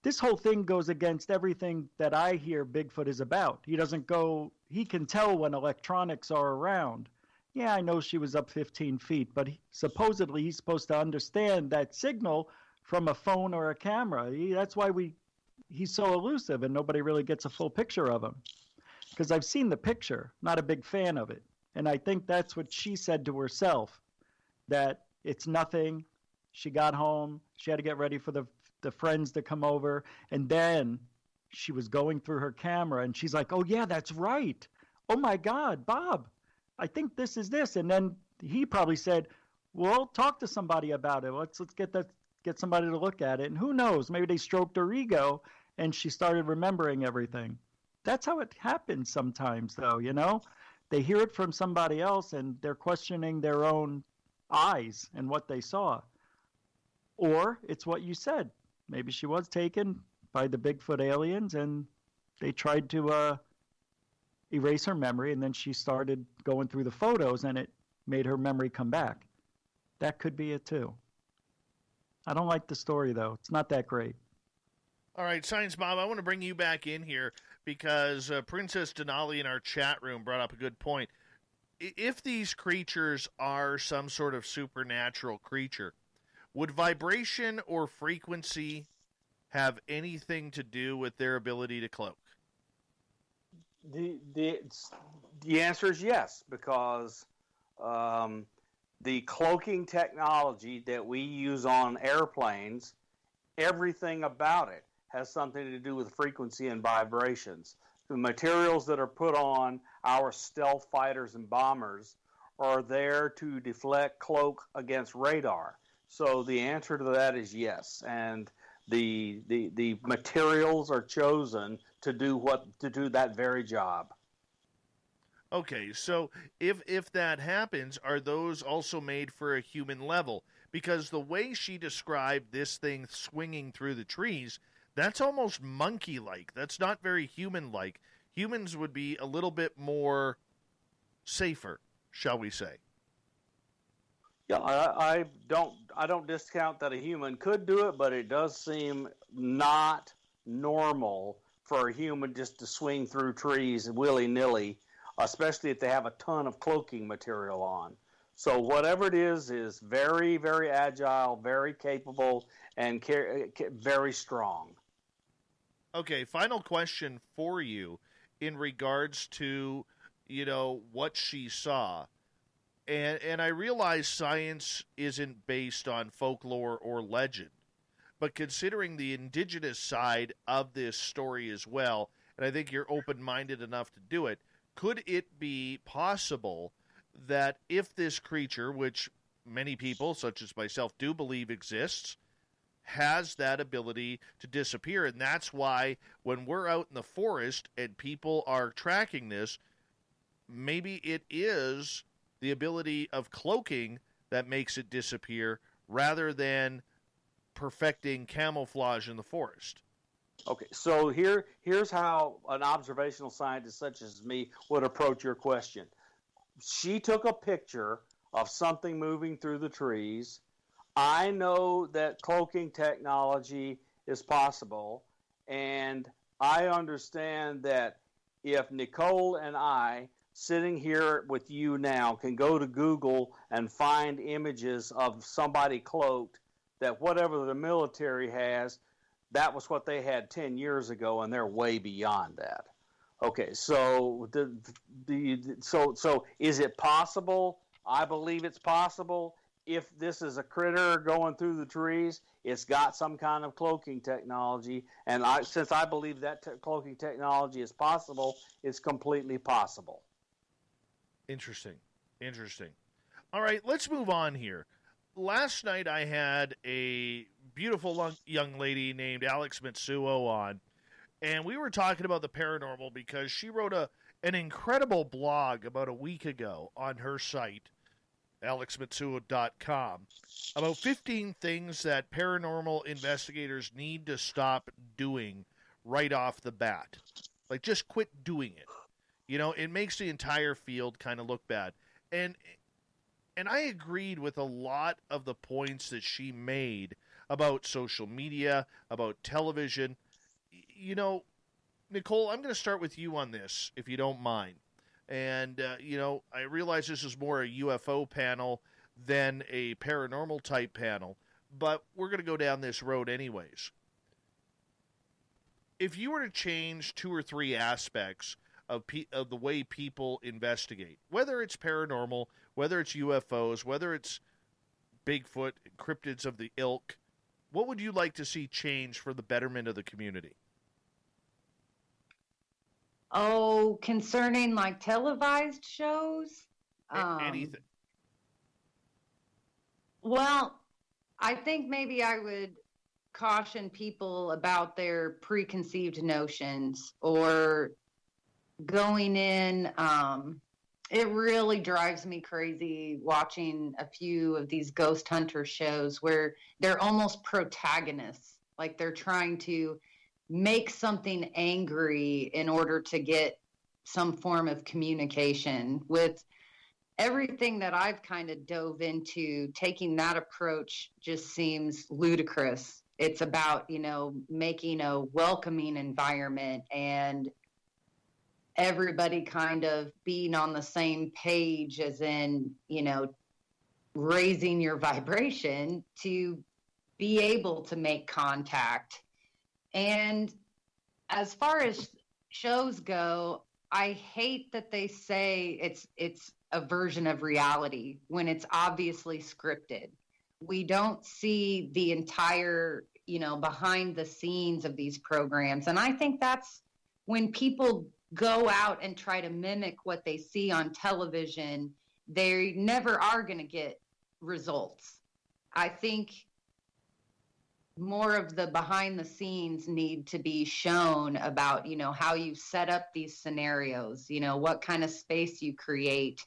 This whole thing goes against everything that I hear Bigfoot is about. He can tell when electronics are around. Yeah, I know she was up 15 feet, but supposedly he's supposed to understand that signal from a phone or a camera. That's why he's so elusive and nobody really gets a full picture of him. Because I've seen the picture, not a big fan of it. And I think that's what she said to herself, that it's nothing. She got home. She had to get ready for the friends to come over. And then she was going through her camera and she's like, oh, yeah, that's right. Oh, my God, Bob, I think this is this. And then he probably said, well, talk to somebody about it. Let's get somebody to look at it. And who knows, maybe they stroked her ego and she started remembering everything. That's how it happens sometimes, though, They hear it from somebody else and they're questioning their own eyes and what they saw. Or it's what you said. Maybe she was taken by the Bigfoot aliens and they tried to erase her memory, and then she started going through the photos and it made her memory come back. That could be it too. I don't like the story, though. It's not that great. All right, Science Bob, I want to bring you back in here because Princess Denali in our chat room brought up a good point. If these creatures are some sort of supernatural creature, would vibration or frequency have anything to do with their ability to cloak? The answer is yes, because the cloaking technology that we use on airplanes, everything about it has something to do with frequency and vibrations. The materials that are put on our stealth fighters and bombers are there to deflect, cloak against radar. So the answer to that is yes, and the materials are chosen to do that very job. Okay, so if that happens, are those also made for a human level? Because the way she described this thing swinging through the trees, that's almost monkey-like. That's not very human-like. Humans would be a little bit more safer, shall we say? Yeah, I don't discount that a human could do it, but it does seem not normal for a human just to swing through trees willy-nilly, especially if they have a ton of cloaking material on. So whatever it is very, very agile, very capable, and very strong. Okay, final question for you in regards to, what she saw. And I realize science isn't based on folklore or legend, but considering the indigenous side of this story as well, and I think you're open-minded enough to do it, could it be possible that if this creature, which many people, such as myself, do believe exists, has that ability to disappear? And that's why when we're out in the forest and people are tracking this, maybe it is the ability of cloaking that makes it disappear rather than perfecting camouflage in the forest. Okay, so here's how an observational scientist such as me would approach your question. She took a picture of something moving through the trees. I know that cloaking technology is possible, and I understand that if Nicole and I, sitting here with you now, can go to Google and find images of somebody cloaked, that whatever the military has, that was what they had 10 years ago, and they're way beyond that. Okay, so so is it possible? I believe it's possible. If this is a critter going through the trees, it's got some kind of cloaking technology, and since I believe that cloaking technology is possible, it's completely possible. Interesting. All right, let's move on here. Last night I had a beautiful young lady named Alex Mitsuo on, and we were talking about the paranormal because she wrote an incredible blog about a week ago on her site, alexmitsuo.com, about 15 things that paranormal investigators need to stop doing right off the bat. Like, just quit doing it. You know, it makes the entire field kind of look bad. And I agreed with a lot of the points that she made about social media, about television. You know, Nicole, I'm going to start with you on this, if you don't mind. And, you know, I realize this is more a UFO panel than a paranormal type panel, but we're going to go down this road anyways. If you were to change 2 or 3 aspects of the way people investigate, whether it's paranormal, whether it's UFOs, whether it's Bigfoot, cryptids of the ilk, what would you like to see change for the betterment of the community? Oh, concerning like televised shows? Anything. Well, I think maybe I would caution people about their preconceived notions or going in. It really drives me crazy watching a few of these ghost hunter shows where they're almost protagonists, like they're trying to make something angry in order to get some form of communication. With everything that I've kind of dove into, taking that approach just seems ludicrous. It's about, you know, making a welcoming environment and everybody kind of being on the same page, as in, you know, raising your vibration to be able to make contact. And as far as shows go, I hate that they say it's a version of reality when it's obviously scripted. We don't see the entire, you know, behind the scenes of these programs. And I think that's when people go out and try to mimic what they see on television, they never are going to get results. I think more of the behind the scenes need to be shown about, you know, how you set up these scenarios, you know, what kind of space you create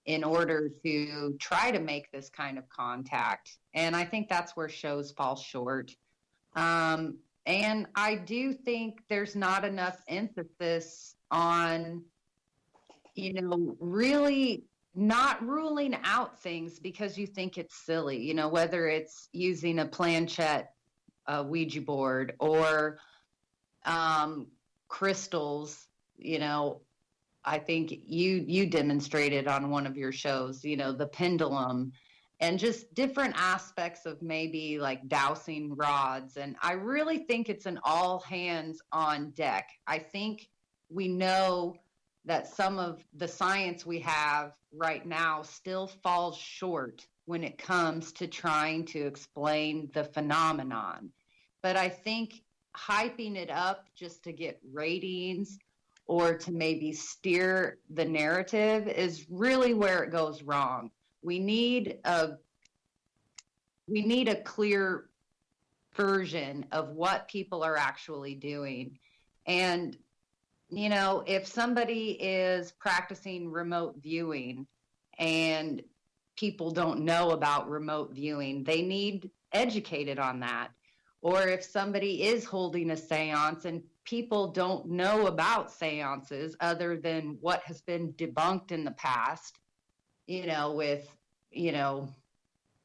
in order to try to make this kind of contact. And I think that's where shows fall short. And I do think there's not enough emphasis on, you know, really not ruling out things because you think it's silly, you know, whether it's using a planchette, a Ouija board, or crystals. You know, I think you demonstrated on one of your shows, you know, the pendulum, and just different aspects of maybe like dowsing rods. And I really think it's an all hands on deck. I think we know that some of the science we have right now still falls short when it comes to trying to explain the phenomenon. but I think hyping it up just to get ratings or to maybe steer the narrative is really where it goes wrong. We need a clear version of what people are actually doing. And, you know, if somebody is practicing remote viewing and people don't know about remote viewing, they need educated on that. Or if somebody is holding a seance and people don't know about seances other than what has been debunked in the past, you know, with, you know,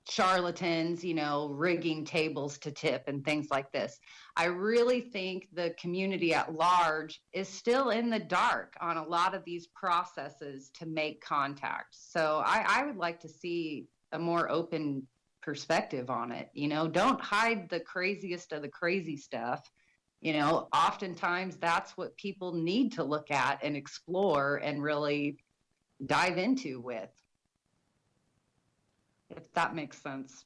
charlatans, you know, rigging tables to tip and things like this. I really think the community at large is still in the dark on a lot of these processes to make contact. So I would like to see a more open perspective on it. You know, don't hide the craziest of the crazy stuff. You know, oftentimes that's what people need to look at and explore and really dive into with. If that makes sense.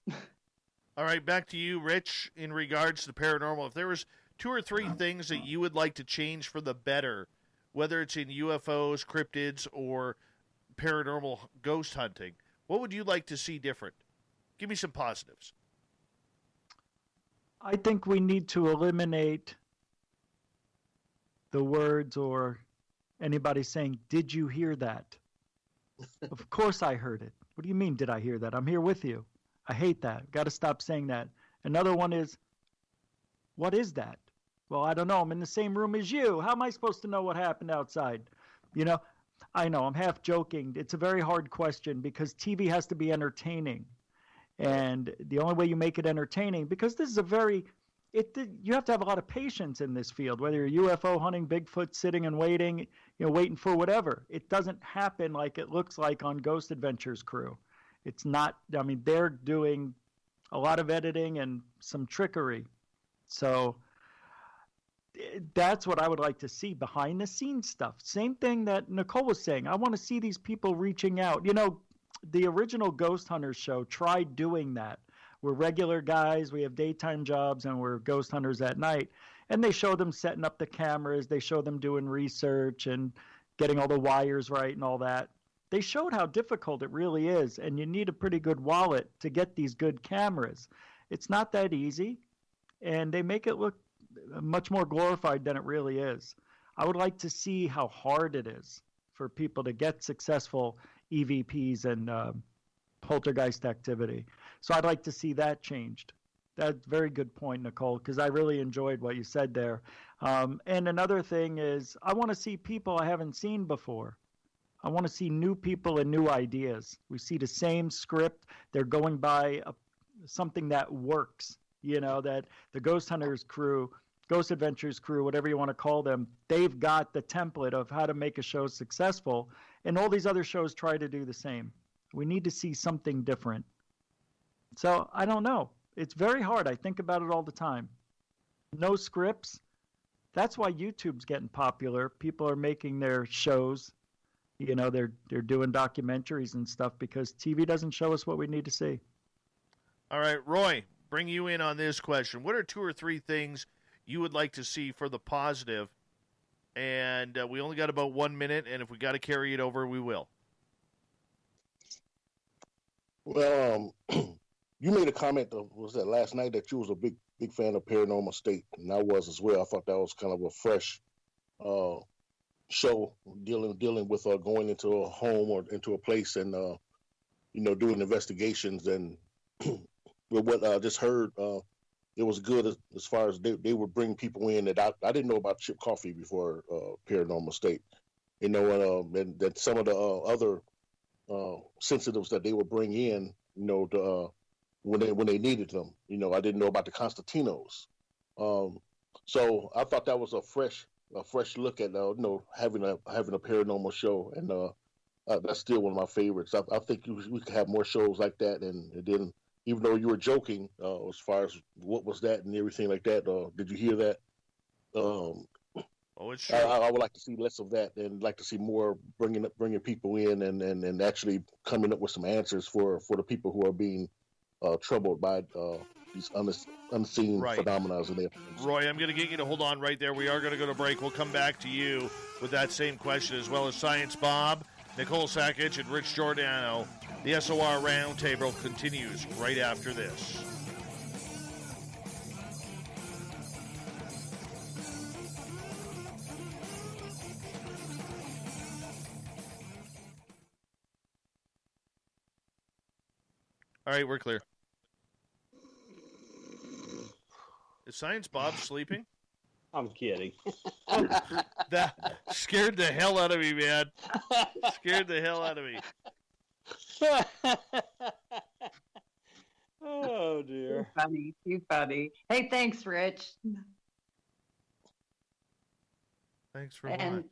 All right, back to you, Rich, in regards to the paranormal. If there was 2 or 3 things that you would like to change for the better, whether it's in UFOs, cryptids, or paranormal ghost hunting, what would you like to see different? Give me some positives. I think we need to eliminate the words or anybody saying, "Did you hear that?" Of course I heard it. What do you mean, did I hear that? I'm here with you. I hate that. Got to stop saying that. Another one is, what is that? Well, I don't know. I'm in the same room as you. How am I supposed to know what happened outside? You know, I know I'm half joking. It's a very hard question because TV has to be entertaining. And the only way you make it entertaining, because this is you have to have a lot of patience in this field, whether you're UFO hunting, Bigfoot, sitting and waiting, you know, waiting for whatever. It doesn't happen like it looks like on Ghost Adventures crew. It's not, I mean, they're doing a lot of editing and some trickery. So that's what I would like to see, behind the scenes stuff. Same thing that Nicole was saying. I want to see these people reaching out. You know, the original Ghost Hunters show tried doing that. We're regular guys, we have daytime jobs, and we're ghost hunters at night. And they show them setting up the cameras, they show them doing research and getting all the wires right and all that. They showed how difficult it really is, and you need a pretty good wallet to get these good cameras. It's not that easy, and they make it look much more glorified than it really is. I would like to see how hard it is for people to get successful EVPs and poltergeist activity. So I'd like to see that changed. That's a very good point, Nicole, because I really enjoyed what you said there. And another thing is, I want to see people I haven't seen before. I want to see new people and new ideas. We see the same script. They're going by something that works, you know, that the Ghost Hunters crew, Ghost Adventures crew, whatever you want to call them, they've got the template of how to make a show successful. And all these other shows try to do the same. We need to see something different. So I don't know. It's very hard. I think about it all the time. No scripts. That's why YouTube's getting popular. People are making their shows. You know, they're doing documentaries and stuff because TV doesn't show us what we need to see. All right, Roy, bring you in on this question. What are 2 or 3 things you would like to see for the positive? And we only got about 1 minute, and if we got to carry it over, we will. Well, you made a comment, was that last night, that you was a big fan of Paranormal State, and I was as well. I thought that was kind of a fresh show dealing with going into a home or into a place and you know, doing investigations. And what I just heard, it was good as far as they would bring people in that I didn't know about Chip Coffey before Paranormal State, you know, and that some of the other sensitives that they would bring in, you know, to, when they needed them. You know, I didn't know about the Constantinos. So I thought that was a fresh look at you know, having a paranormal show, and that's still one of my favorites. I think we could have more shows like that, and then, even though you were joking as far as what was that and everything like that, did you hear that? It's true. I would like to see less of that, and like to see more bringing people in and actually coming up with some answers for the people who are being troubled by these unseen phenomena in there. Roy, I'm going to get you to hold on right there. We are going to go to break. We'll come back to you with that same question, as well as Science Bob, Nicole Sakach, and Rich Giordano. The SOR Roundtable continues right after this. All right, we're clear. Is Science Bob sleeping? I'm kidding. That scared the hell out of me, man. Scared the hell out of me. Oh, dear. Too funny. Hey, thanks, Rich. Thanks for what?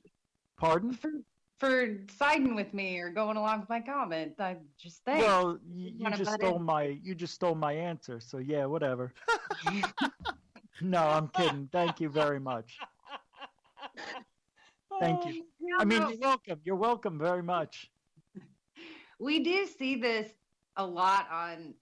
Pardon? For siding with me or going along with my comment. I just think. Well, you just stole my answer. So yeah, whatever. No, I'm kidding. Thank you very much. Thank you. I mean, you're welcome. You're welcome very much. We do see this a lot on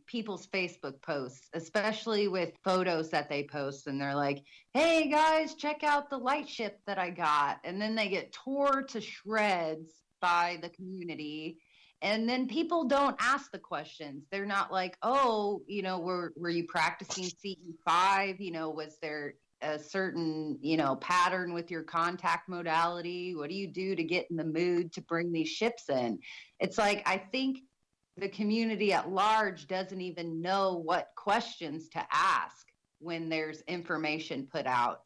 people's Facebook posts, especially with photos that they post, and they're like, hey guys, check out the light ship that I got, and then they get tore to shreds by the community, and then people don't ask the questions. They're not like, oh, were you practicing CE5? Was there a certain pattern with your contact modality? What do you do to get in the mood to bring these ships in? It's like, I think the community at large doesn't even know what questions to ask when there's information put out.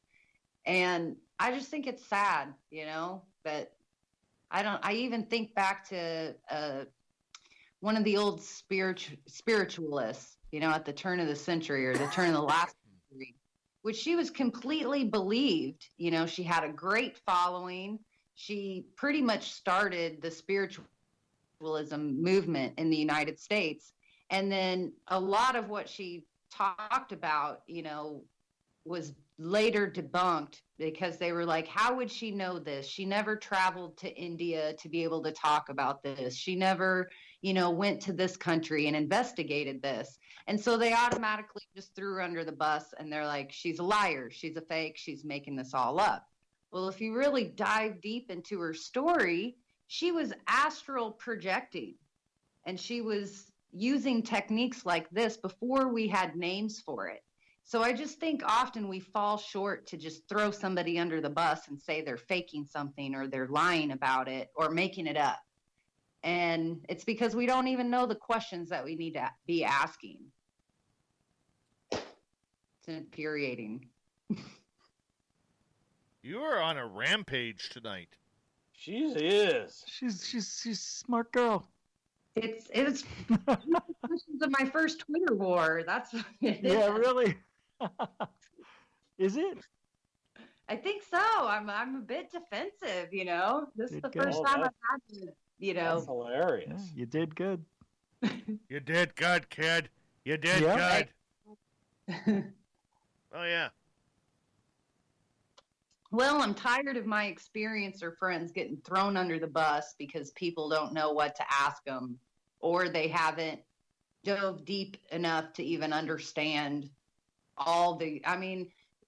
And I just think it's sad, that I even think back to one of the old spiritualists, at the turn of the century or the turn of the last century, which she was completely believed. She had a great following. She pretty much started the spiritualism movement in the United States. And then a lot of what she talked about, was later debunked because they were like, how would she know this? She never traveled to India to be able to talk about this. She never, went to this country and investigated this. And so they automatically just threw her under the bus, and they're like, she's a liar. She's a fake. She's making this all up. Well, if you really dive deep into her story, she was astral projecting, and she was using techniques like this before we had names for it. So I just think often we fall short to just throw somebody under the bus and say they're faking something or they're lying about it or making it up. And it's because we don't even know the questions that we need to be asking. It's infuriating. You are on a rampage tonight. She is. She's a smart girl. It's questions of my first Twitter war. That's what it is. Yeah, really. Is it? I think so. I'm a bit defensive. This is the first time I've had to. That's hilarious. Yeah, you did good. You did good, kid. You did good. Oh yeah. Well, I'm tired of my experiencer friends getting thrown under the bus because people don't know what to ask them, or they haven't dove deep enough to even understand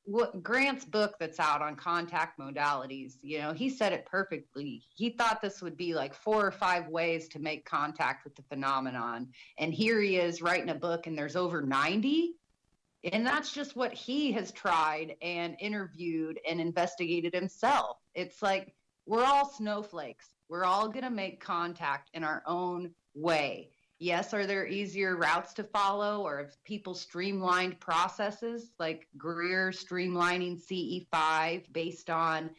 what Grant's book that's out on contact modalities, he said it perfectly. He thought this would be like 4 or 5 ways to make contact with the phenomenon. And here he is writing a book, and there's over 90. And that's just what he has tried and interviewed and investigated himself. It's like, we're all snowflakes. We're all going to make contact in our own way. Yes, are there easier routes to follow, or have people streamlined processes like Greer streamlining CE5 based on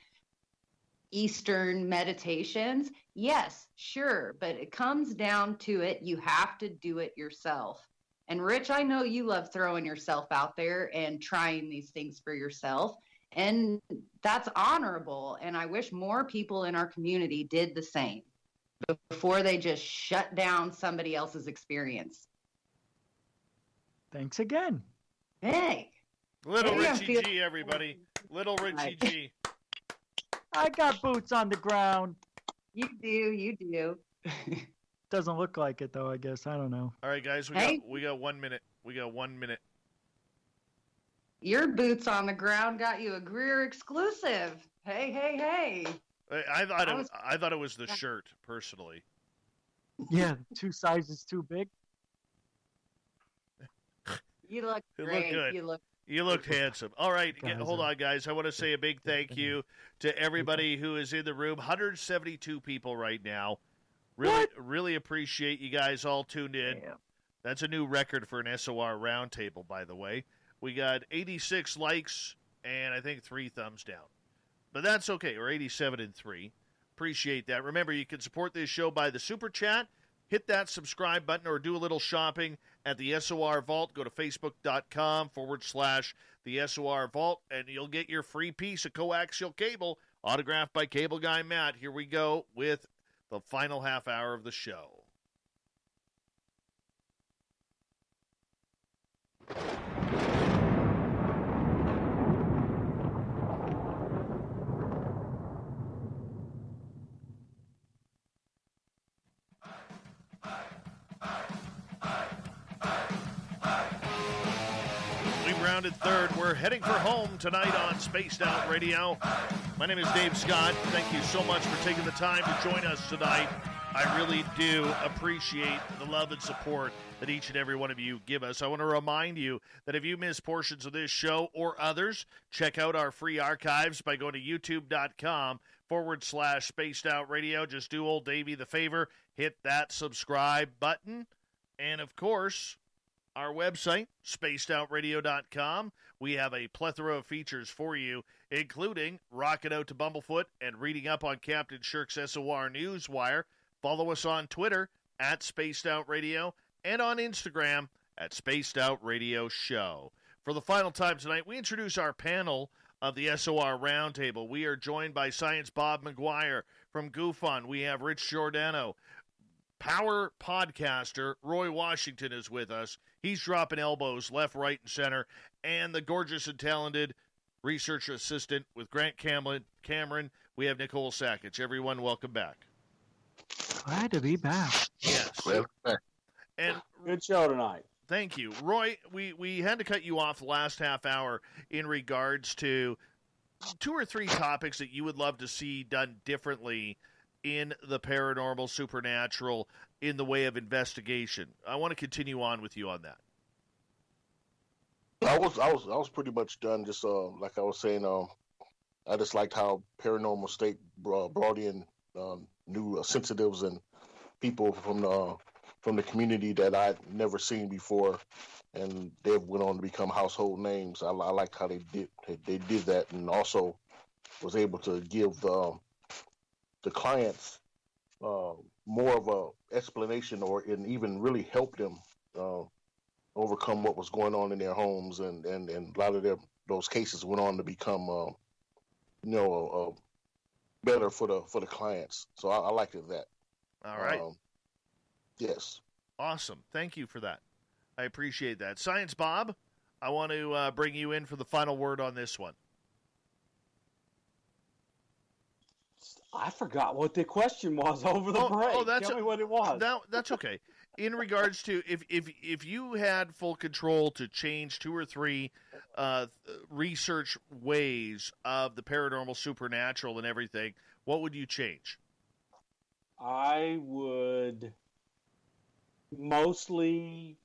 Eastern meditations? Yes, sure. But it comes down to it. You have to do it yourself. And Rich, I know you love throwing yourself out there and trying these things for yourself. And that's honorable. And I wish more people in our community did the same before they just shut down somebody else's experience. Thanks again. Hey. Little Richie G, everybody. Little Richie G. I got boots on the ground. You do. Doesn't look like it, though, I guess. I don't know. All right, guys, we got 1 minute. We got 1 minute. Your boots on the ground got you a Greer exclusive. Hey, hey, hey. I thought it was the shirt, personally. Yeah, 2 sizes too big. You look Look great. good. You looked handsome. All right, hold on, guys. I want to say a big thank you to everybody who is in the room. 172 people right now. Really appreciate you guys all tuned in. Damn. That's a new record for an SOR Roundtable, by the way. We got 86 likes and I think 3 thumbs down. But that's okay. Or 87 and 3. Appreciate that. Remember, you can support this show by the Super Chat. Hit that subscribe button or do a little shopping at the SOR Vault. Go to facebook.com/the SOR Vault, and you'll get your free piece of coaxial cable autographed by Cable Guy Matt. Here we go with the final half hour of the show. Rounded third. We're heading for home tonight on Spaced Out Radio. My name is Dave Scott. Thank you so much for taking the time to join us tonight. I really do appreciate the love and support that each and every one of you give us. I want to remind you that if you miss portions of this show or others, check out our free archives by going to youtube.com/Spaced Out Radio. Just do old Davey the favor, hit that subscribe button, and of course, our website, spacedoutradio.com. We have a plethora of features for you, including rocking out to Bumblefoot and reading up on Captain Shirk's SOR Newswire. Follow us on Twitter at spacedoutradio and on Instagram at spacedoutradio show. For the final time tonight, we introduce our panel of the SOR Roundtable. We are joined by Science Bob McGwier from GoofOn. We have Rich Giordano. Power podcaster Roy Washington is with us. He's dropping elbows left, right, and center. And the gorgeous and talented research assistant with Grant Cameron, we have Nicole Sakach. Everyone, welcome back. Glad to be back. Yes. And good show tonight. Thank you. Roy, we had to cut you off the last half hour in regards to 2 or 3 topics that you would love to see done differently in the paranormal, supernatural, in the way of investigation. I want to continue on with you on that. I was pretty much done. Just like I was saying, I just liked how Paranormal State brought in new sensitives and people from the community that I'd never seen before, and they went on to become household names. I liked how they did that, and also was able to give the clients more of a explanation, and even really help them overcome what was going on in their homes, and a lot of those cases went on to become better for the clients. So I liked that. All right. Yes. Awesome. Thank you for that. I appreciate that. Science Bob, I want to bring you in for the final word on this one. I forgot what the question was over the break. Tell me what it was. That's okay. In regards to if you had full control to change 2 or 3 research ways of the paranormal, supernatural, and everything, what would you change? I would mostly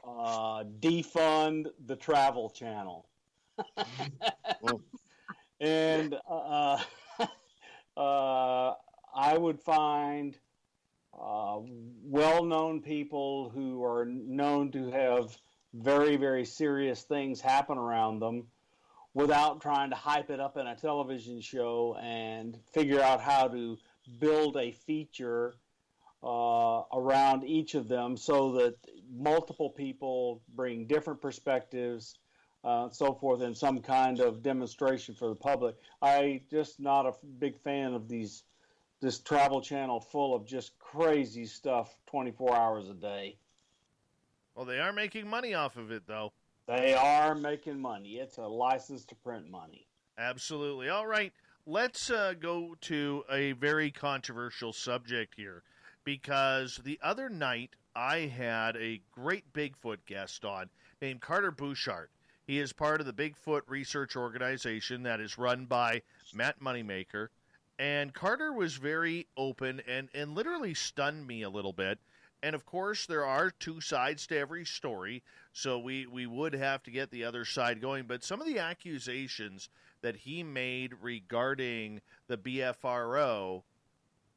defund the Travel Channel. And I would find well-known people who are known to have very, very serious things happen around them without trying to hype it up in a television show, and figure out how to build a feature around each of them so that multiple people bring different perspectives, so forth, in some kind of demonstration for the public. I just not a big fan of this Travel Channel full of just crazy stuff 24 hours a day. Well, they are making money off of it, though. They are making money. It's a license to print money. Absolutely. All right, let's go to a very controversial subject here, because the other night I had a great Bigfoot guest on named Carter Bouchard. He is part of the Bigfoot Research Organization that is run by Matt Moneymaker. And Carter was very open and literally stunned me a little bit. And, of course, there are two sides to every story, so we would have to get the other side going. But some of the accusations that he made regarding the BFRO,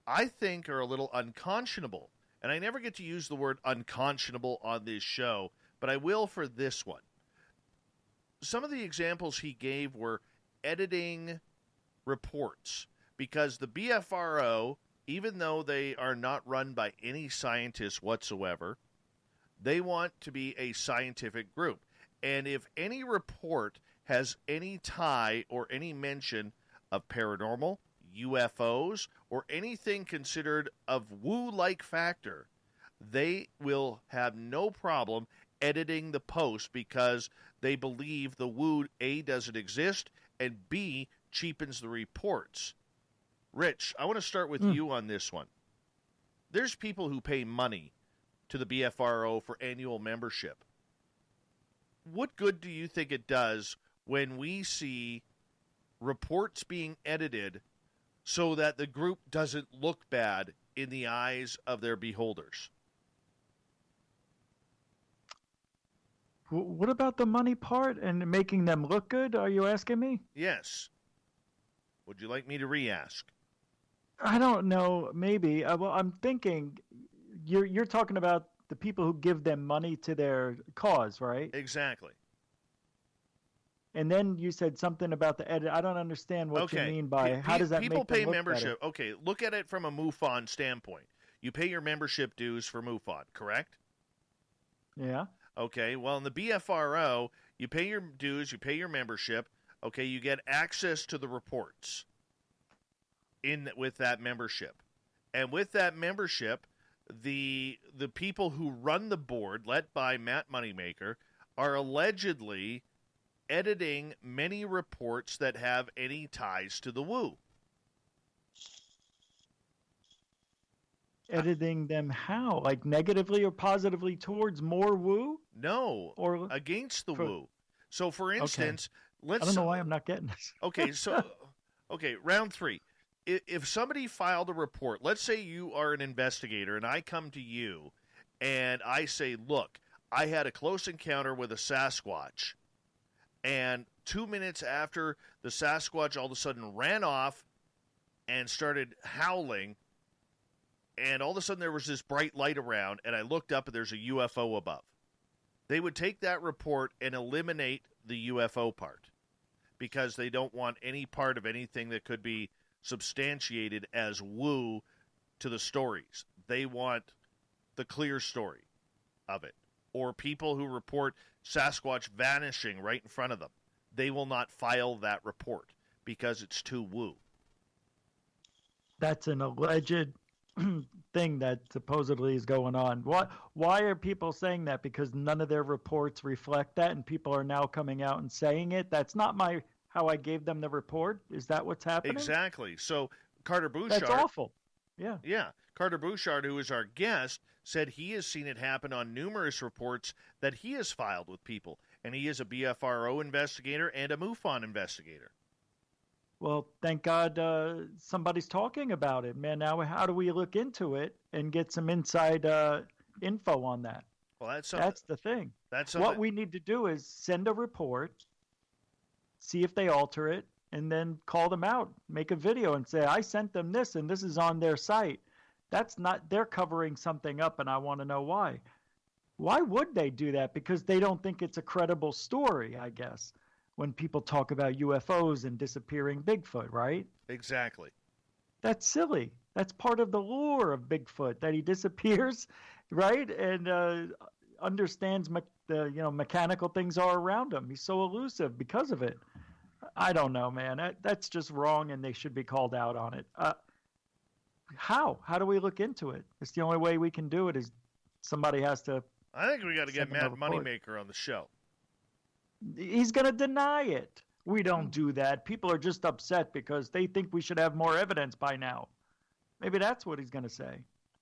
I think, are a little unconscionable. And I never get to use the word unconscionable on this show, but I will for this one. Some of the examples he gave were editing reports, because the BFRO, even though they are not run by any scientists whatsoever, they want to be a scientific group. And if any report has any tie or any mention of paranormal, UFOs, or anything considered of woo-like factor, they will have no problem editing the post because they believe the woo, A, doesn't exist, and B, cheapens the reports. Rich, I want to start with you on this one. There's people who pay money to the BFRO for annual membership. What good do you think it does when we see reports being edited so that the group doesn't look bad in the eyes of their beholders? What about the money part and making them look good? Are you asking me? Yes. Would you like me to re-ask? I don't know. Maybe. Well, I'm thinking you're talking about the people who give them money to their cause, right? Exactly. And then you said something about the edit. I don't understand what you mean by how does that people make them pay look membership? better? Okay, look at it from a MUFON standpoint. You pay your membership dues for MUFON, correct? Yeah. Okay, well, in the BFRO, you pay your dues, you pay your membership. Okay, you get access to the reports with that membership. And with that membership, the people who run the board, led by Matt Moneymaker, are allegedly editing many reports that have any ties to the woo. Editing them how? Like negatively or positively towards more woo? No, or against the woo. So, for instance, I don't know why I'm not getting this. Okay, round three. If somebody filed a report, let's say you are an investigator, and I come to you, and I say, look, I had a close encounter with a Sasquatch, and 2 minutes after the Sasquatch all of a sudden ran off and started howling, and all of a sudden there was this bright light around, and I looked up and there's a UFO above. They would take that report and eliminate the UFO part because they don't want any part of anything that could be substantiated as woo to the stories. They want the clear story of it. Or people who report Sasquatch vanishing right in front of them. They will not file that report because it's too woo. That's an alleged thing that supposedly is going on. Why are people saying that? Because none of their reports reflect that, and people are now coming out and saying it? That's not how I gave them the report. Is that what's happening? Exactly. So Carter Bouchard. That's awful. Yeah. Yeah. Carter Bouchard, who is our guest, said he has seen it happen on numerous reports that he has filed with people. And he is a BFRO investigator and a MUFON investigator. Well, thank God somebody's talking about it, man. Now, how do we look into it and get some inside info on that? Well, that's the thing. That's what we need to do is send a report, see if they alter it, and then call them out, make a video and say, I sent them this and this is on their site. That's not, they're covering something up and I want to know why. Why would they do that? Because they don't think it's a credible story, I guess, when people talk about UFOs and disappearing Bigfoot, right? Exactly. That's silly. That's part of the lure of Bigfoot, that he disappears, right? And understands mechanical things are around him. He's so elusive because of it. I don't know, man. That's just wrong, and they should be called out on it. How? How do we look into it? It's the only way we can do it is somebody has to. I think we got to get Matt Moneymaker on the show. He's going to deny it. We don't do that. People are just upset because they think we should have more evidence by now. Maybe that's what he's going to say.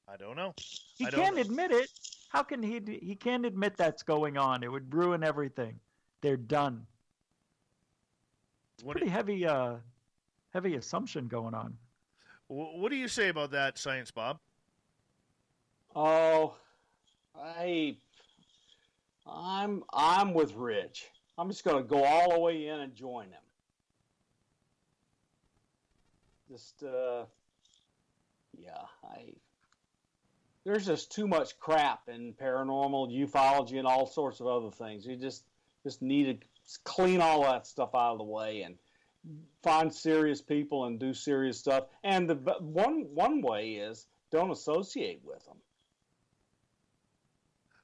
I don't know. He can't admit it. How can he can't admit that's going on? It would ruin everything. they're done. It's What pretty heavy assumption going on. What do you say about that, Science Bob? Oh, I'm with Rich. I'm just going to go all the way in and join him. There's just too much crap in paranormal, ufology, and all sorts of other things. You just need to clean all that stuff out of the way and find serious people and do serious stuff. And the one way is don't associate with them.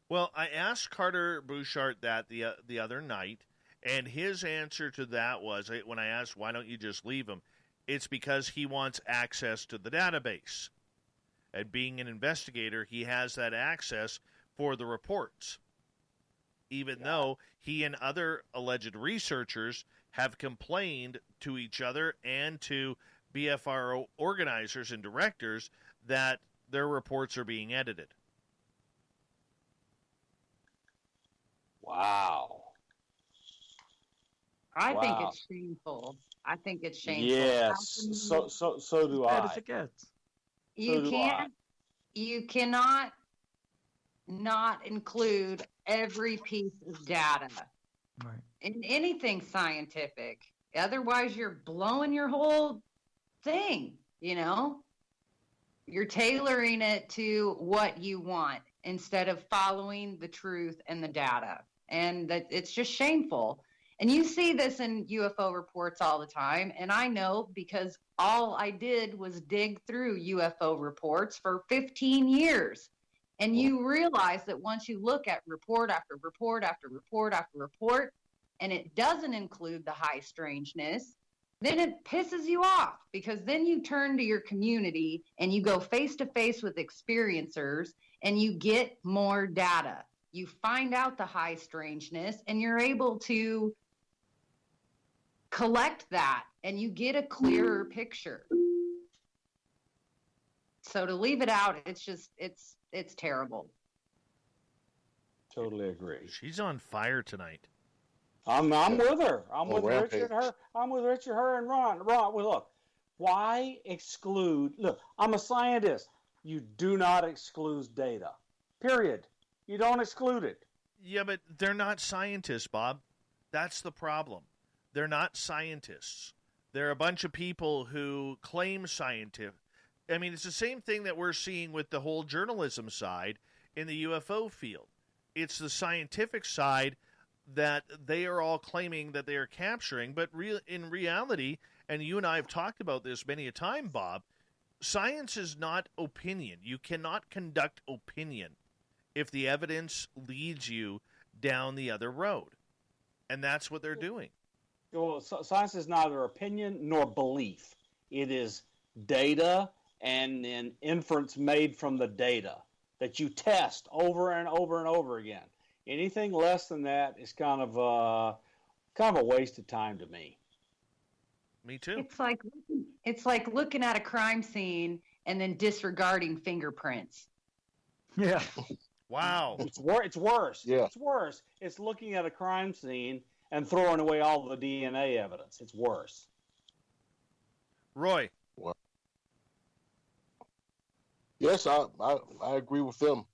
Well, I asked Carter Bouchard that the other night, and his answer to that was, when I asked, why don't you just leave him, it's because he wants access to the database. And being an investigator, he has that access for the reports. Even though he and other alleged researchers have complained to each other and to BFRO organizers and directors that their reports are being edited. Wow. I think it's shameful. I think it's shameful. Yes, so do I. As it gets. You cannot not include every piece of data in anything scientific. Otherwise, you're blowing your whole thing, You're tailoring it to what you want instead of following the truth and the data. And that it's just shameful. And you see this in UFO reports all the time. And I know because all I did was dig through UFO reports for 15 years. And you realize that once you look at report after report after report after report, and it doesn't include the high strangeness, then it pisses you off, because then you turn to your community and you go face to face with experiencers and you get more data. You find out the high strangeness and you're able to collect that and you get a clearer picture. So to leave it out, it's terrible. Totally agree. She's on fire tonight. I'm with her. I'm with Richard, her, and Ron. Ron, look, why exclude? Look, I'm a scientist. You do not exclude data. Period. You don't exclude it. Yeah, but they're not scientists, Bob. That's the problem. They're not scientists. They're a bunch of people who claim scientific. I mean, it's the same thing that we're seeing with the whole journalism side in the UFO field. It's the scientific side that they are all claiming that they are capturing, but in reality, and you and I have talked about this many a time, Bob, science is not opinion. You cannot conduct opinion if the evidence leads you down the other road. And that's what they're doing. Well, science is neither opinion nor belief. It is data and an inference made from the data that you test over and over and over again. Anything less than that is kind of a waste of time to me. Me too. It's like looking at a crime scene and then disregarding fingerprints. Yeah. Wow. It's worse. Yeah. It's worse. It's looking at a crime scene and throwing away all the DNA evidence. It's worse. Roy. Well, yes, I agree with them.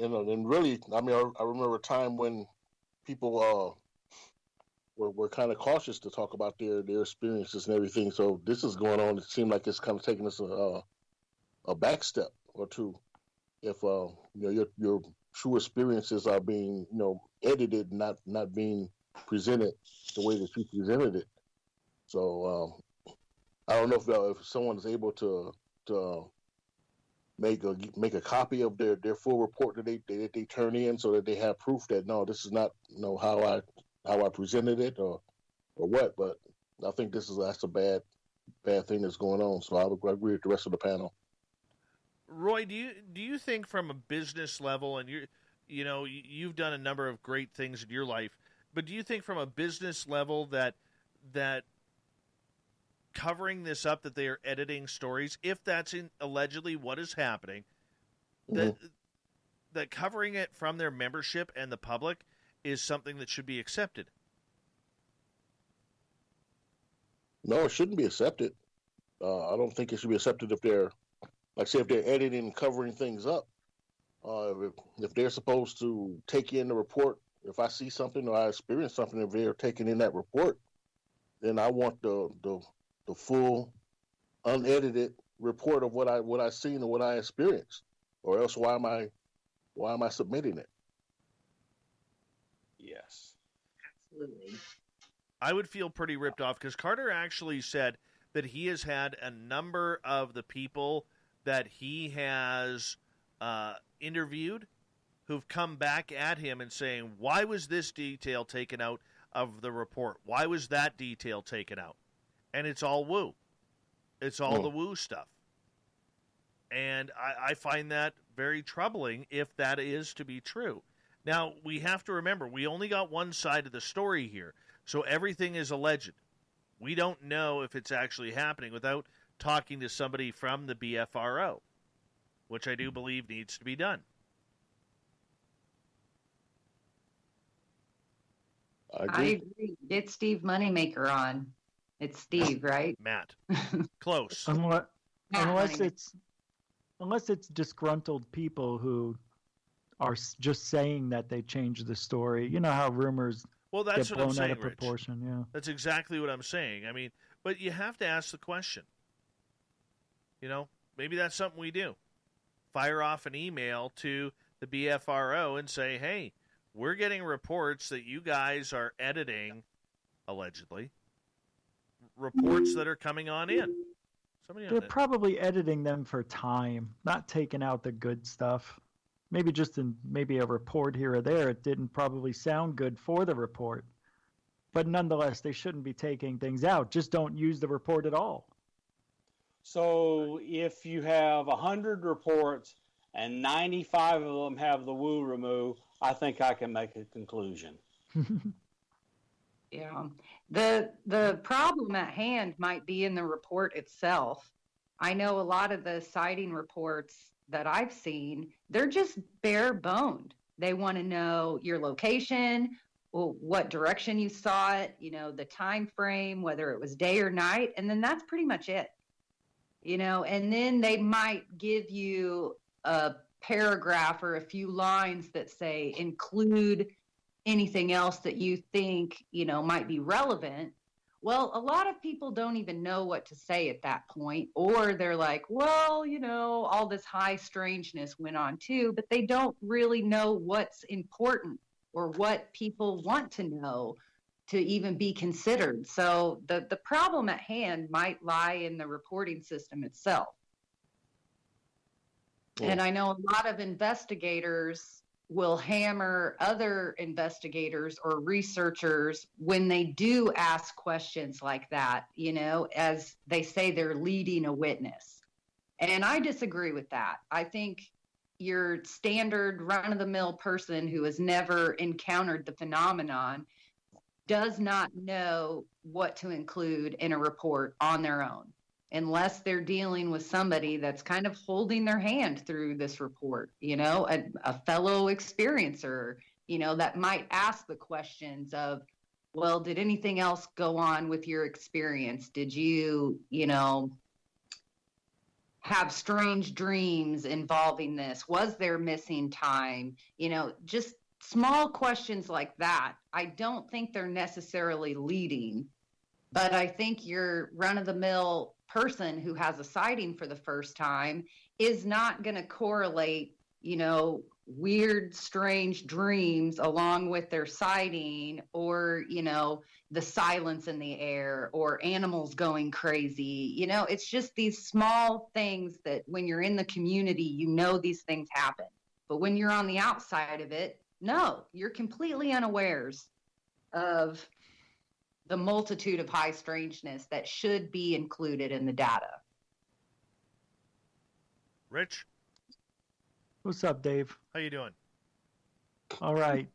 And really, I mean, I remember a time when people were kind of cautious to talk about their experiences and everything. So this is going on. It seemed like it's kind of taking us a back step or two. If your true experiences are being edited, not being presented the way that you presented it. So I don't know if someone is able to make a copy of their full report that they turn in, so that they have proof that no, this is not how I presented it or what. But I think that's a bad thing that's going on. So I agree with the rest of the panel. Roy, do you think from a business level, and you've done a number of great things in your life, but do you think from a business level that covering this up, that they are editing stories, if that's allegedly what is happening, that covering it from their membership and the public is something that should be accepted. No, it shouldn't be accepted. I don't think it should be accepted if they're, like, say, if they're editing and covering things up. If they're supposed to take in the report, if I see something or I experience something, if they're taking in that report, then I want the full, unedited report of what I seen or what I experienced, or else why am I submitting it? Yes, Absolutely. I would feel pretty ripped off because Carter actually said that he has had a number of the people that he has interviewed who've come back at him and saying, why was this detail taken out of the report? Why was that detail taken out? And it's all woo. It's all the woo stuff. And I find that very troubling if that is to be true. Now, we have to remember, we only got one side of the story here, so everything is alleged. We don't know if it's actually happening without talking to somebody from the BFRO, which I do believe needs to be done. I agree. Get Steve Moneymaker on. It's Steve, right? Matt. Close. Unless it's disgruntled people who are just saying that they changed the story. You know how rumors that's get what I'm blown saying, out of Rich. proportion. Yeah, That's exactly what I'm saying. I mean, but you have to ask the question. You know, maybe that's something we do. Fire off an email to the BFRO and say, hey, we're getting reports that you guys are editing, allegedly, reports that are coming on in. They're probably editing them for time, not taking out the good stuff. Maybe just in a report here or there, it didn't probably sound good for the report. But nonetheless, they shouldn't be taking things out. Just don't use the report at all. So if you have 100 reports and 95 of them have the woo remove, I think I can make a conclusion. Yeah. The problem at hand might be in the report itself. I know a lot of the sighting reports that I've seen, they're just bare boned. They want to know your location, what direction you saw it, the time frame, whether it was day or night, and then that's pretty much it. And then they might give you a paragraph or a few lines that say include anything else that you think, might be relevant. Well, a lot of people don't even know what to say at that point, or they're like, well, all this high strangeness went on too, but they don't really know what's important or what people want to know to even be considered. So the problem at hand might lie in the reporting system itself. Yeah. And I know a lot of investigators will hammer other investigators or researchers when they do ask questions like that, as they say they're leading a witness. And I disagree with that. I think your standard run-of-the-mill person who has never encountered the phenomenon does not know what to include in a report on their own, unless they're dealing with somebody that's kind of holding their hand through this report, a fellow experiencer, that might ask the questions of, well, did anything else go on with your experience? Did you, have strange dreams involving this? Was there missing time? Just small questions like that. I don't think they're necessarily leading, but I think your run-of-the-mill person who has a sighting for the first time is not going to correlate, weird, strange dreams along with their sighting or, the silence in the air or animals going crazy. It's just these small things that when you're in the community, these things happen. But when you're on the outside of it, no, you're completely unawares of the multitude of high strangeness that should be included in the data. Rich? What's up, Dave? How you doing? All right.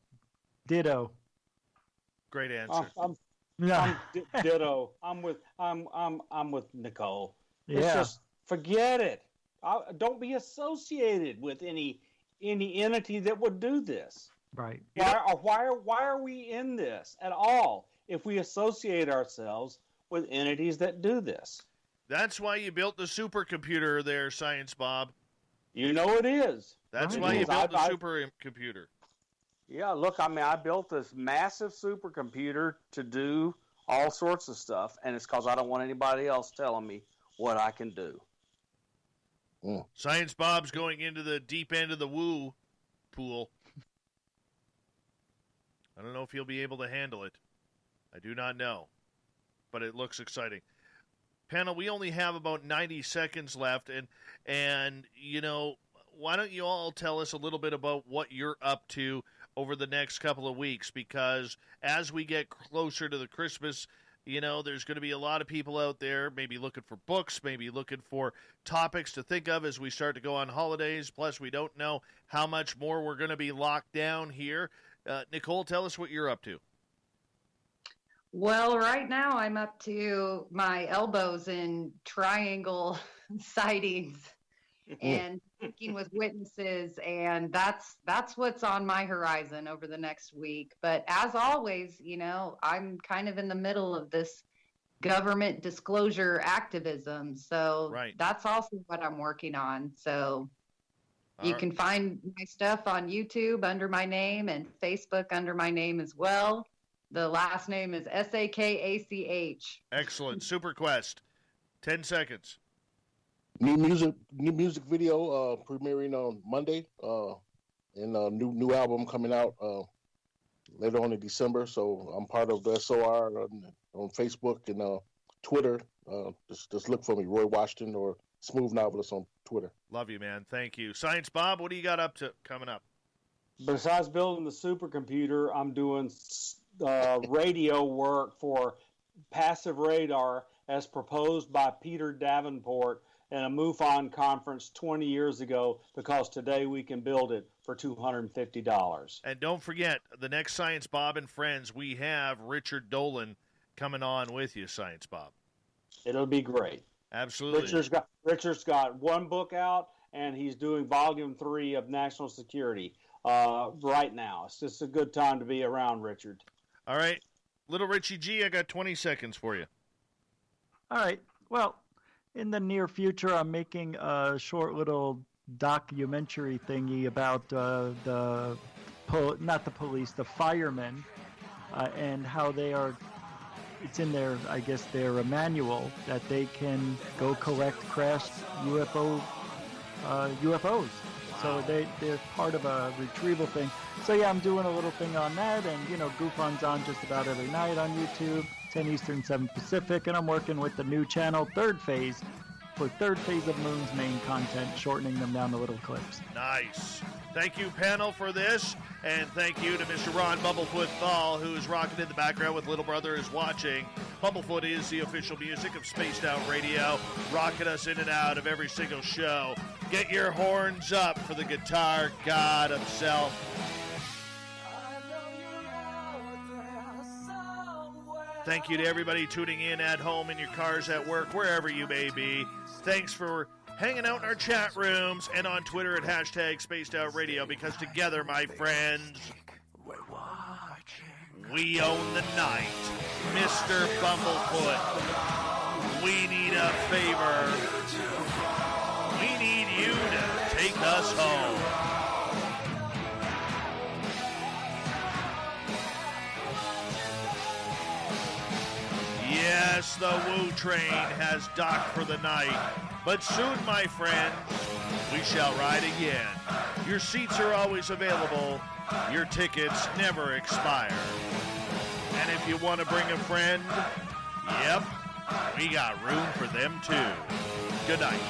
Ditto. Great answer. I'm ditto. I'm with Nicole. Yeah. It's just forget it. Don't be associated with any entity that would do this. Right. Why are we in this at all if we associate ourselves with entities that do this? That's why you built the supercomputer there, Science Bob. You know it is. That's why you built the supercomputer. Yeah, look, I built this massive supercomputer to do all sorts of stuff, and it's because I don't want anybody else telling me what I can do. Science Bob's going into the deep end of the woo pool. I don't know if he'll be able to handle it. I do not know, but it looks exciting. Panel, we only have about 90 seconds left, and you know, why don't you all tell us a little bit about what you're up to over the next couple of weeks? Because as we get closer to the Christmas, you know, there's going to be a lot of people out there maybe looking for books, maybe looking for topics to think of as we start to go on holidays. Plus, we don't know how much more we're going to be locked down here. Nicole, tell us what you're up to. Well, right now I'm up to my elbows in triangle sightings and speaking with witnesses, and that's what's on my horizon over the next week. But as always, you know, I'm kind of in the middle of this government disclosure activism, so that's also what I'm working on. So you can find my stuff on YouTube under my name and Facebook under my name as well. The last name is Sakach. Excellent. Super Quest. 10 seconds. New music video premiering on Monday, and a new album coming out later on in December. So I'm part of the SOR on Facebook and Twitter. Just look for me, Roy Washington or Smooth Novelist on Twitter. Love you, man. Thank you. Science Bob, what do you got up to coming up? Besides building the supercomputer, I'm doing radio work for Passive Radar as proposed by Peter Davenport in a MUFON conference 20 years ago, because today we can build it for $250. And don't forget, the next Science Bob and Friends, we have Richard Dolan coming on with you, Science Bob. It'll be great. Absolutely. Richard's got one book out, and he's doing volume 3 of National Security right now. It's just a good time to be around, Richard. All right. Little Richie G, I got 20 seconds for you. All right. Well, in the near future, I'm making a short little documentary thingy about the firemen, and how they are. It's in their, I guess, their manual that they can go collect crashed UFOs. So they're part of a retrieval thing. So yeah, I'm doing a little thing on that, and you know, GoofOn's on just about every night on YouTube, 10 Eastern, 7 Pacific, and I'm working with the new channel, Third Phase, for Third Phase of Moon's main content, shortening them down to little clips. Nice. Thank you, panel, for this, and thank you to Mr. Ron Bumblefoot Thal, who is rocking in the background with Little Brother is Watching. Bumblefoot is the official music of Spaced Out Radio, rocking us in and out of every single show. Get your horns up for the guitar god himself. Thank you to everybody tuning in at home, in your cars, at work, wherever you may be. Thanks for hanging out in our chat rooms and on Twitter at #SpacedOutRadio, because together, my friends, we own the night. Mr. Bumblefoot, we need a favor. We need you to take us home. Yes, the Woo train has docked for the night, but soon, my friends, we shall ride again. Your seats are always available. Your tickets never expire. And if you want to bring a friend, yep, we got room for them too. Good night.